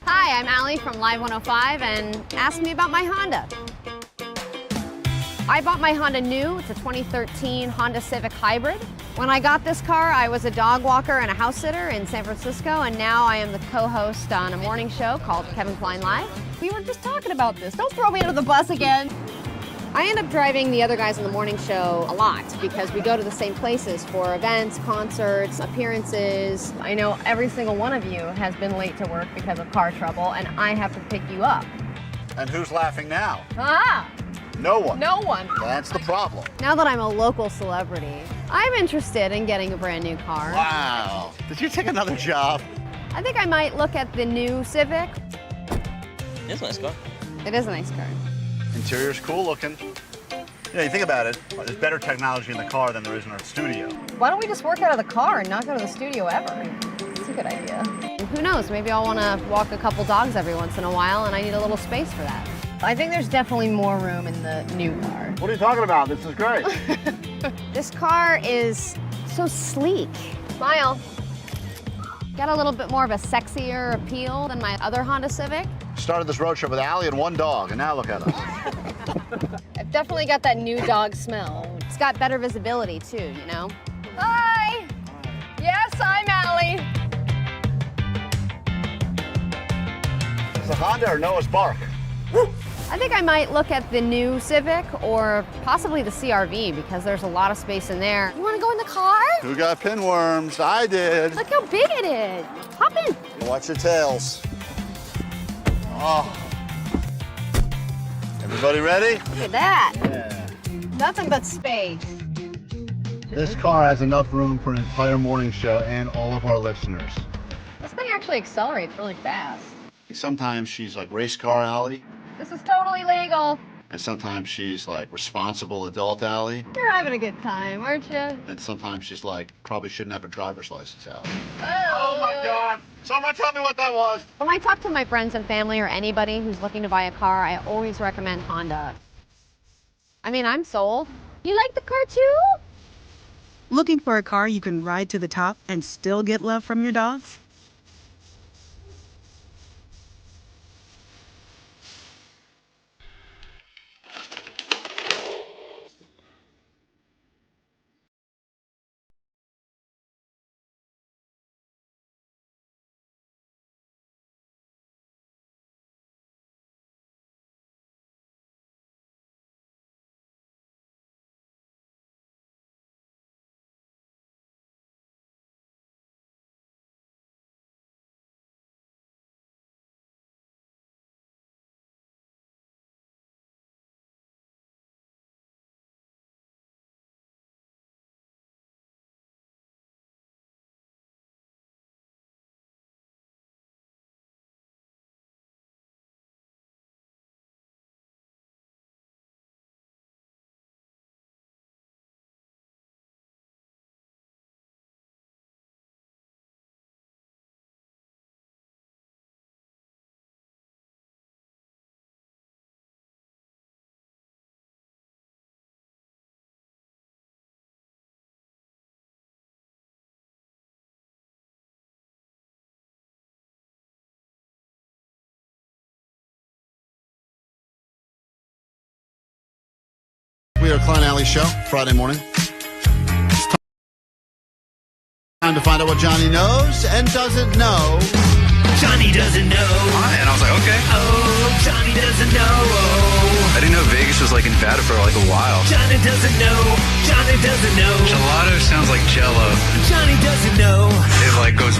Hi, I'm Allie from Live 105, and ask me about my Honda. I bought my Honda new. It's a 2013 Honda Civic Hybrid. When I got this car, I was a dog walker and a house sitter in San Francisco, and now I am the co-host on a morning show called Kevin Klein Live. We were just talking about this. Don't throw me under the bus again. I end up driving the other guys on the morning show a lot because we go to the same places for events, concerts, appearances. I know every single one of you has been late to work because of car trouble, and I have to pick you up. And who's laughing now? Ah! No one. No one. That's the problem. Now that I'm a local celebrity, I'm interested in getting a brand new car. Wow. Did you take another job? I think I might look at the new Civic. It's a nice car. It is a nice car. Interior's cool looking. You think about it, there's better technology in the car than there is in our studio. Why don't we just work out of the car and not go to the studio ever? It's a good idea. And who knows, maybe I'll want to walk a couple dogs every once in a while, and I need a little space for that. I think there's definitely more room in the new car. What are you talking about? This is great. This car is so sleek. Smile. Got a little bit more of a sexier appeal than my other Honda Civic. Started this road trip with Allie and one dog, and now look at us. I've definitely got that new dog smell. It's got better visibility too, you know? Hi! Yes, I'm Allie. Is it Honda or Noah's Bark? I think I might look at the new Civic or possibly the CRV because there's a lot of space in there. You want to go in the car? Who got pinworms? I did. Look how big it is. Hop in. Watch your tails. Oh. Everybody ready? Look at that. Yeah. Nothing but space. This car has enough room for an entire morning show and all of our listeners. This thing actually accelerates really fast. Sometimes she's like race car Allie. This is totally legal. And sometimes she's like responsible adult Allie. You're having a good time, aren't you? And sometimes she's like probably shouldn't have a driver's license Allie. Oh my God. Someone tell me what that was. When I talk to my friends and family or anybody who's looking to buy a car, I always recommend Honda. I mean, I'm sold. You like the car too? Looking for a car you can ride to the top and still get love from your dogs? We are Klein All.y Show, Friday morning. It's time to find out what Johnny knows and doesn't know. Johnny doesn't know. And I was like, okay. Oh, Johnny doesn't know. I didn't know Vegas was like in Nevada for like a while. Johnny doesn't know. Johnny doesn't know. Gelato sounds like Jello. Johnny doesn't know. It like goes.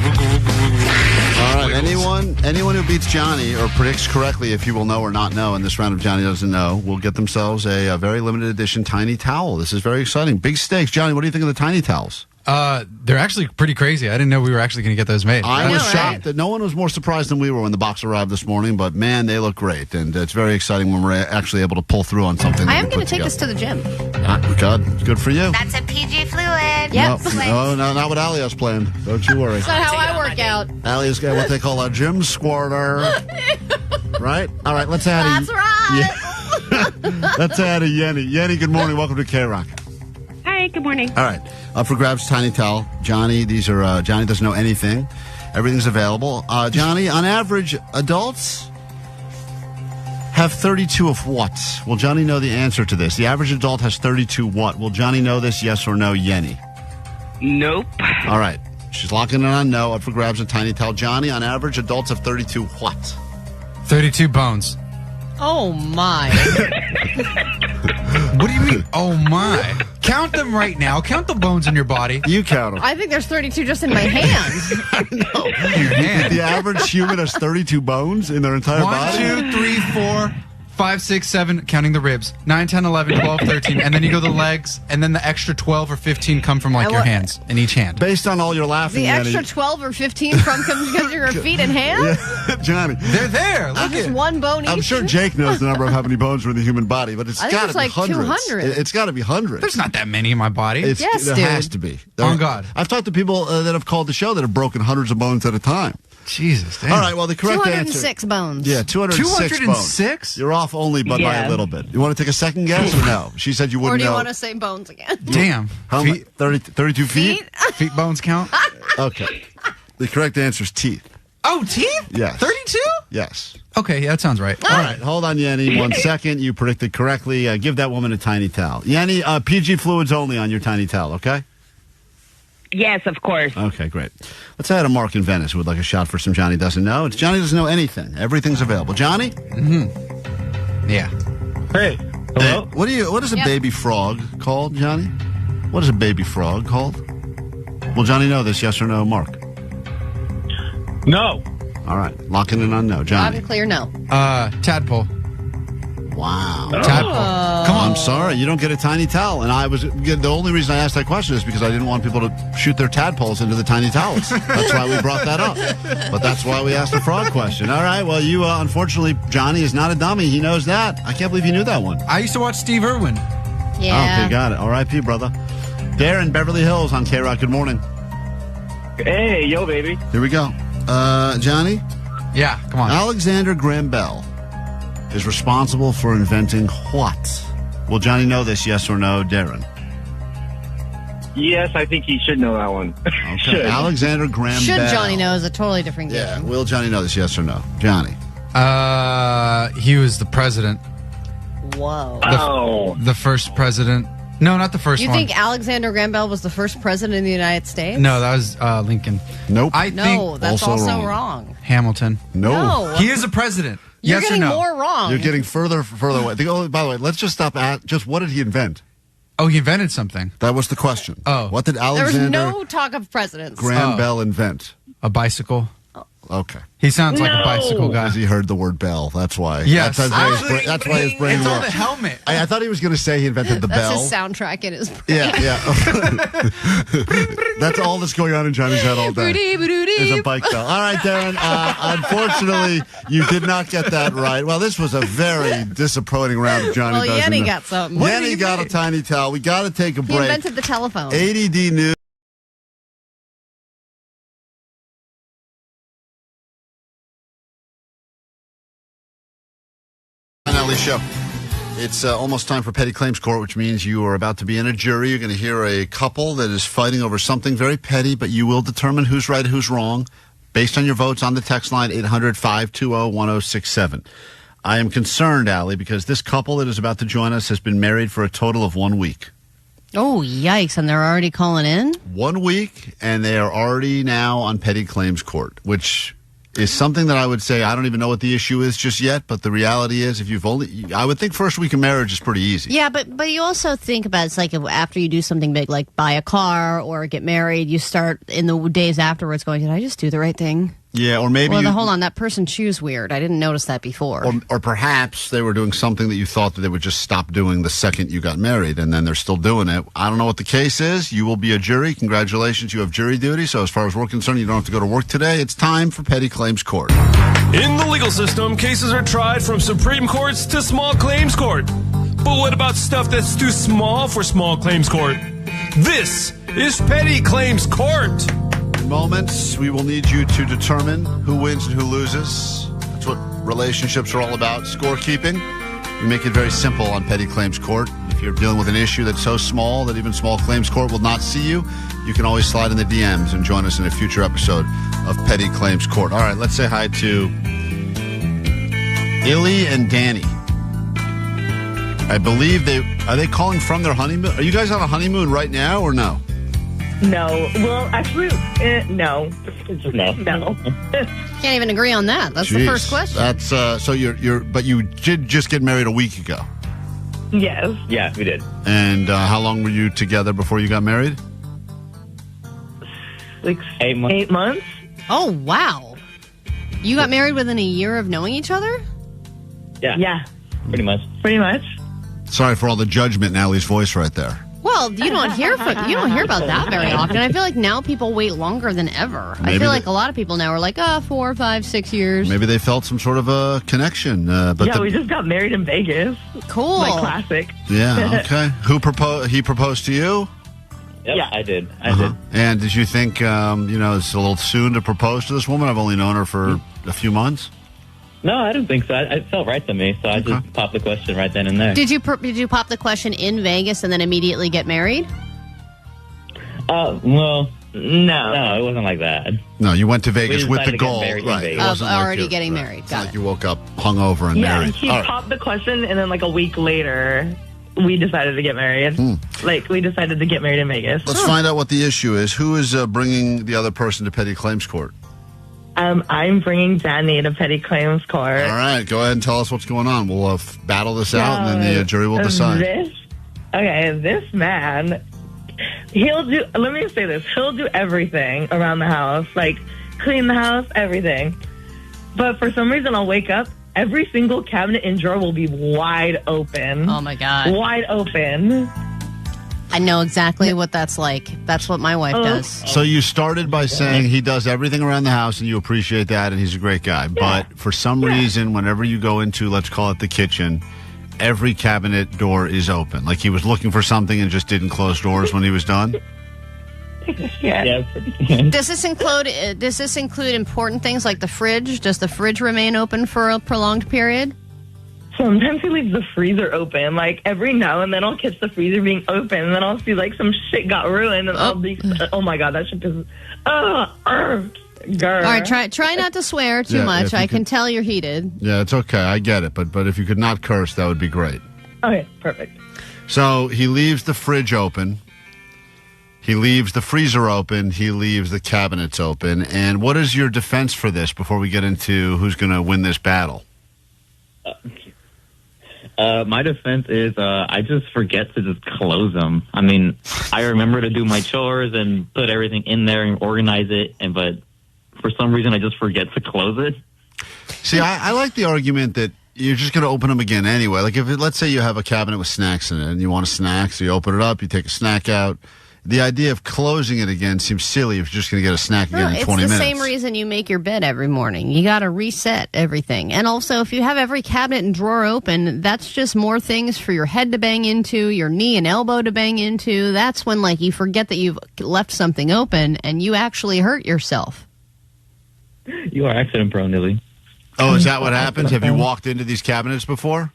All right, anyone who beats Johnny or predicts correctly, if you will know or not know, in this round of Johnny Doesn't Know, will get themselves a very limited edition tiny towel. This is very exciting. Big stakes. Johnny, what do you think of the tiny towels? They're actually pretty crazy. I didn't know we were actually going to get those made. I was shocked that no one was more surprised than we were when the box arrived this morning, but man, they look great. And it's very exciting when we're actually able to pull through on something. I am going to take this to the gym. Good for you. That's a PG fluid. Yep. No, not what Allie has planned. Don't you worry. That's not how I work out. Allie's got what they call a gym squirter. Right? All right, let's add That's right. Let's add a Yenny. Yenny, good morning. Welcome to KROQ. Hi, good morning. All right. Up for grabs, tiny towel. Johnny, these are Johnny doesn't know anything. Everything's available. Johnny, on average, adults have 32 of what? Will Johnny know the answer to this? The average adult has 32 what? Will Johnny know this, yes or no, Yenny? Nope. All right. She's locking in on no. Up for grabs, a tiny towel. Johnny, on average, adults have 32 what? 32 bones. Oh, my. What do you mean, oh, my? Count them right now. Count the bones in your body. You count them. I think there's 32 just in my hands. No. In your hand. The average human has 32 bones in their entire body? 1, 2, 3, 4, 5, 6, 7, counting the ribs. 9, 10, 11, 12, 13. And then you go the legs, and then the extra 12 or 15 come from like your hands in each hand. Based on all your laughing, The extra Yenny, 12 or 15 comes from your feet and hands? Yeah, Johnny. They're there. Look Just at one bone each? I'm sure Jake knows the number of how many bones are in the human body, but it's I think got it's to be like hundreds. 200. It's got to be hundreds. There's not that many in my body. Yes, there dude. has to be. On God. I've talked to people that have called the show that have broken hundreds of bones at a time. Jesus, damn. All right, well, the correct 206 bones. Yeah, 206 206? bones. You're off only by a little bit. You want to take a second guess or no? She said you wouldn't Or do you know. want to say bones again? Damn. How much? 32 feet? Feet bones count? Okay. The correct answer is teeth. Oh, teeth? Yes. 32? Yes. Okay, yeah, that sounds right. All right, hold on, Yenny. 1 second. You predicted correctly. Give that woman a tiny towel. Yenny, PG fluids only on your tiny towel, okay? Yes, of course. Okay, great. Let's add a Mark in Venice who would like a shot for some Johnny Doesn't Know. It's Johnny Doesn't Know anything. Everything's available. Johnny? Mm-hmm. Yeah. Hey. Hello? What is a baby frog called, Johnny? What is a baby frog called? Will Johnny know this, yes or no, Mark? No. All right, locking in on no. Loud Johnny? and clear, no. Tadpole. Wow. Tadpole. Come on. I'm sorry, you don't get a tiny towel. And the only reason I asked that question is because I didn't want people to shoot their tadpoles into the tiny towels. That's why we brought that up. But that's why we asked the frog question. All right, well, you, unfortunately, Johnny is not a dummy. He knows that. I can't believe you knew that one. I used to watch Steve Irwin. Yeah. Okay, got it. R.I.P., brother. Darren, Beverly Hills on KROQ. Good morning. Hey, yo, baby. Here we go. Johnny? Yeah, come on. Alexander Graham Bell is responsible for inventing what? Will Johnny know this, yes or no, Darren? Yes, I think he should know that one. Okay. Alexander Graham Should Bell. Johnny know is a totally different game. Yeah, will Johnny know this, yes or no? Johnny? He was the president. Whoa. The first president. No, not the first You one. think Alexander Graham Bell was the first president of the United States? No, that was Lincoln. Nope. No, that's also wrong. Hamilton. No. He is a president. You're yes or getting no? more wrong. You're getting further away. By the way, let's just stop at just what did he invent? Oh, he invented something. That was the question. Oh. What did There was Alexander no talk of presidents. Graham Bell invent? A bicycle. Okay. He sounds like a bicycle guy. Because he heard the word bell. That's why. Yes. That's why his brain It's on works. the helmet. I thought he was going to say he invented the That's bell. his soundtrack in his brain. Yeah. That's all that's going on in Johnny's head all day. Is a bike bell. All right, Darren. Unfortunately, you did not get that right. Well, this was a very disappointing round of Johnny Well, Doesn't Yenny Know. got something. Yenny got a tiny towel. We got to take a He break. invented the telephone. A.D.D. News. All.y Show. It's almost time for Petty Claims Court, which means you are about to be in a jury. You're going to hear a couple that is fighting over something very petty, but you will determine who's right and who's wrong based on your votes on the text line 800-520-1067. I am concerned, Allie, because this couple that is about to join us has been married for a total of 1 week. Oh, yikes. And they're already calling in? 1 week, and they are already now on petty claims court, which is something that I would say I don't even know what the issue is just yet, but the reality is I would think first week of marriage is pretty easy. Yeah, but you also think about it's like after you do something big, like buy a car or get married, you start in the days afterwards going, did I just do the right thing? Yeah, or maybe... Well, hold on, that person chews weird. I didn't notice that before. Or perhaps they were doing something that you thought that they would just stop doing the second you got married, and then they're still doing it. I don't know what the case is. You will be a jury. Congratulations, you have jury duty. So as far as we're concerned, you don't have to go to work today. It's time for petty claims court. In the legal system, cases are tried from Supreme Courts to small claims court. But what about stuff that's too small for small claims court? This is petty claims court. In moments, we will need you to determine who wins and who loses. That's what relationships are all about, scorekeeping. We make it very simple on petty claims court. If you're dealing with an issue that's so small that even small claims court will not see you, you can always slide in the DMs and join us in a future episode of petty claims court. All right, let's say hi to Illy and Danny. I believe are they calling from their honeymoon? Are you guys on a honeymoon right now or no? No. Well, actually, no. No. Can't even agree on that. That's the first question. That's so but you did just get married a week ago. Yes. Yeah, we did. And how long were you together before you got married? 8 months. 8 months. Oh, wow. You got married within a year of knowing each other? Yeah. Yeah. Pretty much. Pretty much. Sorry for all the judgment in Allie's voice right there. Well, you don't hear about that very often. I feel like now people wait longer than ever. I feel like a lot of people now are like, 4, 5, 6 years. Maybe they felt some sort of a connection. But we just got married in Vegas. Cool. Like classic. Yeah, okay. Who proposed? He proposed to you? Yep, yeah, I did. I did. And did you think, it's a little soon to propose to this woman? I've only known her for a few months. No, I don't think so. It felt right to me, so I just popped the question right then and there. Did you pop the question in Vegas and then immediately get married? Well, no, it wasn't like that. No, you went to Vegas with the goal, right? Of already getting married. Got it. Like you woke up hungover and married. Yeah, he popped the question, and then like a week later, we decided to get married. Like we decided to get married in Vegas. Let's find out what the issue is. Who is bringing the other person to petty claims court? I'm bringing Danny to petty claims court. All right, go ahead and tell us what's going on. We'll battle this out, and then the jury will decide. This man, he'll do everything around the house, like clean the house, everything. But for some reason, I'll wake up, every single cabinet and drawer will be wide open. Oh, my God. Wide open. I know exactly what that's like. That's what my wife does. So you started by saying he does everything around the house and you appreciate that and he's a great guy. Yeah. But for some reason, whenever you go into, let's call it the kitchen, every cabinet door is open. Like he was looking for something and just didn't close doors when he was done? Yeah. Does this include important things like the fridge? Does the fridge remain open for a prolonged period? Sometimes he leaves the freezer open. Like every now and then I'll catch the freezer being open and then I'll see like some shit got ruined and I'll be, oh my God, that shit is, girl. All right, try not to swear too much. I can tell you're heated. Yeah, it's okay. I get it. But if you could not curse, that would be great. Okay, perfect. So he leaves the fridge open. He leaves the freezer open. He leaves the cabinets open. And what is your defense for this before we get into who's going to win this battle? My defense is I just forget to just close them. I mean, I remember to do my chores and put everything in there and organize it, but for some reason I just forget to close it. See, I like the argument that you're just going to open them again anyway. Like let's say you have a cabinet with snacks in it and you want a snack, so you open it up, you take a snack out. The idea of closing it again seems silly if you're just going to get a snack again in 20 minutes. It's the same reason you make your bed every morning. You got to reset everything. And also, if you have every cabinet and drawer open, that's just more things for your head to bang into, your knee and elbow to bang into. That's when, you forget that you've left something open and you actually hurt yourself. You are accident prone, Nilly. Oh, is that what happens? Have you walked into these cabinets before?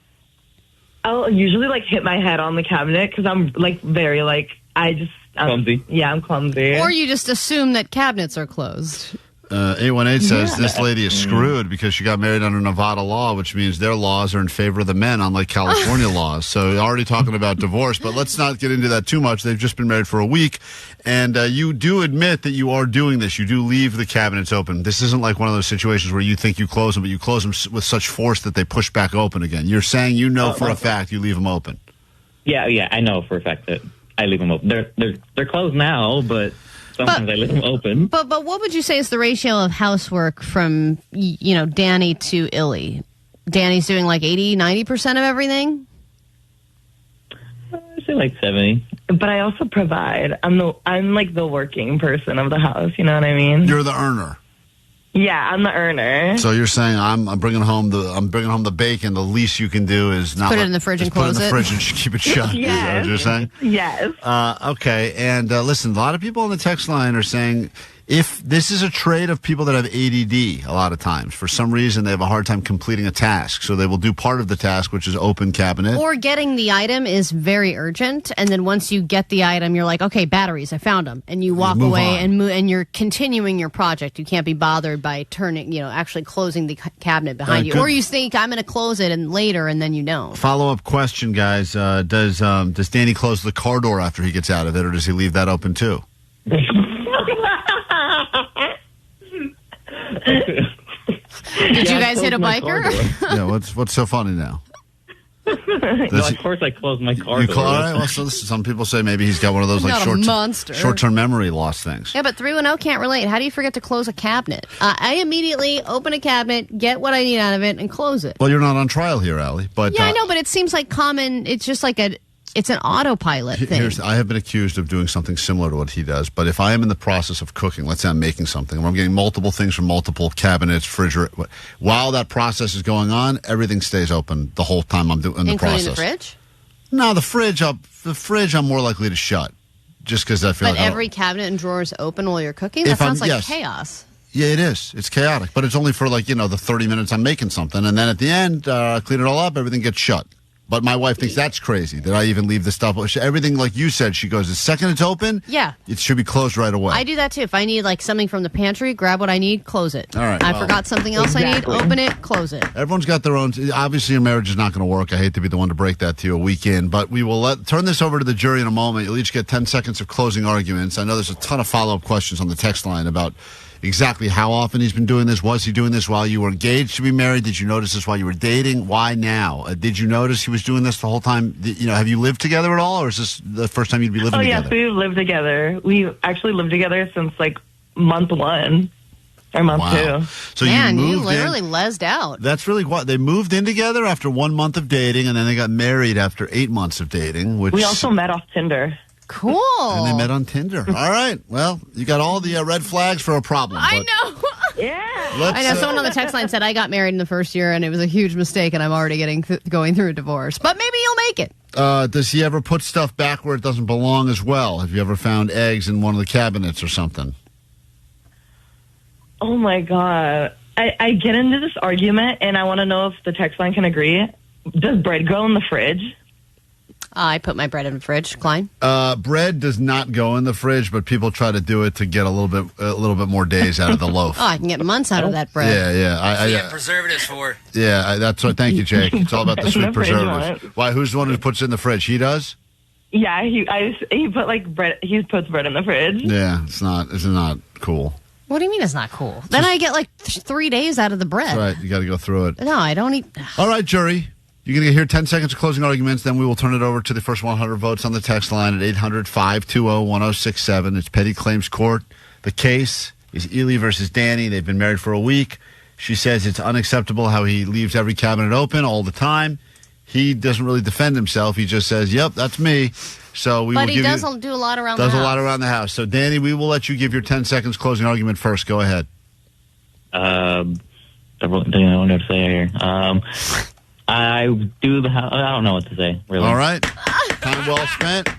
I'll usually, hit my head on the cabinet because I'm, very, clumsy. Yeah, I'm clumsy. Or you just assume that cabinets are closed. 818 says this lady is screwed because she got married under Nevada law, which means their laws are in favor of the men, unlike California laws. So already talking about divorce, but let's not get into that too much. They've just been married for a week, and you do admit that you are doing this. You do leave the cabinets open. This isn't like one of those situations where you think you close them, but you close them with such force that they push back open again. You're saying you know for a fact you leave them open. Yeah, I know for a fact that I leave them open. They're closed now, but sometimes I leave them open. But what would you say is the ratio of housework from, Danny to Illy? Danny's doing like 80-90% of everything? I say like 70. But I also provide. I'm like the working person of the house. You know what I mean? You're the earner. Yeah, I'm the earner. So you're saying I'm bringing home the bacon. The least you can do is not put it in the fridge and close it. Put it in the fridge and keep it shut. Yes. Is that what you're saying? Yes. Okay. And listen, a lot of people on the text line are saying if this is a trait of people that have ADD a lot of times. For some reason, they have a hard time completing a task. So they will do part of the task, which is open cabinet. Or getting the item is very urgent. And then once you get the item, you're like, okay, batteries, I found them. And you walk away and you're continuing your project. You can't be bothered by turning, actually closing the cabinet behind you. Or you think, I'm going to close it and later, and then you don't. Follow-up question, guys. Does Danny close the car door after he gets out of it, or does he leave that open too? Did you guys hit a biker? Yeah, what's so funny now? Of course I close my car door. All right, well, so some people say maybe he's got one of those like short-term memory loss things. Yeah, but 310 can't relate. How do you forget to close a cabinet? I immediately open a cabinet, get what I need out of it, and close it. Well, you're not on trial here, Allie. But yeah, I know, but it seems like common. It's just like it's an autopilot thing. I have been accused of doing something similar to what he does, but if I am in the process of cooking, let's say I'm making something, where I'm getting multiple things from multiple cabinets, refrigerator, while that process is going on, everything stays open the whole time I'm doing the process. Including the fridge? No, the fridge I'm more likely to shut, just because I feel like... But every cabinet and drawer is open while you're cooking? That sounds like chaos. Yeah, it is. It's chaotic, but it's only for the 30 minutes I'm making something, and then at the end, I clean it all up, everything gets shut. But my wife thinks that's crazy, that I even leave the stuff. Everything, like you said, she goes, the second it's open, it should be closed right away. I do that, too. If I need, something from the pantry, grab what I need, close it. All right. I forgot something else I need, open it, close it. Everyone's got their own. Obviously, your marriage is not going to work. I hate to be the one to break that to you a week in, but we will turn this over to the jury in a moment. You'll each get 10 seconds of closing arguments. I know there's a ton of follow-up questions on the text line about exactly how often he's been doing this. Was he doing this while you were engaged to be married? Did you notice this while you were dating? Why now? Did you notice he was doing this the whole time? Have you lived together at all, or is this the first time you'd be living together? Oh, yes, we've lived together. We actually lived together since, month one or month two. So you literally lesed out. That's really what they moved in together after 1 month of dating, and then they got married after 8 months of dating. We also met off Tinder. Cool. And they met on Tinder. All right. Well, you got all the red flags for a problem. I know. Yeah. I know. Someone on the text line said, I got married in the first year, and it was a huge mistake, and I'm already going through a divorce. But maybe you'll make it. Does he ever put stuff back where it doesn't belong as well? Have you ever found eggs in one of the cabinets or something? Oh, my God. I get into this argument, and I want to know if the text line can agree. Does bread go in the fridge? I put my bread in the fridge. Klein? Bread does not go in the fridge, but people try to do it to get a little bit more days out of the loaf. Oh, I can get months out of that bread. Yeah. I get preservatives for. Yeah, that's what. Thank you, Jake. It's all about the sweet preservatives. Why? Who's the one who puts it in the fridge? He does. Yeah, he put bread. He puts bread in the fridge. Yeah, it's not cool. What do you mean it's not cool? Then I get 3 days out of the bread. That's right. You got to go through it. No, I don't eat. All right, jury. You're going to hear 10 seconds of closing arguments, then we will turn it over to the first 100 votes on the text line at 800-520-1067. It's Petty Claims Court. The case is Ely versus Danny. They've been married for a week. She says it's unacceptable how he leaves every cabinet open all the time. He doesn't really defend himself. He just says, yep, that's me. So but he does do a lot around the house. Does a lot around the house. So, Danny, we will let you give your 10 seconds closing argument first. Go ahead. I don't know what to say here. I don't know what to say, really. All right. Time well spent.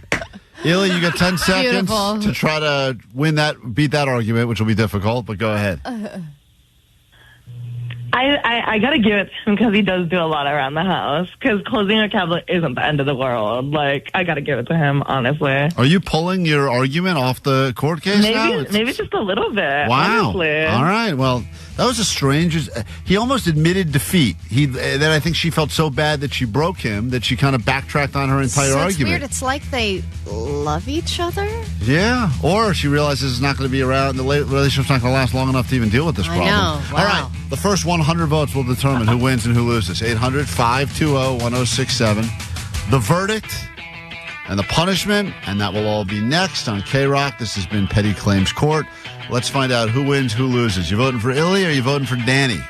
Ely, you got 10 seconds to try to beat that argument, which will be difficult, but go ahead. I gotta give it to him because he does do a lot around the house. Because closing a cabinet isn't the end of the world. Like, I gotta give it to him, honestly. Are you pulling your argument off the court case now? Maybe just a little bit. Wow. Honestly. All right. Well, that was a strange. He almost admitted defeat. Then I think she felt so bad that she broke him that she kind of backtracked on her entire so it's argument. weird. It's like they love each other. Yeah. Or she realizes it's not going to be around. The relationship's not going to last long enough to even deal with this problem. I know. Wow. All right. The first 100 votes will determine who wins and who loses. 800-520-1067. The verdict and the punishment, and that will all be next on KROQ. This has been Petty Claims Court. Let's find out who wins, who loses. You voting for Illy or you voting for Danny?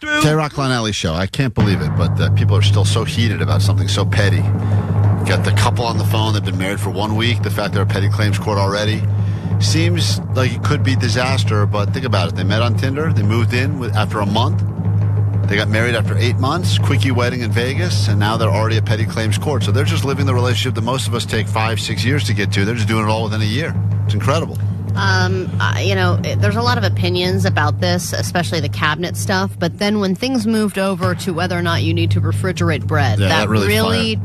KROQ Klein Show. I can't believe it, but people are still so heated about something so petty. Got the couple on the phone. They've been married for 1 week. The fact they're a petty claims court already seems like it could be disaster, but think about it. They met on Tinder. They moved in after a month. They got married after 8 months, quickie wedding in Vegas, and now they're already at petty claims court. So they're just living the relationship that most of us take 5-6 years to get to. They're just doing it all within a year. It's incredible. There's a lot of opinions about this, especially the cabinet stuff. But then when things moved over to whether or not you need to refrigerate bread, that really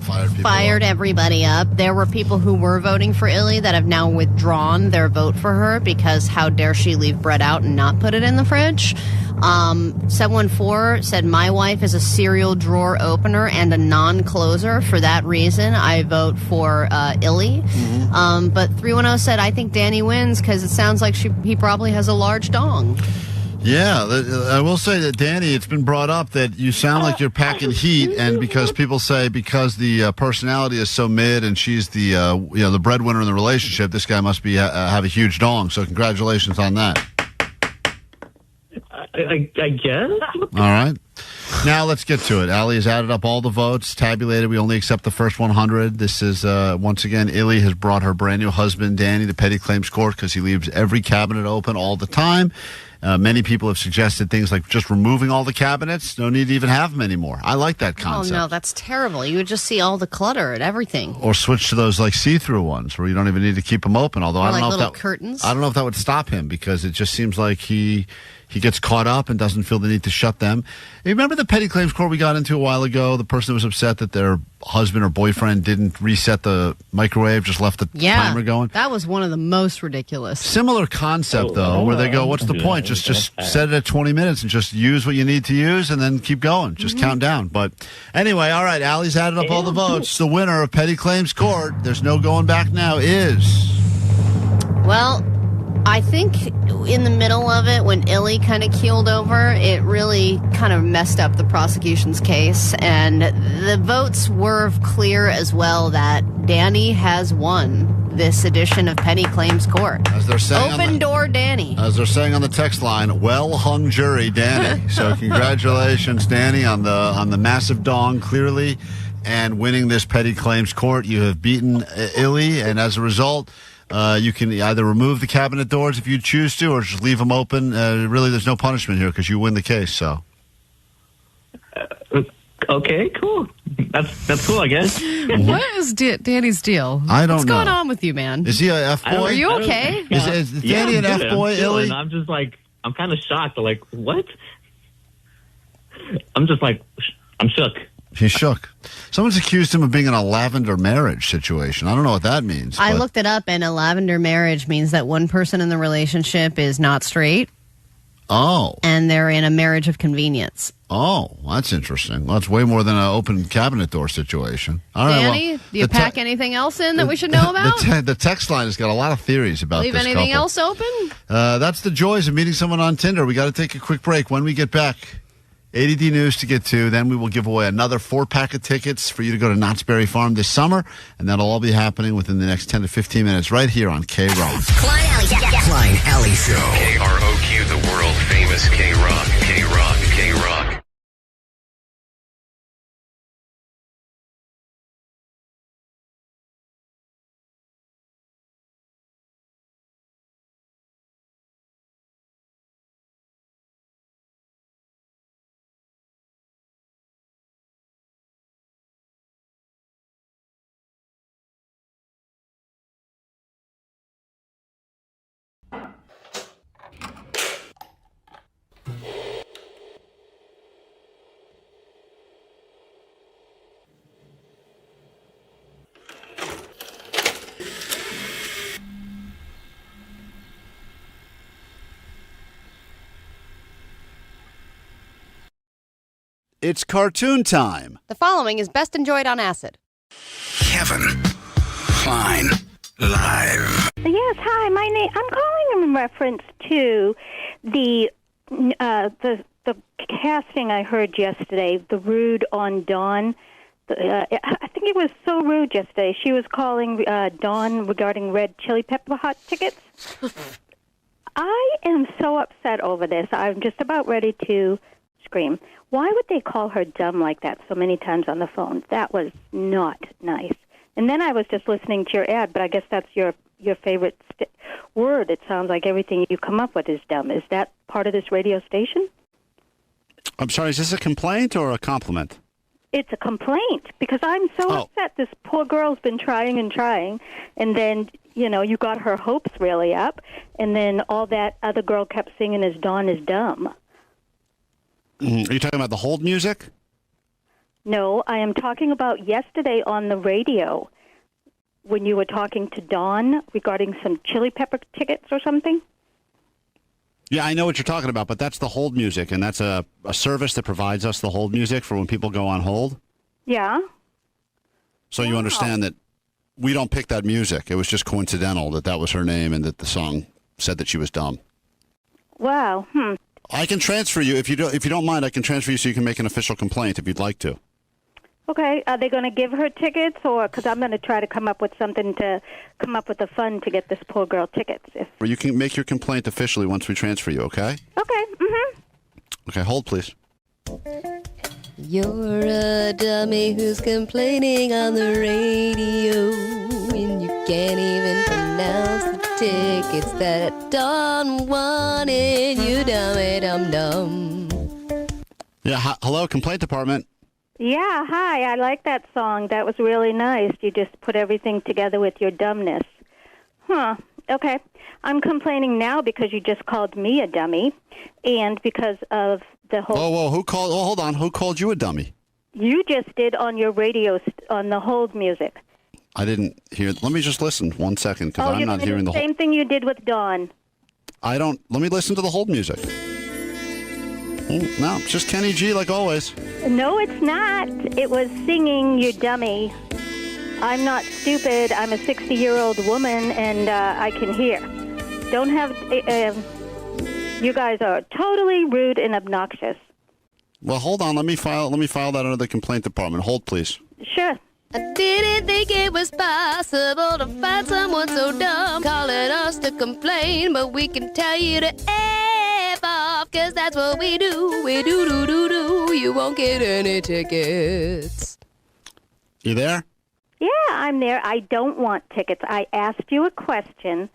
fired everybody up. There were people who were voting for Illy that have now withdrawn their vote for her because how dare she leave bread out and not put it in the fridge. 714 said, my wife is a cereal drawer opener and a non-closer. For that reason, I vote for Illy. But 310 said, I think Danny wins because it sounds like he probably has a large dong. Yeah, I will say that, Danny, it's been brought up that you sound like you're packing heat, and because people say because the personality is so mid and she's the the breadwinner in the relationship, this guy must be have a huge dong. So congratulations on that. I guess. All right. Now let's get to it. Allie has added up all the votes, tabulated. We only accept the first 100. This is, once again, Illy has brought her brand new husband, Danny, to petty claims court because he leaves every cabinet open all the time. Many people have suggested things like just removing all the cabinets. No need to even have them anymore. I like that concept. Oh, no, that's terrible. You would just see all the clutter and everything. Or switch to those like see-through ones where you don't even need to keep them open. Although I don't know if that curtains. I don't know if that would stop him because it just seems like he gets caught up and doesn't feel the need to shut them. You remember the petty claims court we got into a while ago? The person was upset that their husband or boyfriend didn't reset the microwave, just left the timer going. That was one of the most ridiculous. Similar concept, though, where they go, what's the point? Just set it at 20 minutes and just use what you need to use and then keep going. Just count down. But anyway, all right, Allie's added up all the votes. The winner of petty claims court, there's no going back now, is... Well, I think in the middle of it, when Illy kind of keeled over, it really kind of messed up the prosecution's case. And the votes were clear as well that Danny has won this edition of Petty Claims Court. As they're saying Open door Danny. As they're saying on the text line, well-hung jury, Danny. So congratulations, Danny, on the massive dong, clearly, and winning this Petty Claims Court. You have beaten Illy, and as a result... you can either remove the cabinet doors if you choose to, or just leave them open. Really, there's no punishment here because you win the case. So, okay, cool. That's cool, I guess. What is Danny's deal? I don't know. What's going on with you, man? Is he a F-boy? Are you okay? Is Danny an F-boy, Illy? I'm just like, I'm kind of shocked. Like, what? I'm just like, I'm shook. He's shook. Someone's accused him of being in a lavender marriage situation. I don't know what that means. I looked it up, and a lavender marriage means that one person in the relationship is not straight. Oh. And they're in a marriage of convenience. Oh, that's interesting. Well, that's way more than an open cabinet door situation. All right, Danny, do you pack anything else in that we should know about? The text line has got a lot of theories about Leave this anything couple. else open? That's the joys of meeting someone on Tinder. We got to take a quick break. When we get back... A.D.D news to get to. Then we will give away another 4-pack of tickets for you to go to Knott's Berry Farm this summer. And that'll all be happening within the next 10 to 15 minutes right here on KROQ. Klein, All.y Show. KROQ, the world famous KROQ. KROQ. It's cartoon time. The following is best enjoyed on acid. Kevin. Klein. Live. Yes, hi. I'm calling in reference to the casting I heard yesterday, the rude on Dawn. I think it was so rude yesterday. She was calling Dawn regarding red chili pepper hot tickets. I am so upset over this. I'm just about ready to scream. Why would they call her dumb like that so many times on the phone? That was not nice. And then I was just listening to your ad, but I guess that's your favorite word. It sounds like everything you come up with is dumb. Is that part of this radio station? I'm sorry, is this a complaint or a compliment? It's a complaint because I'm so upset. This poor girl's been trying and trying, and then, you got her hopes really up, and then all that other girl kept singing is Dawn is dumb. Are you talking about the hold music? No, I am talking about yesterday on the radio when you were talking to Dawn regarding some chili pepper tickets or something. Yeah, I know what you're talking about, but that's the hold music, and that's a service that provides us the hold music for when people go on hold. Yeah. So you understand that we don't pick that music. It was just coincidental that was her name and that the song said that she was dumb. Wow. I can transfer you if you don't mind. I can transfer you so you can make an official complaint if you'd like to. Okay. Are they going to give her tickets, or because I'm going to try to come up with something to come up with a fund to get this poor girl tickets? Or you can make your complaint officially once we transfer you. Okay. Okay. Okay. Hold, please. You're a dummy who's complaining on the radio, and you can't even pronounce the tickets that Dawn wanted. You dummy dum-dum. Yeah, hello, complaint department. Yeah, hi. I like that song. That was really nice. You just put everything together with your dumbness. Okay. I'm complaining now because you just called me a dummy, and because of the whole... Whoa, who called... Oh, hold on. Who called you a dummy? You just did on your radio, on the hold music. I didn't hear... Let me just listen 1 second, because I'm not hearing the whole... same thing you did with Dawn. I don't... Let me listen to the hold music. No, it's just Kenny G like always. No, it's not. It was singing, you dummy. I'm not stupid. I'm a 60-year-old woman, and I can hear. Don't have... you guys are totally rude and obnoxious. Well, hold on. Let me file that under the complaint department. Hold, please. Sure. I didn't think it was possible to find someone so dumb calling us to complain, but we can tell you to F off, cause that's what we do. We do. You won't get any tickets. You there? Yeah, I'm there. I don't want tickets. I asked you a question,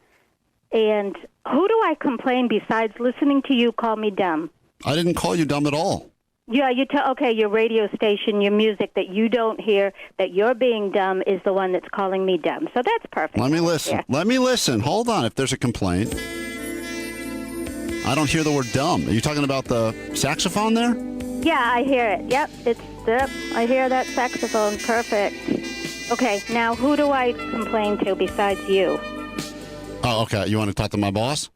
and who do I complain besides listening to you call me dumb? I didn't call you dumb at all. Yeah, your radio station, your music that you don't hear, that you're being dumb is the one that's calling me dumb. So that's perfect. Let me listen. Yeah. Let me listen. Hold on. If there's a complaint. I don't hear the word dumb. Are you talking about the saxophone there? Yeah, I hear it. Yep, I hear that saxophone. Perfect. Okay, now who do I complain to besides you? Oh, okay. You want to talk to my boss?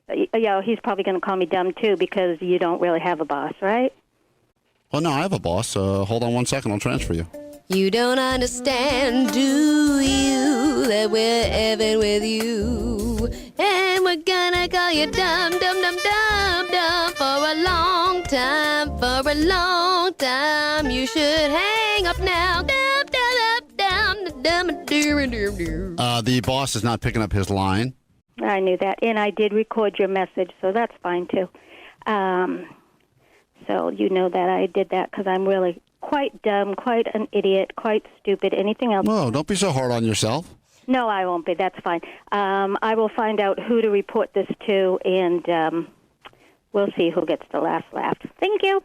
Yeah, he's probably going to call me dumb too because you don't really have a boss, right? Well, no, I have a boss. Hold on 1 second. I'll transfer you. You don't understand, do you, that we're even with you? And we're gonna call you dumb for a long time. You should hang up now. The boss is not picking up his line. I knew that, and I did record your message, so that's fine too. So you know that I did that because I'm really quite dumb, quite an idiot, quite stupid. Anything else? Whoa, don't be so hard on yourself. No, I won't be. That's fine. I will find out who to report this to, and we'll see who gets the last laugh. Thank you.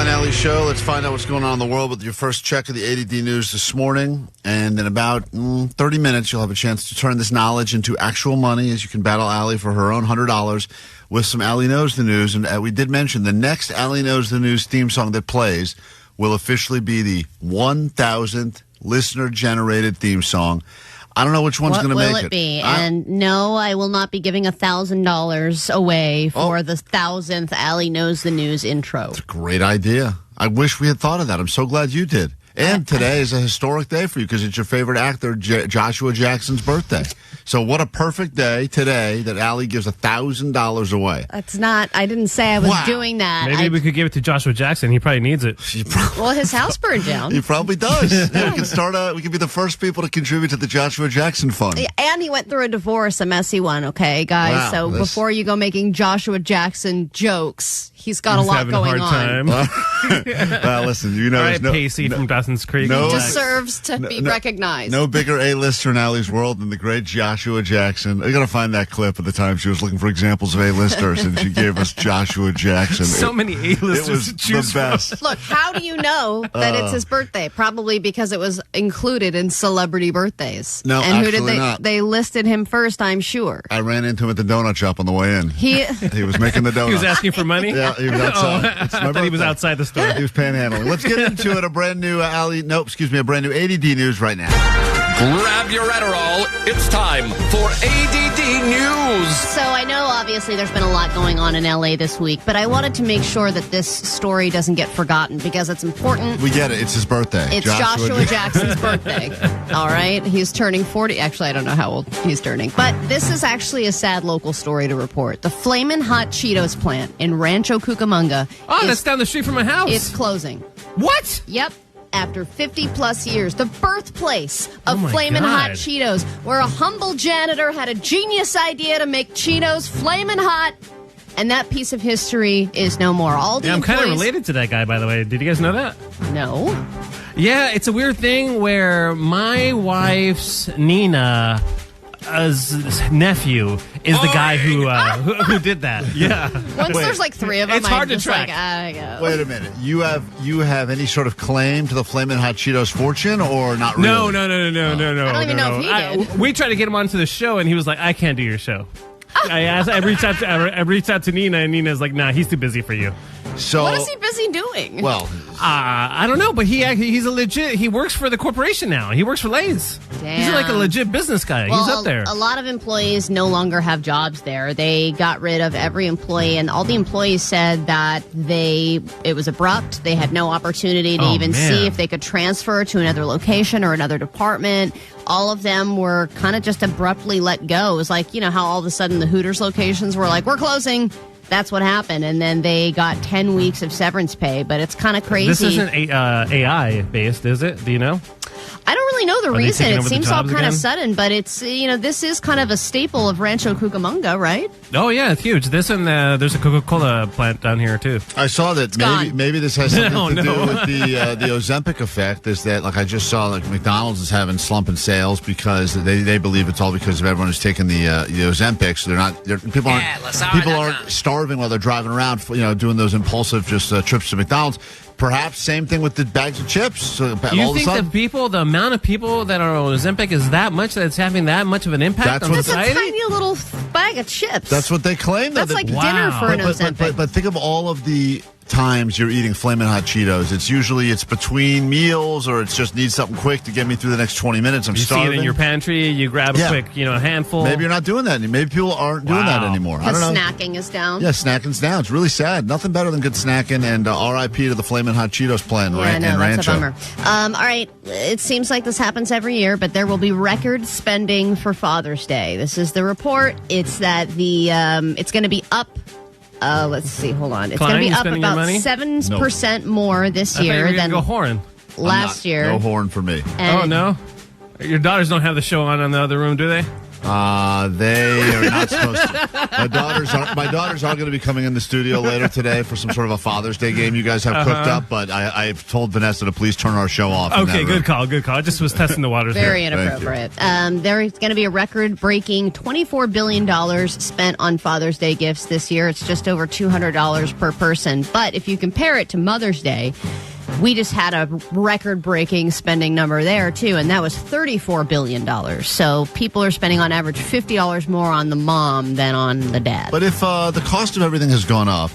A.D. All.y Show. Let's find out what's going on in the world with your first check of the A.D.D news this morning. And in about 30 minutes, you'll have a chance to turn this knowledge into actual money as you can battle Allie for her own $100 with some Allie Knows the News. And we did mention the next Allie Knows the News theme song that plays will officially be the 1,000th listener-generated theme song. I don't know which one's going to make it. What will it be? And no, I will not be giving $1,000 away for the 1,000th Allie Knows the News intro. It's a great idea. I wish we had thought of that. I'm so glad you did. And today is a historic day for you because it's your favorite actor, Joshua Jackson's birthday. So what a perfect day today that Allie gives $1,000 away. That's not, I didn't say I was doing that. Maybe we could give it to Joshua Jackson. He probably needs it. Well, his house burned down. He probably does. Yeah, we can be the first people to contribute to the Joshua Jackson Fund. And he went through a divorce, a messy one, okay, guys? Wow, so before you go making Joshua Jackson jokes, he's got a lot going on. Well, listen, you know. All right, Pacey from Dawson's Creek. He deserves to be recognized. No bigger A-lister in Allie's world than the great Joshua Jackson. I got to find that clip of the time she was looking for examples of A-listers, and she gave us Joshua Jackson. So many A-listers to choose the best. Look, how do you know that it's his birthday? Probably because it was included in celebrity birthdays. No, and who did actually not. They listed him first, I'm sure. I ran into him at the donut shop on the way in. He was making the donut. He was asking for money? Yeah, he was outside. I thought he was outside the store. He was panhandling. Let's get into it. A brand new a brand new A.D.D news right now. Grab your Adderall. It's time for A.D.D News. So I know, obviously, there's been a lot going on in L.A. this week, but I wanted to make sure that this story doesn't get forgotten because it's important. We get it. It's his birthday. It's Joshua Jackson's birthday. All right? He's turning 40. Actually, I don't know how old he's turning. But this is actually a sad local story to report. The Flamin Hot Cheetos plant in Rancho Cucamonga. That's down the street from my house. It's closing. What? Yep. After 50-plus years, the birthplace of Flamin' Hot Cheetos, where a humble janitor had a genius idea to make Cheetos flamin' hot, and that piece of history is no more. I'm kind of related to that guy, by the way. Did you guys know that? No. Yeah, it's a weird thing where my wife's Nina's nephew is the guy who did that. Yeah. Once there's like three of them, it's hard to track. Wait a minute. You have any sort of claim to the Flamin' Hot Cheetos fortune, or not really? No. I don't even know if he did. We tried to get him onto the show, and he was like, "I can't do your show." I reached out to Nina, and Nina's like, "Nah, he's too busy for you." So what is he busy doing? Well, I don't know, but he's a legit. He works for the corporation now. He works for Lay's. Damn. He's like a legit business guy. Well, he's up there. A lot of employees no longer have jobs there. They got rid of every employee, and all the employees said that it was abrupt. They had no opportunity to see if they could transfer to another location or another department. All of them were kind of just abruptly let go. It was like, you know, how all of a sudden the Hooters locations were like, we're closing. That's what happened. And then they got 10 weeks of severance pay, but it's kind of crazy. This isn't AI based, is it? Do you know? I don't really know the reason. It seems all kind again? of sudden, but it's, this is kind of a staple of Rancho Cucamonga, right? Oh, yeah, it's huge. This and there's a Coca-Cola plant down here, too. I saw that maybe this has something to do with the Ozempic effect, is that, like, I just saw, like, McDonald's is having slumping sales because they believe it's all because of everyone who's taking the Ozempic, so people aren't starving while they're driving around, doing those impulsive trips to McDonald's. Perhaps same thing with the bags of chips. So Do you think the amount of people that are on Ozempic is that much that it's having that much of an impact on society? That's a tiny little bag of chips. That's what they claim. That's like dinner for an Ozempic. But think of all of the times you're eating Flamin' Hot Cheetos. It's usually between meals, or it's just need something quick to get me through the next 20 minutes. I'm starving. You see it in your pantry. You grab a quick, handful. Maybe you're not doing that. Maybe people aren't doing that anymore. I don't know. Snacking is down. Yeah, snacking's down. It's really sad. Nothing better than good snacking. And R.I.P. to the Flamin' Hot Cheetos plant in Rancho. That's a bummer. All right, it seems like this happens every year, but there will be record spending for Father's Day. This is the report. It's that it's going to be up. Let's see. Hold on. It's going to be up about 7% more this year than go horn. Last year. No horn for me. Oh, no? Your daughters don't have the show on the other room, do they? They are not supposed to. My daughters are going to be coming in the studio later today for some sort of a Father's Day game you guys have cooked up, but I've told Vanessa to please turn our show off. Okay, good call. I just was testing the waters. Very here. inappropriate. There's going to be a record-breaking $24 billion spent on Father's Day gifts this year. It's just over $200 per person. But if you compare it to Mother's Day, we just had a record-breaking spending number there, too, and that was $34 billion. So people are spending on average $50 more on the mom than on the dad. But if the cost of everything has gone up,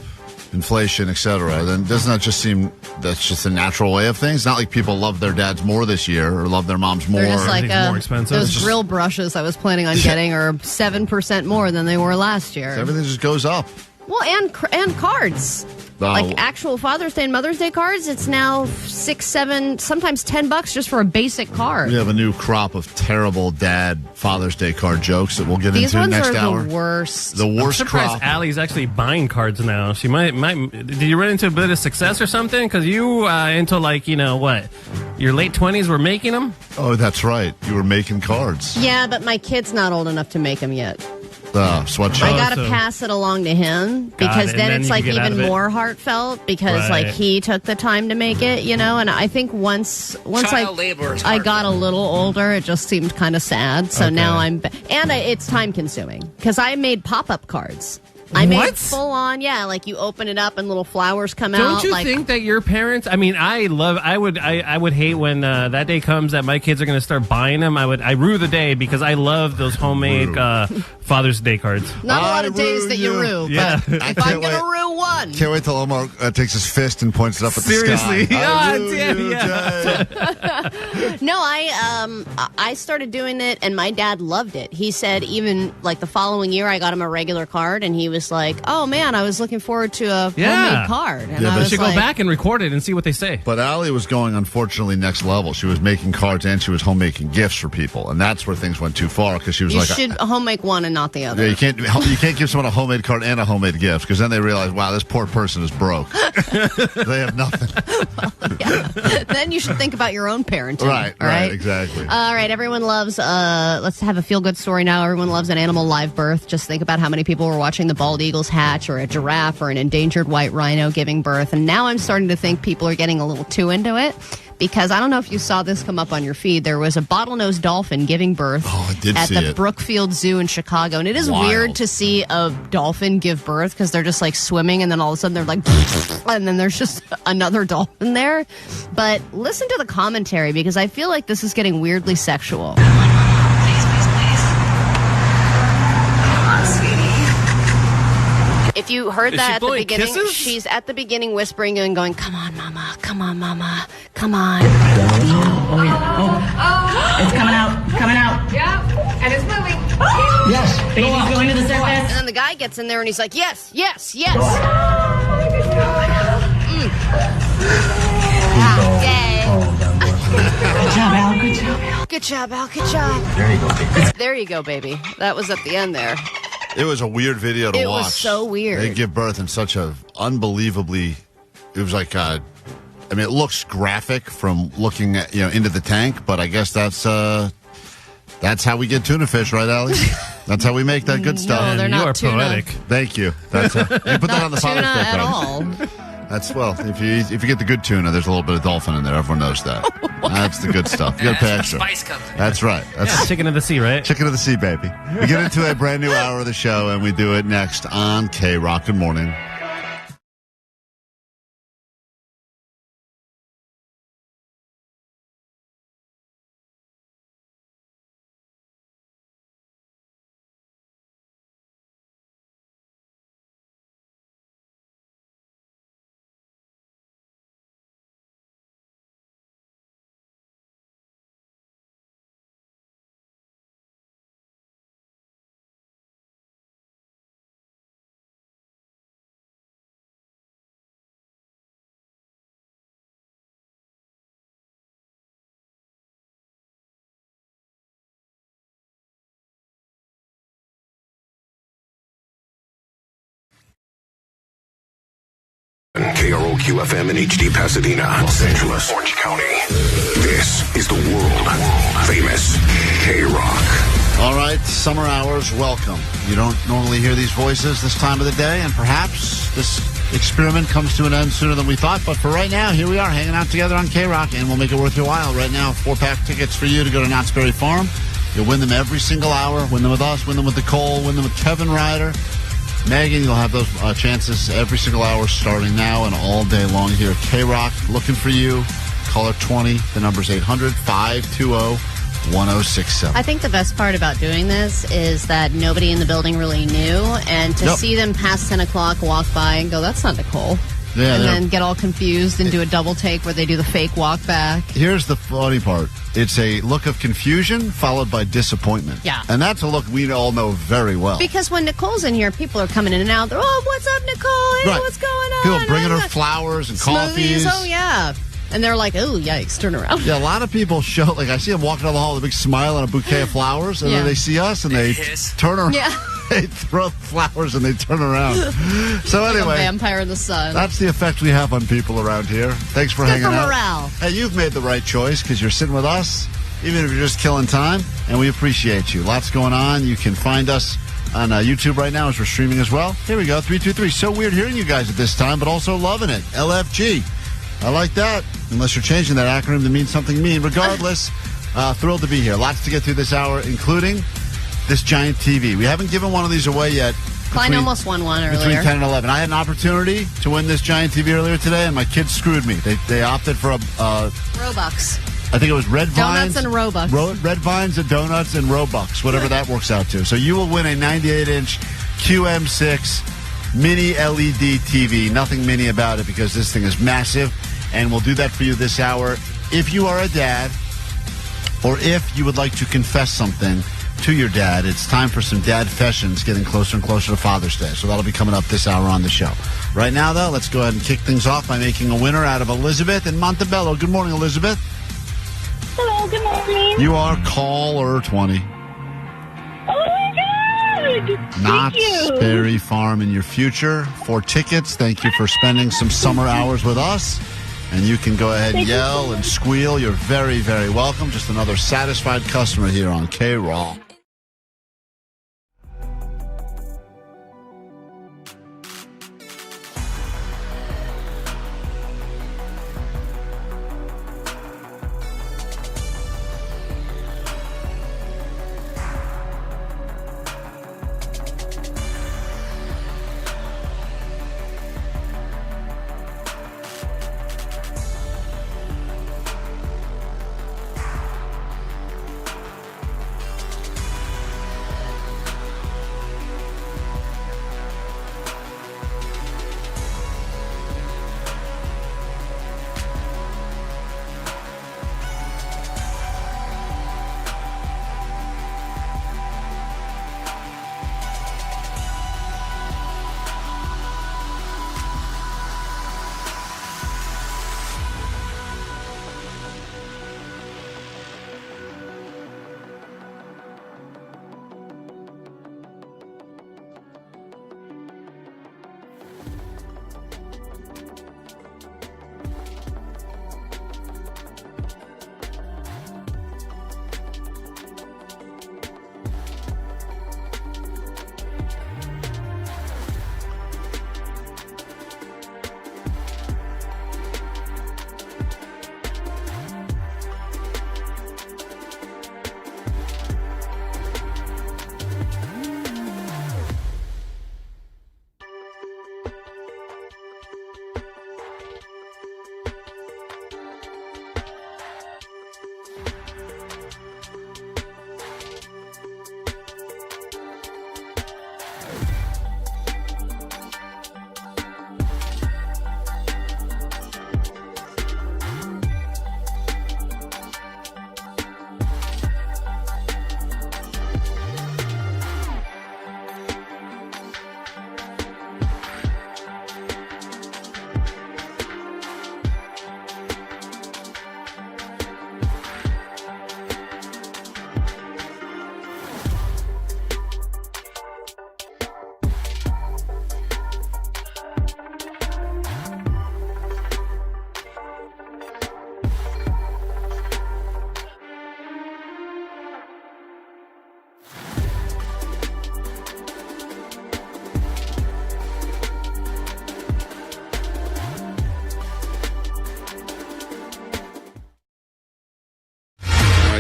inflation, etc., then doesn't that just seem that's just a natural way of things? It's not like people love their dads more this year or love their moms more. They're just like more expensive. those grill brushes I was planning on getting are 7% more than they were last year. So everything just goes up. Well, and cards. Like actual Father's Day and Mother's Day cards, it's now $6, $7, sometimes $10 just for a basic card. We have a new crop of terrible dad Father's Day card jokes that we'll get into next hour. These ones are the worst. The worst I'm surprised crop. Allie's actually buying cards now. She might. Did you run into a bit of success or something? Because you into your late 20s were making them? Oh, that's right. You were making cards. Yeah, but my kid's not old enough to make them yet. Sweatshirt. I got to pass it along to him because then it's like even more heartfelt because like he took the time to make it, and I think once I got a little older, it just seemed kind of sad. So now it's time consuming because I made pop-up cards. I made full on, like you open it up and little flowers come out. Don't you think that your parents? I mean, I would hate when that day comes that my kids are going to start buying them. I rue the day because I love those homemade Father's Day cards. Not a lot of days that you rue, but if I'm going to rue one. Can't wait till Omar takes his fist and points it up at the sky. Seriously? No, I started doing it, and my dad loved it. He said even like the following year, I got him a regular card, and he was like, "Oh man, I was looking forward to a homemade card." And I but was you should go back and record it and see what they say. But Allie was going, unfortunately, next level. She was making cards and she was homemaking gifts for people, and that's where things went too far because she was you should homemake one and not the other. Yeah, you can't give someone a homemade card and a homemade gift because then they realize, wow, this poor person is broke. They have nothing. Then you should think about your own parenting. Right, exactly. All right, everyone loves, let's have a feel-good story now. Everyone loves an animal live birth. Just think about how many people were watching the bald eagles hatch or a giraffe or an endangered white rhino giving birth. And now I'm starting to think people are getting a little too into it because I don't know if you saw this come up on your feed. There was a bottlenose dolphin giving birth at the Brookfield Zoo in Chicago. And it is weird to see a dolphin give birth because they're just like swimming and then all of a sudden they're like, and then there's just another dolphin there. But listen to the commentary because I feel like this is getting weirdly sexual. If you heard that at the beginning, she's at the beginning whispering and going, "Come on, mama, come on, mama, come on." Oh, it's coming out. Yeah, and it's moving. Yes. Baby's going to the surface. And then the guy gets in there and he's like, yes. Good job, Al. Good job. Good job, Al. Good job. There you go, baby. There you go, baby. That was at the end there. It was a weird video to watch. It was so weird. They give birth in such a unbelievably. It was like it looks graphic from looking at into the tank, but I guess that's how we get tuna fish, right, Allie? That's how we make that good stuff. No, they're not you are tuna. poetic. Thank you. That's you put that on the Father's Day at card. all. That's if you get the good tuna, there's a little bit of dolphin in there. Everyone knows that. That's the good stuff. You got to pay extra. Spice comes in. That's right. That's Chicken of the sea, right? Chicken of the sea, baby. We get into a brand new hour of the show, and we do it next on KROQ. Good morning. KROQ FM in HD Pasadena, Los Angeles, Orange County. This is the world famous KROQ. All right, summer hours, welcome. You don't normally hear these voices this time of the day, and perhaps this experiment comes to an end sooner than we thought. But for right now, here we are hanging out together on KROQ, and we'll make it worth your while. Right now, 4-pack tickets for you to go to Knott's Berry Farm. You'll win them every single hour. Win them with us, win them with Nicole, win them with Kevin Ryder. Megan, you'll have those chances every single hour starting now and all day long here at KROQ. Looking for you. Caller 20. The number's 800-520-1067. I think the best part about doing this is that nobody in the building really knew, and to see them past 10 o'clock walk by and go, that's not Nicole. Yeah, and then get all confused and do a double take where they do the fake walk back. Here's the funny part. It's a look of confusion followed by disappointment. Yeah. And that's a look we all know very well. Because when Nicole's in here, people are coming in and out. They're, oh, what's up, Nicole? Hey, Right. what's going on? People bringing her flowers and coffees. Oh, yeah. And they're like, oh, yikes, turn around. Yeah, a lot of people show, like I see them walking down the hall with a big smile and a bouquet of flowers, and then they see us and they turn around. Yeah. They throw flowers and they turn around. So Like anyway, a vampire in the sun. that's the effect we have on people around here. Thanks for Good hanging for out. morale. Hey, you've made the right choice because you're sitting with us, even if you're just killing time, and we appreciate you. Lots going on. You can find us on YouTube right now as we're streaming as well. Here we go, 323. So weird hearing you guys at this time, but also loving it. LFG. I like that. Unless you're changing that acronym to mean something mean. Regardless, thrilled to be here. Lots to get through this hour, including this giant TV. We haven't given one of these away yet. Klein almost won one earlier. Between 10 and 11. I had an opportunity to win this giant TV earlier today, and my kids screwed me. They opted for a... Robux. I think it was Red Vines. Donuts and Robux. Red Vines and Donuts and Robux, whatever that works out to. So you will win a 98-inch QM6 mini LED TV. Nothing mini about it because this thing is massive, and we'll do that for you this hour. If you are a dad, or if you would like to confess something to your dad, it's time for some dad fashions getting closer and closer to Father's Day. So that'll be coming up this hour on the show. Right now, though, let's go ahead and kick things off by making a winner out of Elizabeth in Montebello. Good morning, Elizabeth. Hello, good morning. You are caller 20. Oh my God! Knott's Berry Farm in your future. 4 tickets. Thank you for spending some summer hours with us. And you can go ahead and yell and squeal. You're very, very welcome. Just another satisfied customer here on KROQ.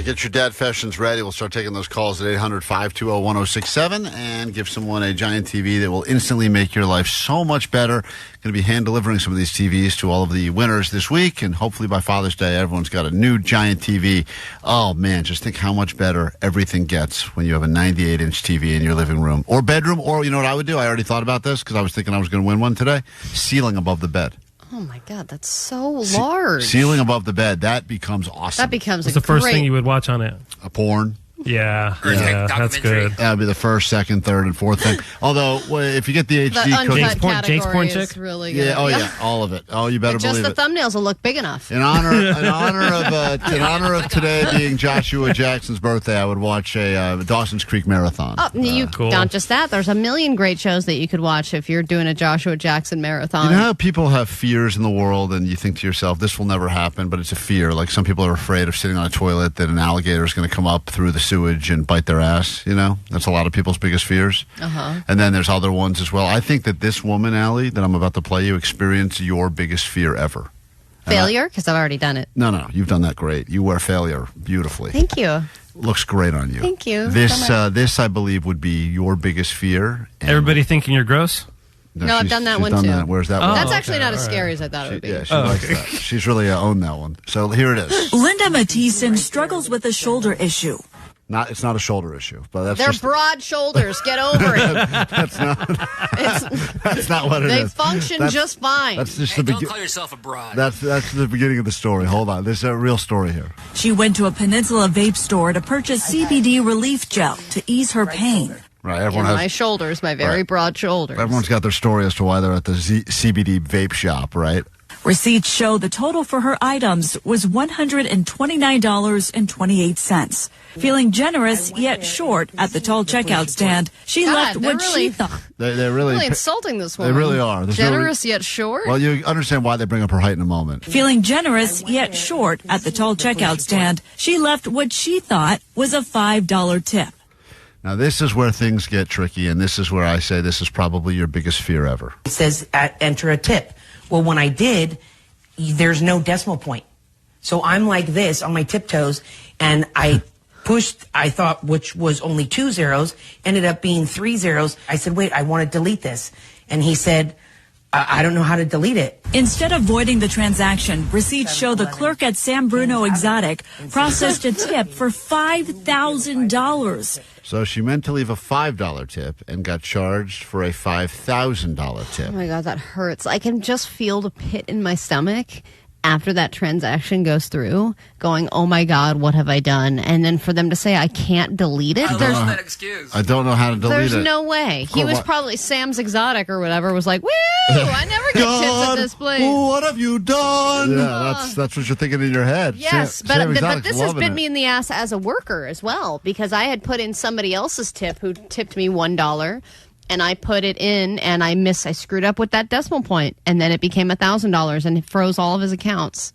right, get your dad fashions ready. We'll start taking those calls at 800-520-1067 and give someone a giant TV that will instantly make your life so much better. Going to be hand delivering some of these TVs to all of the winners this week, and hopefully by Father's Day, everyone's got a new giant TV. Oh, man, just think how much better everything gets when you have a 98-inch TV in your living room or bedroom. Or, you know what I would do? I already thought about this because I was thinking I was going to win one today. Ceiling above the bed. Oh, my God, that's so large. Ceiling above the bed. That becomes awesome. That becomes What's the first thing you would watch on it? A porn. Yeah, that's good. That would be the first, second, third, and fourth thing. Although, if you get the HD cookie, Jake's porn chick, really good. Yeah, yeah, all of it. Oh, you better just believe it. Just the thumbnails will look big enough. In honor of today being Joshua Jackson's birthday, I would watch a Dawson's Creek marathon. Oh, not just that. There's a million great shows that you could watch if you're doing a Joshua Jackson marathon. You know how people have fears in the world, and you think to yourself, "This will never happen," but it's a fear. Like some people are afraid of sitting on a toilet that an alligator is going to come up through the sewage and bite their ass. You know, that's a lot of people's biggest fears. And then there's other ones as well. I think that this woman, Allie, that I'm about to play you, experienced your biggest fear ever. Failure? Because I've already done it. No, you've done that great. You wear failure beautifully. Thank you. Looks great on you. Thank you. This, I believe, would be your biggest fear. Everybody thinking you're gross? No, I've done that one too. Where's that one? That's actually not as scary as I thought it would be. Yeah, she likes that. She's really owned that one. So here it is. Linda Mathieson struggles with a shoulder issue. It's not a shoulder issue, but that's They're broad shoulders. Get over it. That's not what it is. They function just fine. That's just don't call yourself a broad. That's the beginning of the story. Hold on. There's a real story here. She went to a Peninsula vape store to purchase CBD relief gel to ease her pain. Right, everyone has my shoulders, my very broad shoulders. Everyone's got their story as to why they're at the CBD vape shop, right? Receipts show the total for her items was $129.28. Feeling generous yet short at the tall checkout stand, she left what she thought. They're really insulting this woman. They really are. Generous yet short? Well, you understand why they bring up her height in a moment. Feeling generous yet short at the tall checkout stand, she left what she thought was a $5 tip. Now, this is where things get tricky, and this is where I say this is probably your biggest fear ever. It says enter a tip. Well, when I did, there's no decimal point. So I'm like this on my tiptoes, and I pushed, I thought, which was only 2 zeros, ended up being 3 zeros. I said, wait, I want to delete this. And he said, I don't know how to delete it. Instead of voiding the transaction, receipts show the clerk at San Bruno Exotic processed a tip for $5,000. So she meant to leave a $5 tip and got charged for a $5,000 tip. Oh my God, that hurts. I can just feel the pit in my stomach after that transaction goes through, going, oh my God, what have I done? And then for them to say I can't delete it. I love that excuse. I don't know how to delete There's it. no way. He was probably Sam's Exotic or whatever, was like, woo, I never get tips at this place. What have you done? Yeah, that's what you're thinking in your head. Yes, but this has bit me in the ass as a worker as well, because I had put in somebody else's tip who tipped me $1. And I put it in, and I screwed up with that decimal point, and then it became $1,000, and it froze all of his accounts.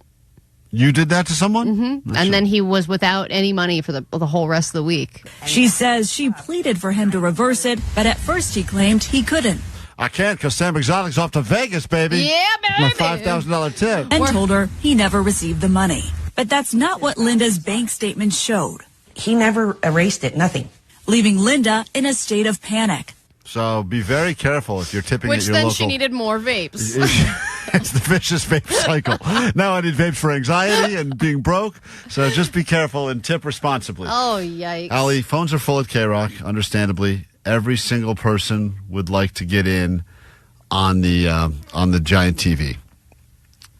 You did that to someone? Mm-hmm. And then he was without any money for the whole rest of the week. She says she pleaded for him to reverse it, but at first he claimed he couldn't. I can't because Sam Exotic's off to Vegas, baby. Yeah, baby. My $5,000 tip. And told her he never received the money. But that's not what Linda's bank statement showed. He never erased it, nothing. Leaving Linda in a state of panic. So be very careful if you're tipping at your local. local. She needed more vapes. It's the vicious vape cycle. Now I need vapes for anxiety and being broke. So just be careful and tip responsibly. Oh, yikes. Allie, phones are full at KROQ, understandably. Every single person would like to get in on the giant TV.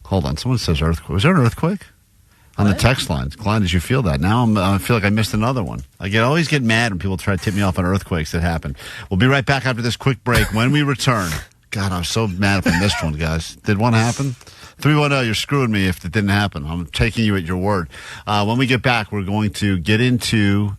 Hold on. Someone says earthquake. Was there an earthquake? On the text lines. Klein, did you feel that? Now I feel like I missed another one. I always get mad when people try to tip me off on earthquakes that happen. We'll be right back after this quick break. When we return, God, I'm so mad if I missed one, guys. Did one happen? 310, you're screwing me if it didn't happen. I'm taking you at your word. When we get back, we're going to get into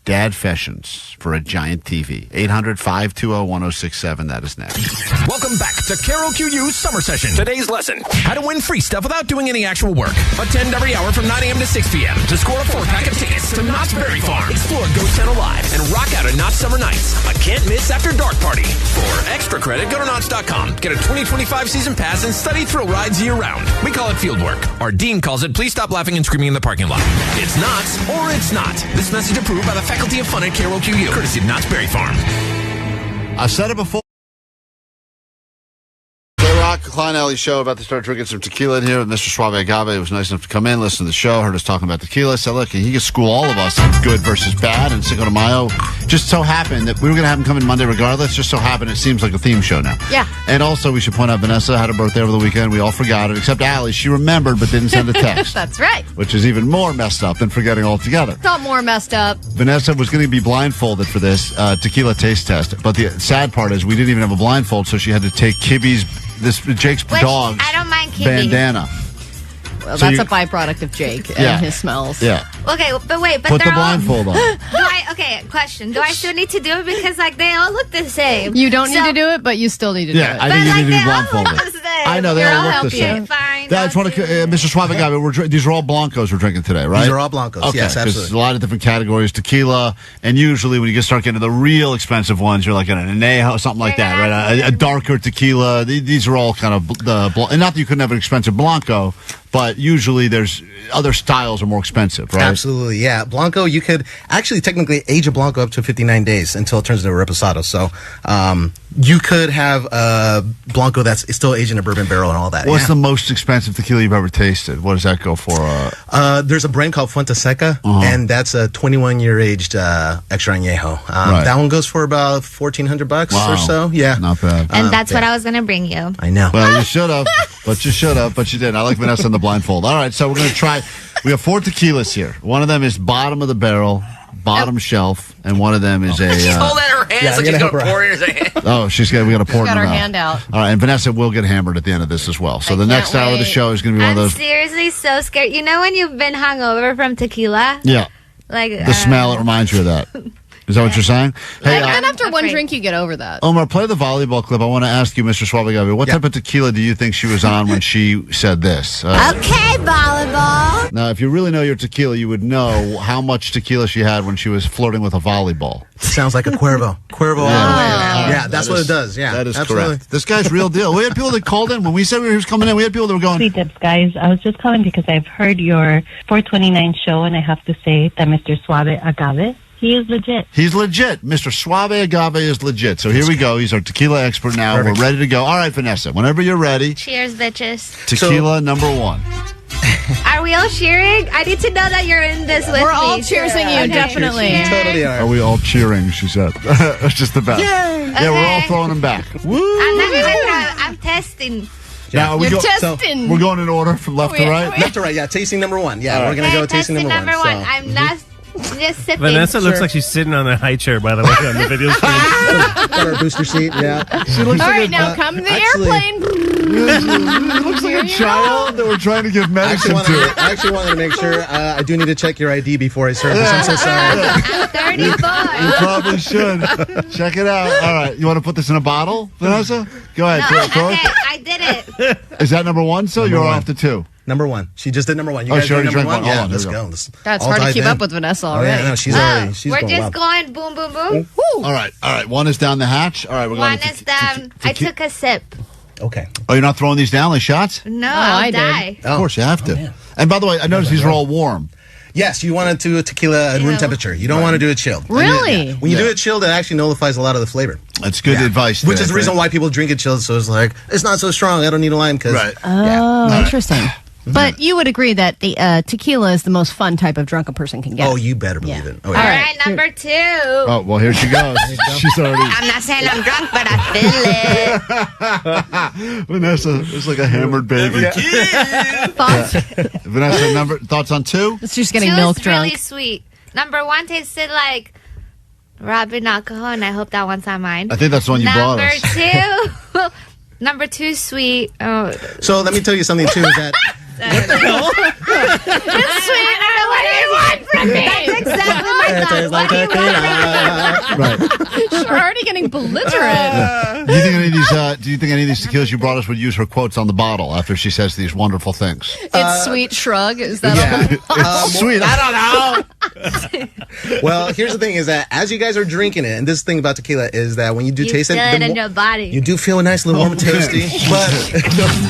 Dad Fashions for a giant TV. 800-520-1067. That is next. Welcome back to KROQ Summer Session. Today's lesson, how to win free stuff without doing any actual work. Attend every hour from 9 a.m. to 6 p.m. to score a 4-pack of tickets to Knott's Berry Farm. Explore Ghost Town Alive and rock out at Knott's Summer Nights, a can't-miss after dark party. For extra credit, go to Knott's.com. Get a 2025 season pass and study thrill rides year-round. We call it field work. Our dean calls it please stop laughing and screaming in the parking lot. It's Knott's or it's not. This message approved by the Faculty of Fun at KROQ, courtesy of Knott's Berry Farm. I've said it before. KROQ, Klein, A.D.D show, about to start drinking some tequila in here with Mr. Suave Agave. It was nice enough to come in, listen to the show, heard us talking about tequila. Said, look, he could school all of us on good versus bad. And Cinco de Mayo just so happened that we were going to have him come in Monday regardless. Just so happened it seems like a theme show now. Yeah. And also, we should point out Vanessa had a birthday over the weekend. We all forgot it, except Allie. She remembered but didn't send a text. That's right. Which is even more messed up than forgetting altogether. It's not more messed up. Vanessa was going to be blindfolded for this tequila taste test. But the sad part is we didn't even have a blindfold, so she had to take Kibby's, Jake's dog's I don't mind Kibby. bandana. Well, So that's you- a byproduct of Jake Yeah. and his smells. Yeah. Okay, but wait, but Put the they're all... blindfold on. Okay, question. Do I still need to do it? Because, like, they all look the same. You don't need to do it, but you still need to do it. I think you need to be blindfolded. I know, they Here, all I'll look help the you. same. Fine. I just want to, Mr. Suave Agave, these are all Blancos we're drinking today, right? These are all Blancos, okay, yes, 'cause absolutely. a lot of different categories, tequila, and usually when you start getting to the real expensive ones, you're like an anejo, something like that, right? A darker tequila. These are all kind of and not that you couldn't have an expensive Blanco, but usually there's other styles are more expensive, right? Absolutely, yeah. Blanco, you could actually technically age a Blanco up to 59 days until it turns into a Reposado. So you could have a Blanco that's still aged in a bourbon barrel and all that. What's the most expensive tequila you've ever tasted? What does that go for? There's a brand called Fuente Seca, and that's a 21-year aged extra añejo. Right. That one goes for about $1,400 Wow. or so. Yeah, Not bad. And that's what I was going to bring you. I know. Well, you should have, but you didn't. I like Vanessa in the blindfold. All right, so we're going to try. We have 4 tequilas here. One of them is bottom of the barrel, bottom shelf, and one of them is a. She's holding her hands like she's going to pour it in her hand. Oh, we got to pour it in Got her her mouth. hand out. All right, and Vanessa will get hammered at the end of this as well. So the next hour of the show is going to be one of I'm those. seriously so scared. You know when you've been hungover from tequila? Yeah, Like the smell, it reminds you of that. Is that what you're saying? Hey, And then after one drink, you get over that. Omar, play the volleyball clip. I want to ask you, Mr. Suave Agave, what type of tequila do you think she was on when she said this? Okay, volleyball. Now, if you really know your tequila, you would know how much tequila she had when she was flirting with a volleyball. Sounds like a Cuervo. Cuervo all the way. Yeah, that's That what is- it does. Yeah, that is absolutely. correct. This guy's real deal. We had people that called in when we said he was coming in. We had people that were going. Sweet Dips, guys. I was just calling because I've heard your 429 show, and I have to say that Mr. Suave Agave, he is legit. He's legit. Mr. Suave Agave is legit. So here we go. He's our tequila expert now. Perfect. We're ready to go. All right, Vanessa, whenever you're ready, Cheers, bitches. tequila number 1. Are we all cheering? I need to know that you're in this with me. We're all cheersing you, definitely. You totally are. Are we all cheering, she said. It's just the best. Yeah, we're all Okay. throwing them back. Woo! I'm not even I'm testing. Now, You're testing. we're going in order from left to right? Left to right, yeah. Tasting number 1. Yeah, All right. we're going to go tasting testing number 1. one. I'm not just sipping. Vanessa looks Sure. like she's sitting on a high chair, by the way, on the video screen. Got our booster seat, yeah. She looks All like right, now come to the actually- airplane. it looks like a child that we're trying to give medicine to. I actually wanted to make sure I do need to check your ID before I serve this. I'm so sorry. I'm 34. You probably should. Check it out. All right. You want to put this in a bottle, Vanessa? Go ahead. No, throw okay, it. I did it. Is that number 1? So Number you're 1. off to 2. Number 1. She just did number 1. You Oh, guys she already did number drank 1? one. Yeah, Hold on, let's here we go. go. That's all hard to dive keep in. up with Vanessa Oh, already. yeah, no, she's already. She's We're going just wild. going boom, boom, boom. All right. 1 is down the hatch. All right. We're One going is down. I took a sip. Okay. Oh, you're not throwing these down like shots? No, I I'll did. die. Of course, you have to. man. And by the way, I noticed these are all warm. Yes, you want to do a tequila at room temperature. You don't want to do it chilled. Really? When you do it chilled, it actually nullifies a lot of the flavor. That's good advice. Which there, is the reason why people drink it chilled. So it's like, it's not so strong. I don't need a lime because. Right. Oh, interesting. But you would agree that the tequila is the most fun type of drunken person can get. Oh, you better believe it. Oh, All yeah. right, number 2. Oh, well, here she goes. She's already. I'm not saying I'm drunk, but I feel it. Vanessa is like a hammered baby. Thoughts? Vanessa, thoughts on 2? It's just getting 2 milk is drunk. really sweet. Number 1 tasted like Robin alcohol, and I hope that one's on mine. I think that's the one you brought us. Number 2. Number 2 is sweet. Oh, So let me tell you something too. Is that it's sweet. I don't know what do you want from me? That's exactly my thought. What do you want from me? Right. You're already getting belligerent. Do you think any of these tequilas you brought us would use her quotes on the bottle after she says these wonderful things? It's sweet shrug. Is that sweet? I don't know. Well, here's the thing: is that as you guys are drinking it, and this thing about tequila is that when you do taste feel it, in your body. you do feel a nice little warm and toasty. But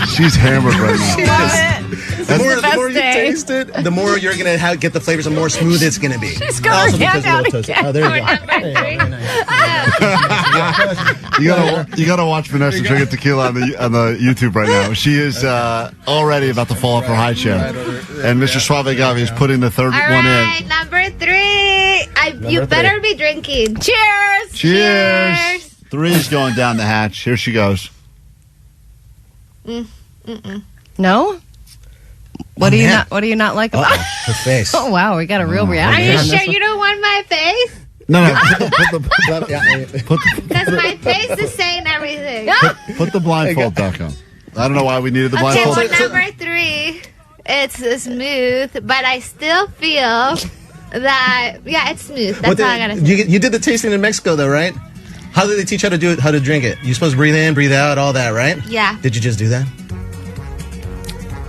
she's hammered right now. The more you taste it, the more you're gonna get the flavors, and more smooth it's gonna be. She's got her hand out again. Oh, there you go. You gotta watch Vanessa drinking tequila on the YouTube right now. She is already about to fall off her high chair, and Mr. Suave Gavi is putting the third one in. Number 3. You better be drinking. Cheers! Cheers! 3 is going down the hatch. Here she goes. No? What do you not? What do you not like about it? Her face. Oh wow, we got a real reaction. Are you sure you don't want my face? No. Because my face is saying everything. Put the blindfold back on. I don't know why we needed the Okay, blindfold. well, number 3, it's smooth, but I still feel that, it's smooth. That's all I gotta say. You did the tasting in Mexico, though, right? How did they teach how to do it? How to drink it? You're supposed to breathe in, breathe out, all that, right? Yeah. Did you just do that?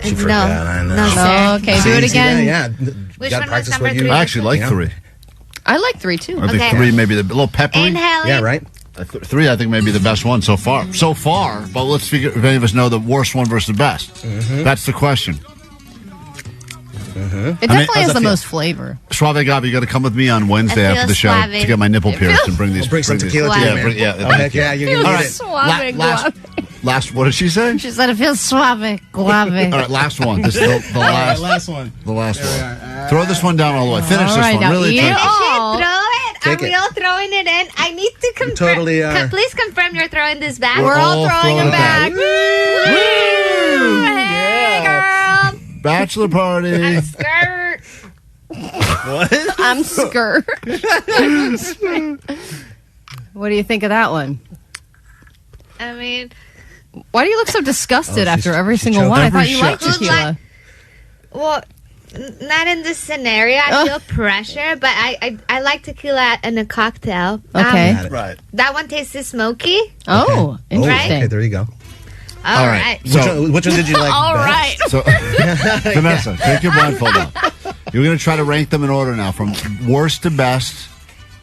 She No. forgot. I know. No, sir. Okay, do it again. Yeah. Which Gotta one was practice number what you- 3? I actually like 3. I like 3 too. I think 3 maybe the little peppery. Inhaling. Yeah, right. 3 I think may be the best one so far. But let's figure if any of us know the worst one versus the best. That's the question. It definitely has the most flavor. Suave Gabi, you got to come with me on Wednesday It after the feels show suave. to get my nipple pierced and bring these. Bring some tequila to you, man. Yeah, Oh, heck yeah, you're gonna need it. Suave last. What did she say? She said it feels suave, guave. All right, last one. This is the last. Last one. The last one. Throw this one down all the way. Finish All this right, one. now Really. eat take it it. all. Throw it. Take Are we it. all throwing it in? I need to confirm. Totally are. Please confirm you're throwing this back. We're all throwing throwing them it back. back. Woo! Hey, girl. Bachelor party. Skirt. I'm skirt. What do you think of that one? I mean, Why do you look so disgusted Oh, after every she single choked one? I every thought you liked shot. tequila. well, not in this scenario. I feel pressure, but I like tequila in a cocktail. Okay. Right. That one tastes smoky. Oh, interesting. Okay, there you go. All right. So, Which one did you like? All right. so Vanessa, take your blindfold off. You're going to try to rank them in order now, from worst to best.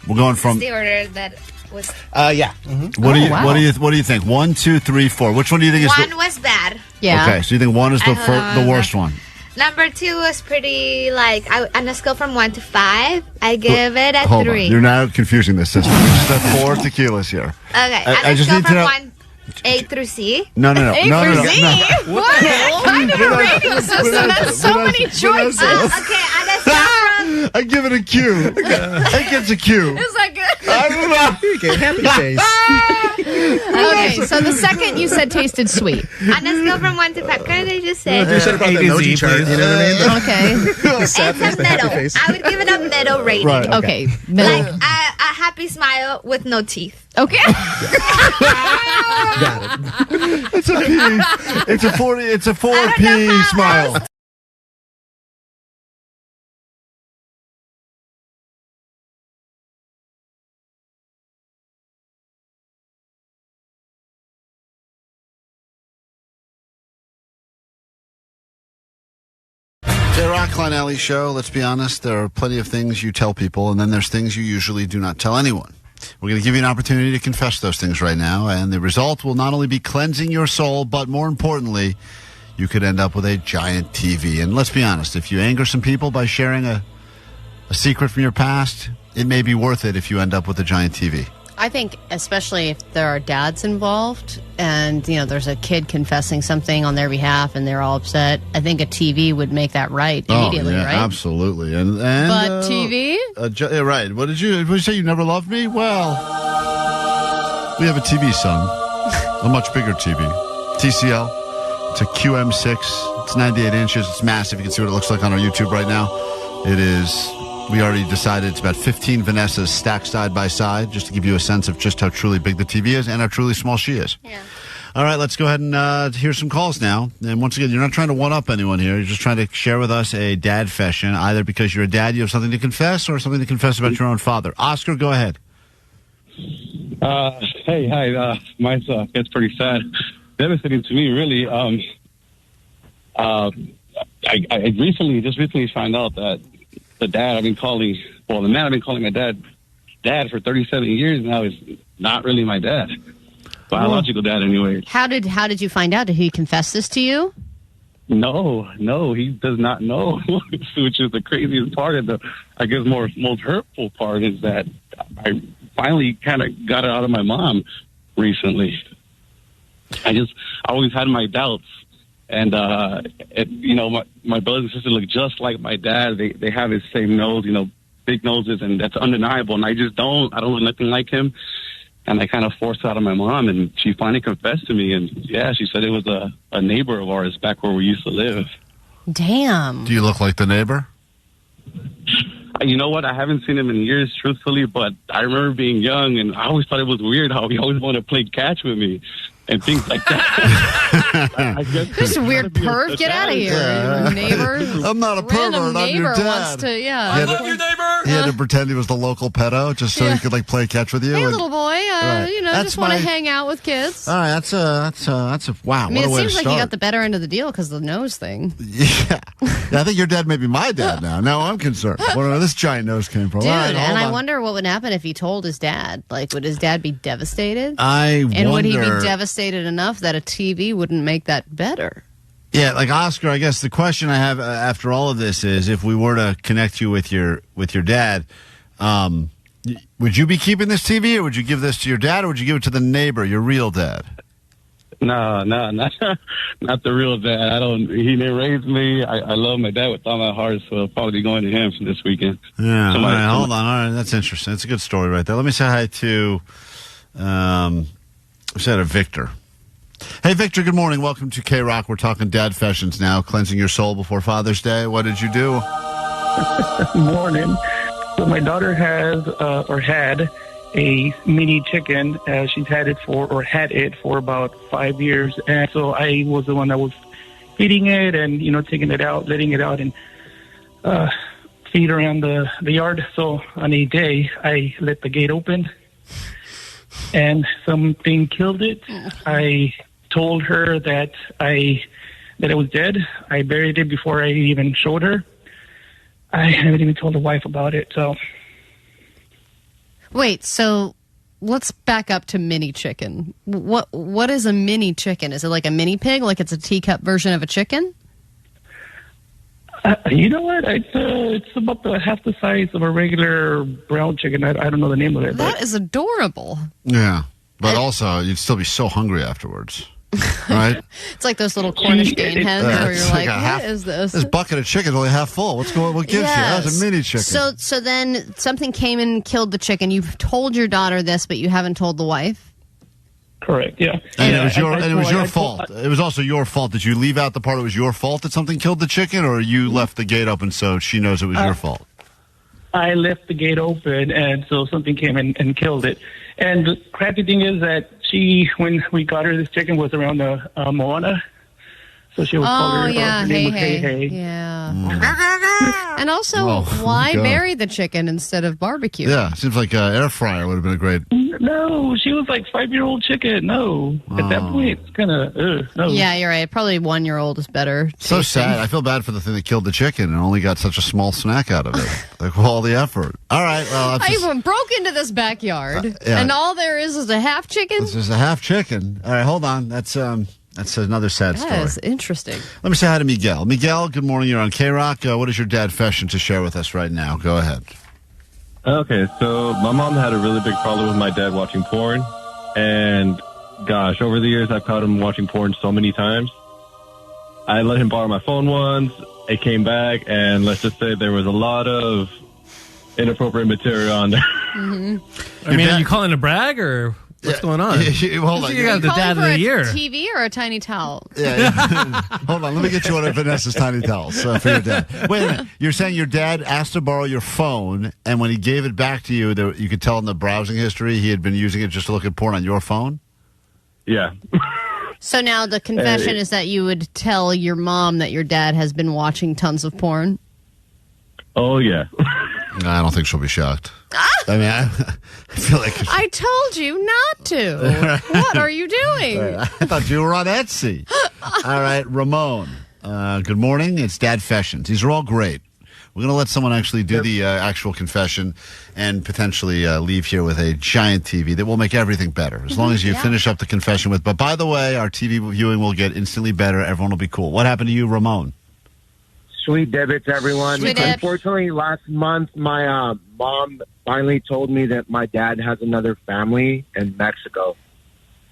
We're going from. The order that was. Yeah. What do you wow. What do you think? 1, 2, 3, 4. Which one do you think is One was bad. Yeah. Okay, so you think 1 is the the worst one? Number 2 was pretty, on a scale from 1 to 5, I give it a Hold 3. on. You're now confusing the system. You just have 4 tequilas here. Okay, I on a just scale need to from know- 1, A through C. No. A through Z? What kind of a rating system? That's so many choices. Okay, on a scale from... I give it a Q. I gets a Q. Is that good? I don't know. Okay, happy face. Okay, so the second you said tasted sweet. On a scale from 1 to 5, kind of just say... You should have brought the emoji chart. You know what I mean? Okay. It's a middle. I would give it a middle rating. Right. Okay. Middle. Like a happy smile with no teeth. Okay. Got it. It's a P. It's a 40. It's a 4P smile. KROQ, Klein, A.D.D show. Let's be honest. There are plenty of things you tell people, and then there's things you usually do not tell anyone. We're going to give you an opportunity to confess those things right now, and the result will not only be cleansing your soul, but more importantly, you could end up with a giant TV. And let's be honest, if you anger some people by sharing a secret from your past, it may be worth it if you end up with a giant TV. I think especially if there are dads involved and, there's a kid confessing something on their behalf and they're all upset, I think a TV would make that right immediately, yeah, right? Absolutely. And But TV? Yeah, right. What did you say? You never loved me? Well, we have a TV, son. A much bigger TV. TCL. It's a QM6. It's 98 inches. It's massive. You can see what it looks like on our YouTube right now. It is... We already decided it's about 15 Vanessas stacked side by side, just to give you a sense of just how truly big the TV is and how truly small she is. Yeah. All right, let's go ahead and hear some calls now. And once again, you're not trying to one-up anyone here. You're just trying to share with us a dad fashion, either because you're a dad, you have something to confess, or something to confess about your own father. Oscar, go ahead. Hey, hi. Mine's it's pretty sad. Devastating to me, really. I recently found out that the man I've been calling my dad for 37 years now is not really my dad. Biological dad, anyway. How did you find out? Did he confess this to you? No, he does not know, which is the craziest part. And the, I guess, most hurtful part is that I finally kind of got it out of my mom recently. I always had my doubts. And, my brothers and sisters look just like my dad. They have his same nose, big noses, and that's undeniable. And I don't look nothing like him. And I kind of forced it out of my mom, and she finally confessed to me. And, yeah, she said it was a neighbor of ours back where we used to live. Damn. Do you look like the neighbor? You know what? I haven't seen him in years, truthfully, but I remember being young, and I always thought it was weird how he always wanted to play catch with me and things like that. This weird perv. Get out of here, neighbor. I'm not a pervert. I'm your dad. Wants to, I love your neighbor. He had to pretend he was the local pedo just so he could play catch with you. Hey, little boy. Right. Just want to hang out with kids. All right, that's a wow. I mean, what a it way seems to like start. you got the better end of the deal because of the nose thing. Yeah, I think your dad may be my dad now. Now I'm concerned. Where this giant nose came from. Dude, All right, and I wonder what would happen if he told his dad. Like, would his dad be devastated? And would he be devastated enough that a TV wouldn't make that better? Yeah, like Oscar, I guess the question I have after all of this is, if we were to connect you with your dad, would you be keeping this TV, or would you give this to your dad, or would you give it to the neighbor, your real dad? No, not the real dad. He didn't raise me. I love my dad with all my heart, so I'll probably be going to him for this weekend. Yeah, all right, hold on. All right, that's interesting. That's a good story right there. Let me say hi to, Victor. Hey, Victor, good morning. Welcome to KROQ. We're talking dad fashions now, cleansing your soul before Father's Day. What did you do? Morning. So my daughter has, had a mini chicken. She's had it for about 5 years. And so I was the one that was feeding it and, taking it out, letting it out and feed around the yard. So on a day, I let the gate open and something killed it. I told her that it was dead. I buried it before I even showed her. I haven't even told the wife about it. So, wait. So, let's back up to mini chicken. What is a mini chicken? Is it like a mini pig? Like it's a teacup version of a chicken? You know what? It's about half the size of a regular brown chicken. I don't know the name of it. That is adorable. Yeah, but also you'd still be so hungry afterwards. Right? It's like those little Cornish game hens where you're like, what is this? This bucket of chicken is only half full. What gives you? That's a mini chicken. So then something came and killed the chicken. You've told your daughter this, but you haven't told the wife? Correct, yeah. And it was your fault. It was also your fault. Did you leave out the part it was your fault that something killed the chicken, or you left the gate open so she knows it was your fault? I left the gate open, and so something came and killed it. And the crappy thing is that when we got her this chicken, was around the Moana. So she was called her name was Hey. Yeah. And also, why bury the chicken instead of barbecue? Yeah, seems like an air fryer would have been a great... No, she was like 5-year-old chicken. No. At that point, it's kind of, no. Yeah, you're right. Probably 1-year-old is better. So sad. I feel bad for the thing that killed the chicken and only got such a small snack out of it. Like, all the effort. All right, well... I broke into this backyard, and all there is a half chicken? This is a half chicken. All right, hold on. That's another sad story. That is interesting. Let me say hi to Miguel. Miguel, good morning. You're on KROQ. What is your dad fashion to share with us right now? Go ahead. Okay, so my mom had a really big problem with my dad watching porn. And, gosh, over the years, I've caught him watching porn so many times. I let him borrow my phone once. It came back, and let's just say there was a lot of inappropriate material on there. Mm-hmm. I mean, are you calling a brag, or... What's going on? Hold on. You got the dad of the year. A TV or a tiny towel? Yeah. Hold on. Let me get you one of Vanessa's tiny towels for your dad. Wait a minute. You're saying your dad asked to borrow your phone, and when he gave it back to you, you could tell in the browsing history he had been using it just to look at porn on your phone? Yeah. So now the confession is that you would tell your mom that your dad has been watching tons of porn? Oh, yeah. I don't think she'll be shocked. I mean, I feel like... I told you not to. What are you doing? I thought you were on Etsy. All right, Ramon. Good morning. It's Dad Fessions. These are all great. We're going to let someone actually do the actual confession and potentially leave here with a giant TV that will make everything better, as long as you finish up the confession with, but by the way, our TV viewing will get instantly better. Everyone will be cool. What happened to you, Ramon? Sweet debits, everyone. Unfortunately, last month, my mom finally told me that my dad has another family in Mexico.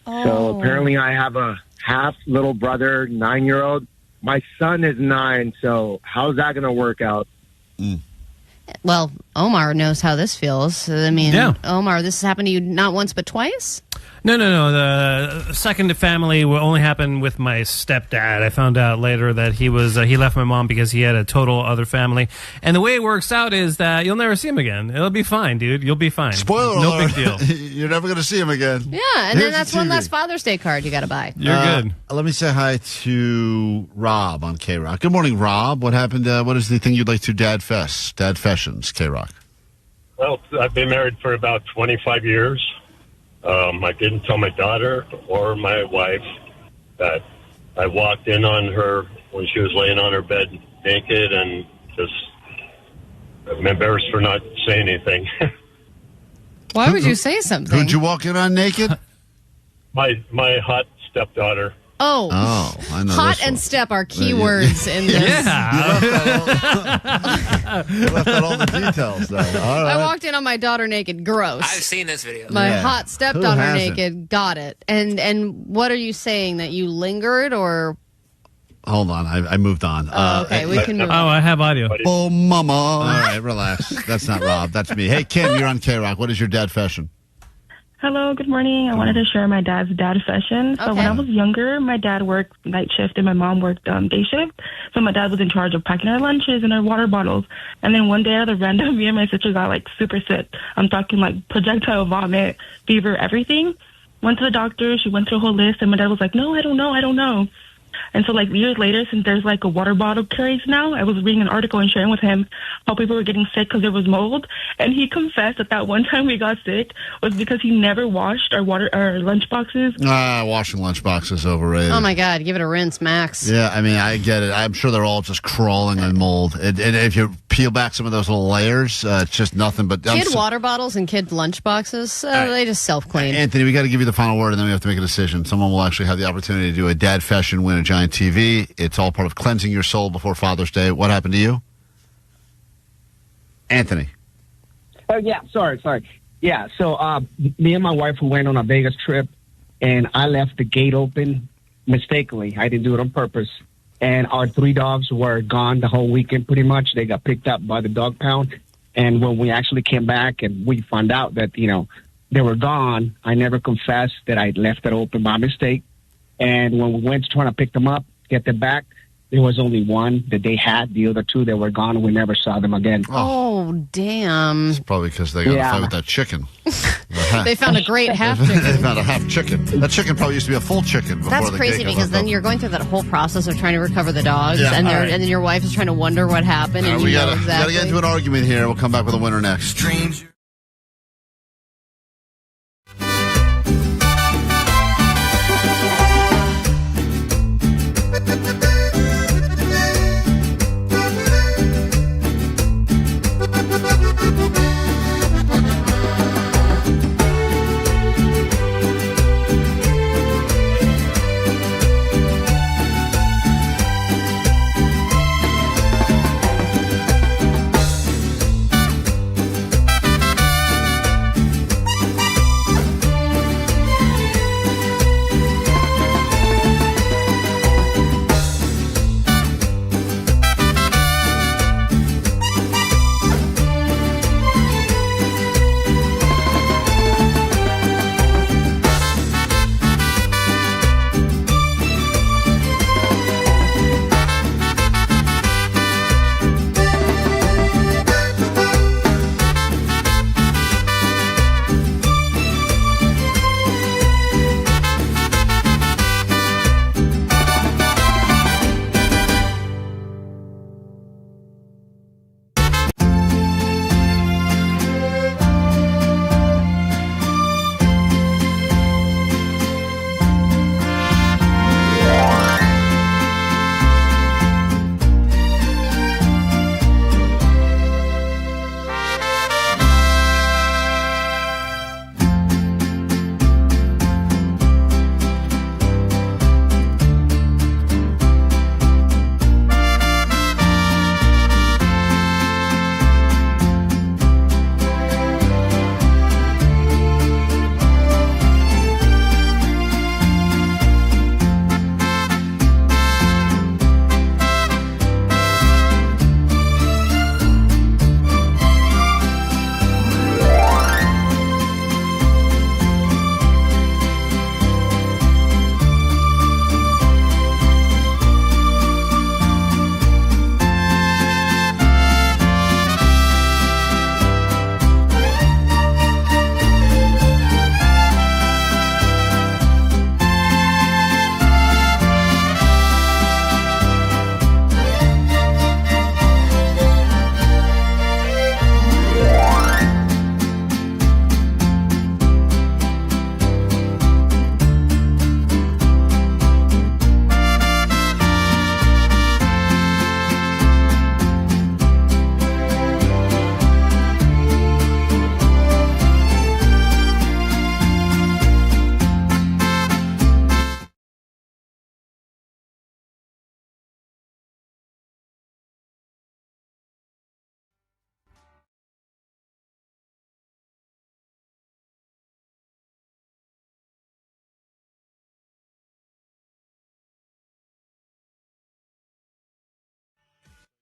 So apparently I have a half little brother, 9-year-old. My son is 9, so how's that going to work out? Well, Omar knows how this feels. I mean, Omar, this has happened to you not once but twice? No. The second family will only happen with my stepdad. I found out later that he left my mom because he had a total other family. And the way it works out is that you'll never see him again. It'll be fine, dude. You'll be fine. Spoiler no alert. big deal. You're never going to see him again. Yeah, and then that's one less Father's Day card you got to buy. You're good. Let me say hi to Rob on KROQ. Good morning, Rob. What happened? What is the thing you'd like to Dad Fessions, KROQ? Well, I've been married for about 25 years. I didn't tell my daughter or my wife that I walked in on her when she was laying on her bed naked, and just I'm embarrassed for not saying anything. Why would you say something? Who'd you walk in on naked? My hot stepdaughter. Oh, I know hot this and one. step are key words in this. You left out all the details, though. All right. I walked in on my daughter naked. Gross. I've seen this video. My hot stepdaughter Who hasn't? naked. Got it. And what are you saying? That you lingered or? Hold on, I moved on. Okay, we can move on. Oh, I have audio. Oh, mama. All right, relax. That's not Rob. That's me. Hey, Kim, you're on KROQ. What is your dad fashion? Hello, good morning. I wanted to share my dad's dad fashion. So when I was younger, my dad worked night shift and my mom worked day shift. So my dad was in charge of packing our lunches and our water bottles. And then one day out of random, me and my sister got like super sick. I'm talking like projectile vomit, fever, everything. Went to the doctor. She went through a whole list, and my dad was like, "No, I don't know." And so, like, years later, since there's, like, a water bottle craze now, I was reading an article and sharing with him how people were getting sick because there was mold. And he confessed that one time we got sick was because he never washed our lunch boxes. Washing lunch boxes is overrated. Oh, my God. Give it a rinse, Max. Yeah, I mean, I get it. I'm sure they're all just crawling in mold. And if you peel back some of those little layers, it's just nothing but... Kid water bottles and kid lunch boxes, they just self-clean. Anthony, we got to give you the final word, and then we have to make a decision. Someone will actually have the opportunity to do a dad fashion, win a giant TV. It's all part of cleansing your soul before Father's Day. What happened to you? Anthony. Oh, yeah. Sorry. Yeah, so me and my wife went on a Vegas trip, and I left the gate open mistakenly. I didn't do it on purpose. And our 3 dogs were gone the whole weekend pretty much. They got picked up by the dog pound. And when we actually came back and we found out that, they were gone, I never confessed that I left it open by mistake. And when we went to try to pick them up, get them back, there was only one that they had. The other 2, they were gone, and we never saw them again. Oh, damn. It's probably because they got to fight with that chicken. They found a great half chicken. They found a half chicken. That chicken probably used to be a full chicken before That's the crazy gate got because left then open. you're going through that whole process of trying to recover the dogs, Yeah, and and then your wife is trying to wonder what happened. And we you got know to exactly. get into an argument here. We'll come back with a winner next. Stranger.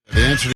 The answer to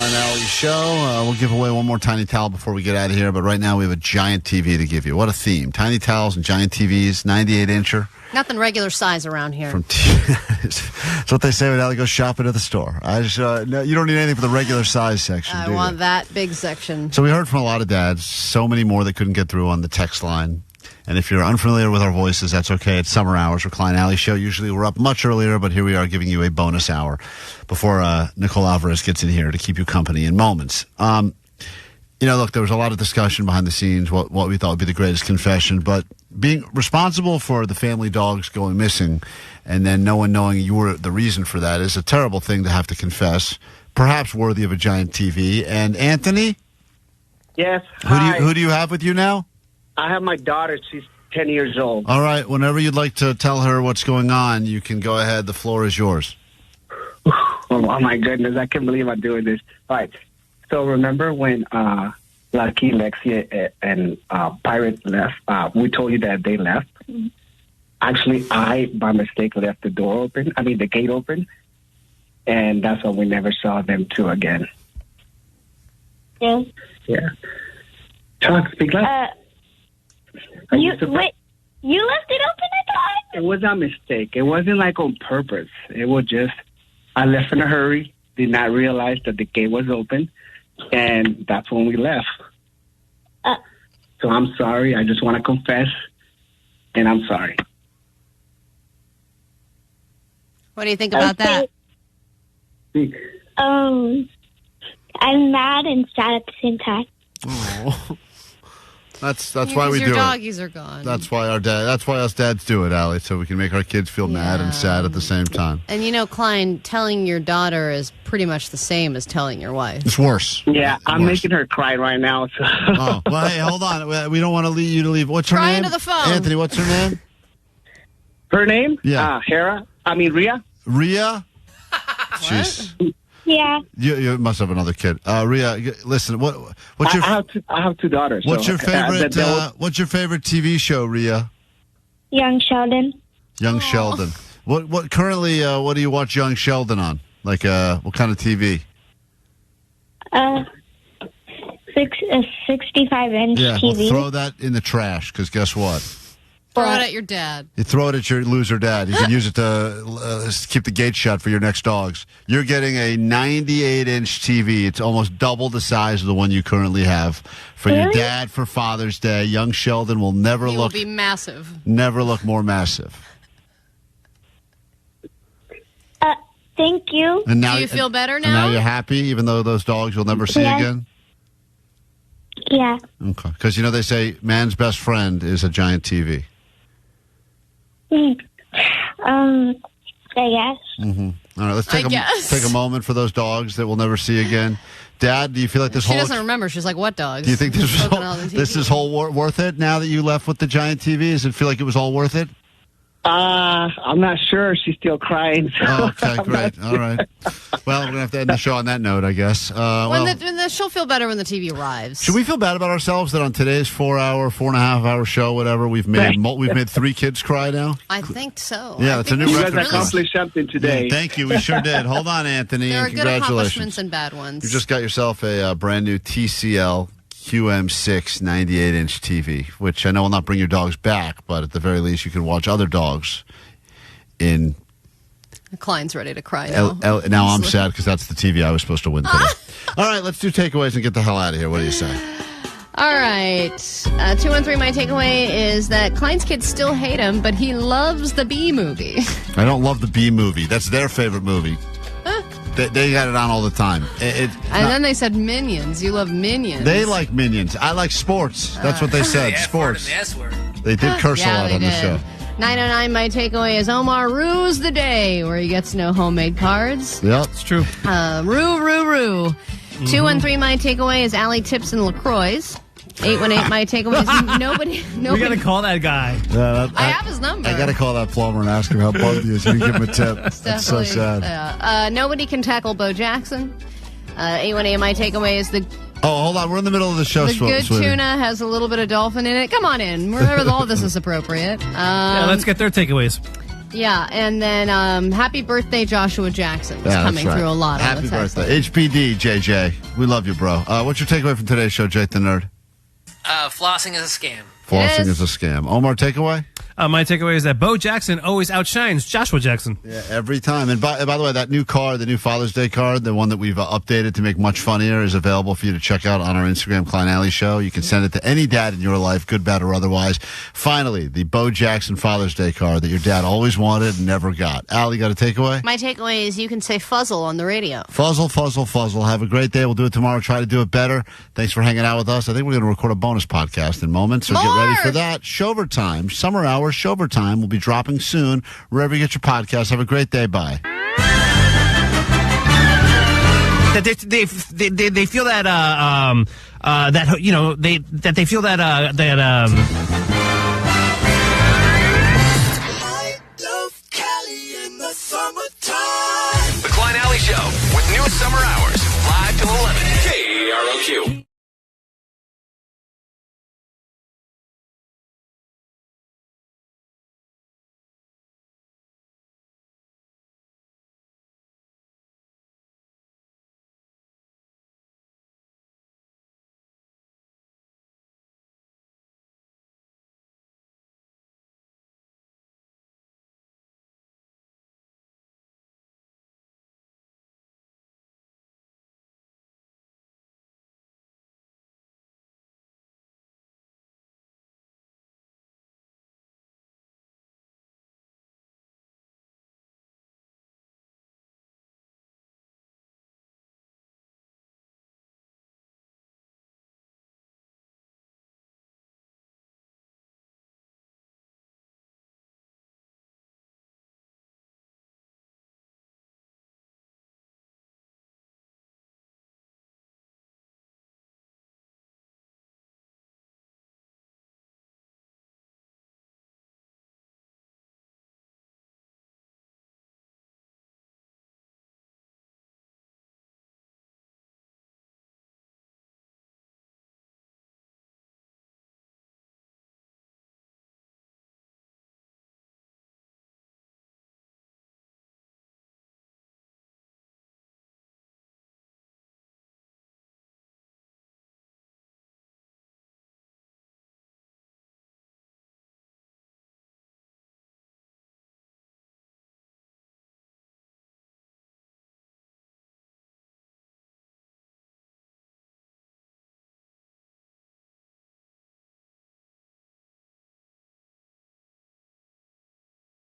All.y Show. We'll give away one more tiny towel before we get out of here, but right now we have a giant TV to give you. What a theme. Tiny towels and giant TVs, 98-incher. Nothing regular size around here. That's what they say when they go shopping at the store. I just, no, you don't need anything for the regular size section, I do you? want that big section. So we heard from a lot of dads, so many more that couldn't get through on the text line. And if you're unfamiliar with our voices, that's okay. It's summer hours for Klein All.y Show. Usually we're up much earlier, but here we are giving you a bonus hour before Nicole Alvarez gets in here to keep you company in moments. You know, look, there was a lot of discussion behind the scenes, what we thought would be the greatest confession, but being responsible for the family dogs going missing and then no one knowing you were the reason for that is a terrible thing to have to confess, perhaps worthy of a giant TV. And Anthony? Yes. Who do you have with you now? I have my daughter. She's 10 years old. All right. Whenever you'd like to tell her what's going on, you can go ahead. The floor is yours. Oh, my goodness. I can't believe I'm doing this. All right. So remember when Lucky, Lexia, and Pirate left? We told you that they left. Actually, I, by mistake, left the gate open. And that's why we never saw them two again. Yes. Yeah. Talk, speak loud. Wait. You left it open, I thought? It was a mistake. It wasn't like on purpose. It was just, I left in a hurry, did not realize that the gate was open, and that's when we left. So I'm sorry. I just want to confess, and I'm sorry. What do you think about that? I'm mad and sad at the same time. Oh. That's why we do it. Your doggies are gone. That's why us dads do it, Allie, so we can make our kids feel mad and sad at the same time. And you know, Klein, telling your daughter is pretty much the same as telling your wife. It's worse. Yeah, I'm making her cry right now. So. Oh, well, hey, hold on. We don't want to leave you to leave. What's her name? Cry into the phone. Anthony, what's her name? Her name? Yeah. Rhea. Rhea? Jeez. Yeah. You must have another kid. Rhea, listen, what's your... I have two daughters. What's so, your favorite What's your favorite TV show, Rhea? Young Sheldon. Young Sheldon. What currently, what do you watch Young Sheldon on? Like, what kind of TV? 65-inch TV. Well, throw that in the trash, because guess what? Throw it at your dad. You throw it at your loser dad. You can use it to keep the gate shut for your next dogs. You're getting a 98-inch TV. It's almost double the size of the one you currently have for your dad for Father's Day. Young Sheldon will He will be massive. Never look more massive. Thank you. And now, do you feel better now? And now you're happy, even though those dogs you'll never see again? Yeah. Okay. Because, you know, they say man's best friend is a giant TV. I guess. Mm-hmm. All right, let's take a moment for those dogs that we'll never see again. Dad, do you feel like this She doesn't remember. She's like, what dogs? Do you think this is worth it now that you left with the giant TV? Does it feel like it was all worth it? I'm not sure. She's still crying. So oh, okay, great. All right. Well, we're going to have to end the show on that note, I guess. She'll feel better when the TV arrives. Should we feel bad about ourselves that on today's 4.5-hour show, whatever, we've made 3 kids cry now? I think so. Yeah, that's a new record. You guys accomplished something today. Yeah, thank you. We sure did. Hold on, Anthony. There are and good congratulations. accomplishments and bad ones. You just got yourself a brand new TCL QM6 98-inch TV, which I know will not bring your dogs back, but at the very least you can watch other dogs in... Klein's ready to cry now. Now I'm sad because that's the TV I was supposed to win today. All right, let's do takeaways and get the hell out of here. What do you say? All right. 213, my takeaway is that Klein's kids still hate him, but he loves the Bee Movie. I don't love the Bee Movie. That's their favorite movie. They got it on all the time. Then they said Minions. You love Minions. They like Minions. I like sports. That's what they said. Sports. They did curse a lot on the show. 909, my takeaway is Omar rues the day where he gets no homemade cards. Yep, it's true. Rue. 213, my takeaway is Allie tips and LaCroix. 818, my takeaway is nobody. We got to call that guy. I have his number. I got to call that plumber and ask him how bugged he is. You give him a tip. That's so sad. Nobody can tackle Bo Jackson. 818, my takeaway is the... Oh, hold on. We're in the middle of the show. The good tuna has a little bit of dolphin in it. Come on in. All of this is appropriate. Let's get their takeaways. Yeah, and then happy birthday, Joshua Jackson. Is coming through a lot. Happy birthday. HPD, JJ. We love you, bro. What's your takeaway from today's show, Jake the Nerd? Flossing is a scam. Flossing is a scam. Omar, takeaway? My takeaway is that Bo Jackson always outshines Joshua Jackson. Yeah, every time. And by the way, that new card, the new Father's Day card, the one that we've updated to make much funnier, is available for you to check out on our Instagram, Klein Alley Show. You can send it to any dad in your life, good, bad, or otherwise. Finally, the Bo Jackson Father's Day card that your dad always wanted and never got. Allie, got a takeaway? My takeaway is you can say fuzzle on the radio. Fuzzle. Have a great day. We'll do it tomorrow. Try to do it better. Thanks for hanging out with us. I think we're going to record a bonus podcast in moments, so get ready for that. Shover time, summer hours, Shover time will be dropping soon wherever you get your podcast. Have a great day. Bye. They feel that they feel that